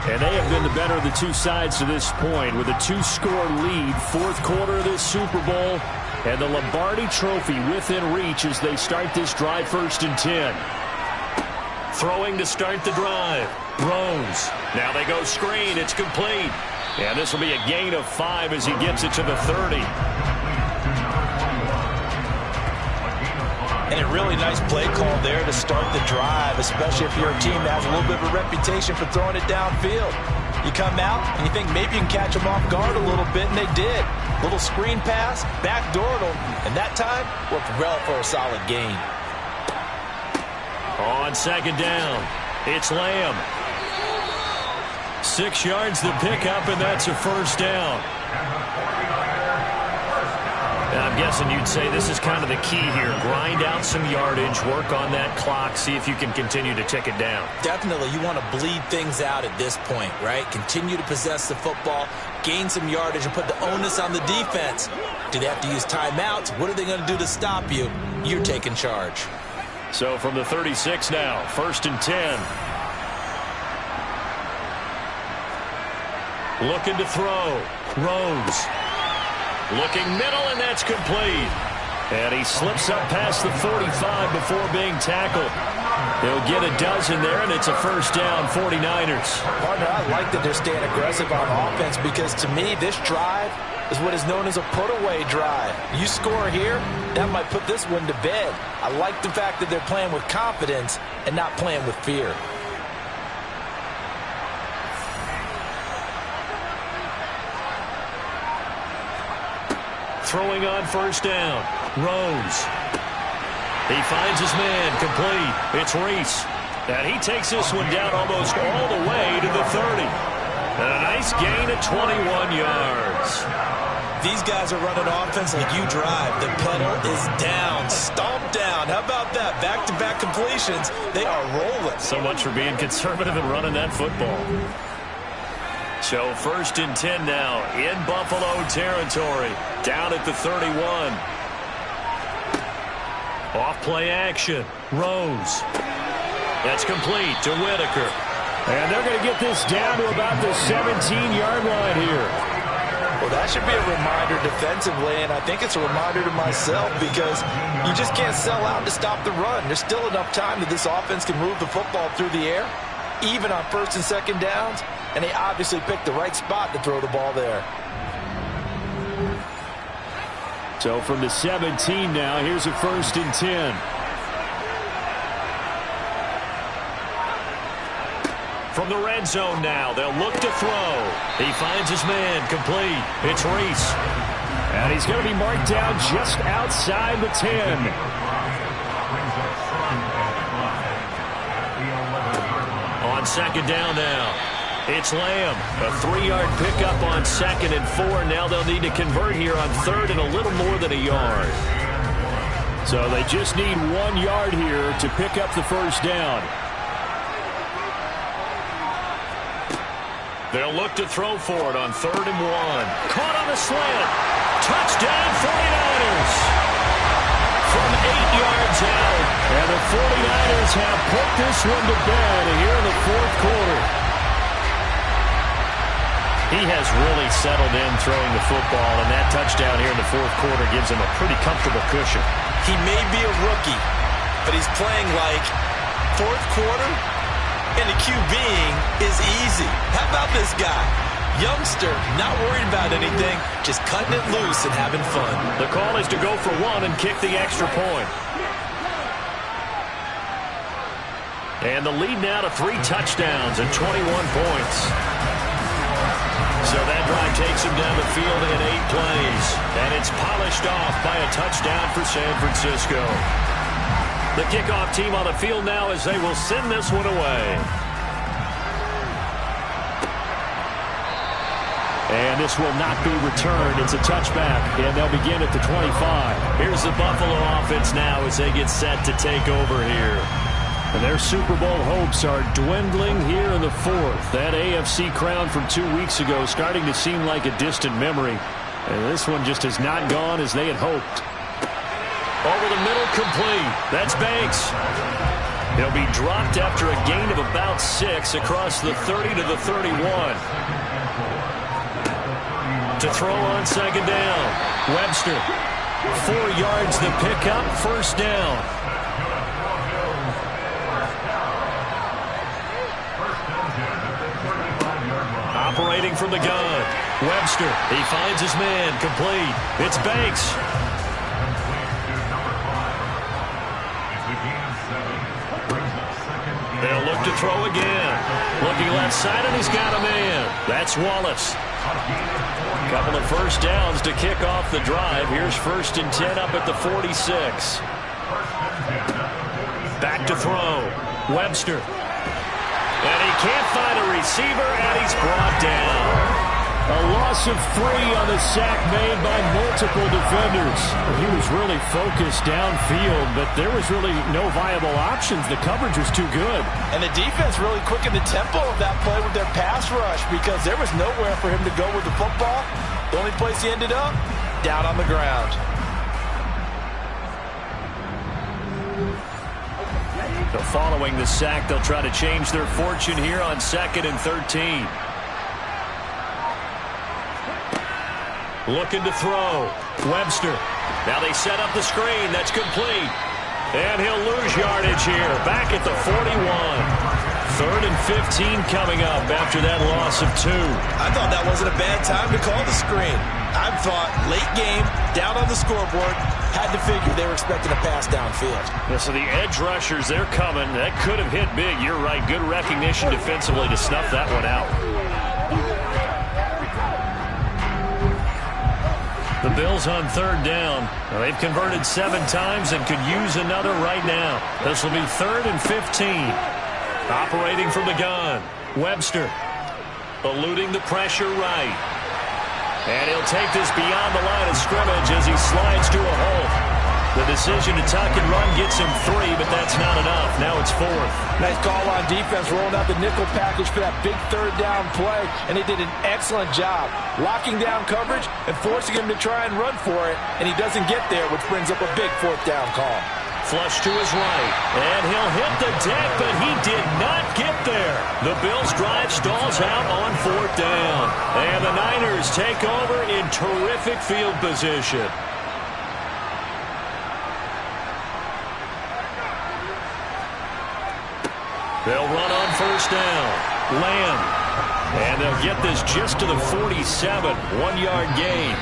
and they have been the better of the 2 sides to this point with a 2-score lead, fourth quarter of this Super Bowl, and the Lombardi Trophy within reach as they start this drive 1st and 10. Throwing to start the drive. Rose. Now they go screen. It's complete. And this will be a gain of 5 as he gets it to the 30. And a really nice play call there to start the drive, especially if you're a team that has a little bit of a reputation for throwing it downfield. You come out and you think maybe you can catch them off guard a little bit, and they did. Little screen pass, backdoored them, and that time worked well for a solid gain. On second down, it's Lamb. 6 yards the pickup, and that's a first down. And I'm guessing you'd say this is kind of the key here. Grind out some yardage, work on that clock, see if you can continue to tick it down. Definitely, you want to bleed things out at this point, right? Continue to possess the football, gain some yardage, and put the onus on the defense. Do they have to use timeouts? What are they going to do to stop you? You're taking charge. So from the 36 now, 1st and 10. Looking to throw. Rose. Looking middle, and that's complete. And he slips up past the 45 before being tackled. They'll get a dozen there, and it's a first down, 49ers. Partner, I like that they're staying aggressive on offense because, to me, this drive is what is known as a put-away drive. You score here, that might put this one to bed. I like the fact that they're playing with confidence and not playing with fear. Throwing on first down. Rose. He finds his man. Complete. It's Reese. And he takes this one down almost all the way to the 30. And a nice gain of 21 yards. These guys are running offense like you drive. The pedal is down. Stomp down. How about that? Back-to-back completions. They are rolling. So much for being conservative and running that football. So 1st and 10 now in Buffalo territory. Down at the 31. Off play action. Rose. That's complete to Whitaker. And they're going to get this down to about the 17-yard line here. Well, that should be a reminder defensively, and I think it's a reminder to myself because you just can't sell out to stop the run. There's still enough time that this offense can move the football through the air, even on 1st and 2nd downs, and they obviously picked the right spot to throw the ball there. So from the 17 now, here's a 1st and 10. From the red zone now, they'll look to throw. He finds his man. Complete. It's Reese. And he's going to be marked down just outside the 10. On second down now, it's Lamb. A 3-yard pickup on 2nd and 4. Now they'll need to convert here on 3rd and a little more than a yard. So they just need 1 yard here to pick up the first down. They'll look to throw for it on 3rd and 1. Caught on a slant. Touchdown 49ers. From 8 yards out. And the 49ers have put this one to bed here in the fourth quarter. He has really settled in throwing the football, and that touchdown here in the fourth quarter gives him a pretty comfortable cushion. He may be a rookie, but he's playing like fourth quarter, and the QBing is easy. How about this guy? Youngster, not worried about anything, just cutting it loose and having fun. The call is to go for one and kick the extra point. And the lead now to 3 touchdowns and 21 points. So that drive takes him down the field in 8 plays. And it's polished off by a touchdown for San Francisco. The kickoff team on the field now as they will send this one away. And this will not be returned. It's a touchback, and they'll begin at the 25. Here's the Buffalo offense now as they get set to take over here. And their Super Bowl hopes are dwindling here in the fourth. That AFC crown from 2 weeks ago starting to seem like a distant memory. And this one just has not gone as they had hoped. Over the middle, complete. That's Banks. He'll be dropped after a gain of about 6 across the 30 to the 31. To throw on second down. Webster. 4 yards the pickup, first down. Operating from the gun. Webster. He finds his man. Complete. It's Banks. They'll look to throw again. Looking left side, and he's got a man. That's Wallace. Couple of first downs to kick off the drive. Here's 1st and 10 up at the 46. Back to throw. Webster. And he can't find a receiver, and he's brought down. A loss of 3 on the sack made by multiple defenders. He was really focused downfield, but there was really no viable options. The coverage was too good. And the defense really quickened the tempo of that play with their pass rush because there was nowhere for him to go with the football. The only place he ended up, down on the ground. So following the sack, they'll try to change their fortune here on 2nd and 13. Looking to throw. Webster. Now they set up the screen. That's complete. And he'll lose yardage here. Back at the 41. 3rd and 15 coming up after that loss of 2. I thought that wasn't a bad time to call the screen. I thought late game, down on the scoreboard, had to figure they were expecting a pass downfield. Yeah, so the edge rushers, they're coming. That could have hit big. You're right. Good recognition defensively to snuff that one out. The Bills on 3rd down. Well, they've converted 7 times and could use another right now. This will be 3rd and 15. Operating from the gun. Webster. Eluding the pressure right. And he'll take this beyond the line of scrimmage as he slides to a hole. The decision to tuck and run gets him 3, but that's not enough. Now it's 4th. Nice call on defense, rolling out the nickel package for that big 3rd down play, and they did an excellent job locking down coverage and forcing him to try and run for it, and he doesn't get there, which brings up a big 4th down call. Flush to his right, and he'll hit the deck, but he did not get there. The Bills' drive stalls out on 4th down, and the Niners take over in terrific field position. They'll run on 1st down. Lamb. And they'll get this just to the 47. 1-yard gain.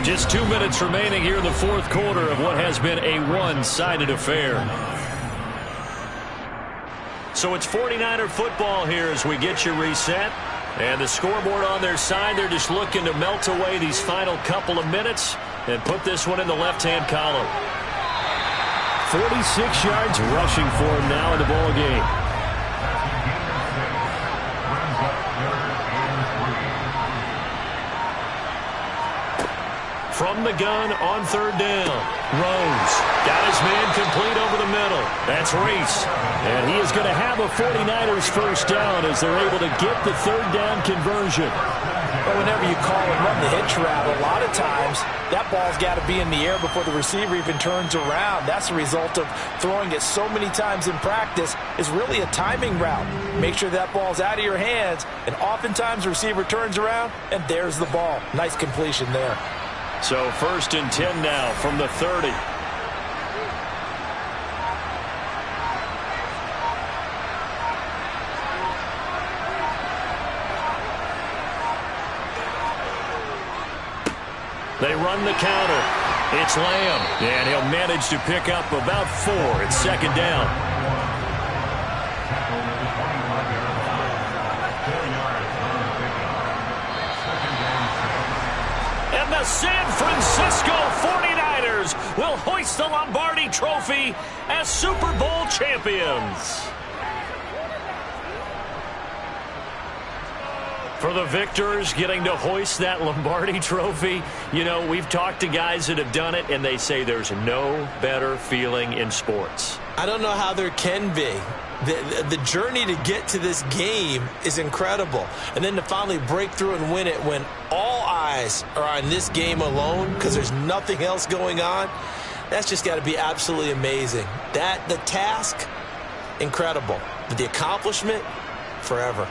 Just 2 minutes remaining here in the fourth quarter of what has been a one-sided affair. So it's 49er football here as we get you reset. And the scoreboard on their side, they're just looking to melt away these final couple of minutes and put this one in the left-hand column. 46 yards rushing for him now in the ball game. From the gun on 3rd down. Rose got his man complete over the middle. That's Reese. And he is going to have a 49ers first down as they're able to get the 3rd down conversion. But whenever you call and run the hitch route, a lot of times that ball's got to be in the air before the receiver even turns around. That's the result of throwing it so many times in practice. Is really a timing route. Make sure that ball's out of your hands, and oftentimes the receiver turns around, and there's the ball. Nice completion there. So 1st and 10 now from the 30. They run the counter. It's Lamb, and he'll manage to pick up about 4. It's 2nd down. And the San Francisco 49ers will hoist the Lombardi Trophy as Super Bowl champions. For the victors, getting to hoist that Lombardi Trophy, you know, we've talked to guys that have done it, and they say there's no better feeling in sports. I don't know how there can be. The journey to get to this game is incredible. And then to finally break through and win it when all eyes are on this game alone because there's nothing else going on, that's just got to be absolutely amazing. The task, incredible. But the accomplishment, forever.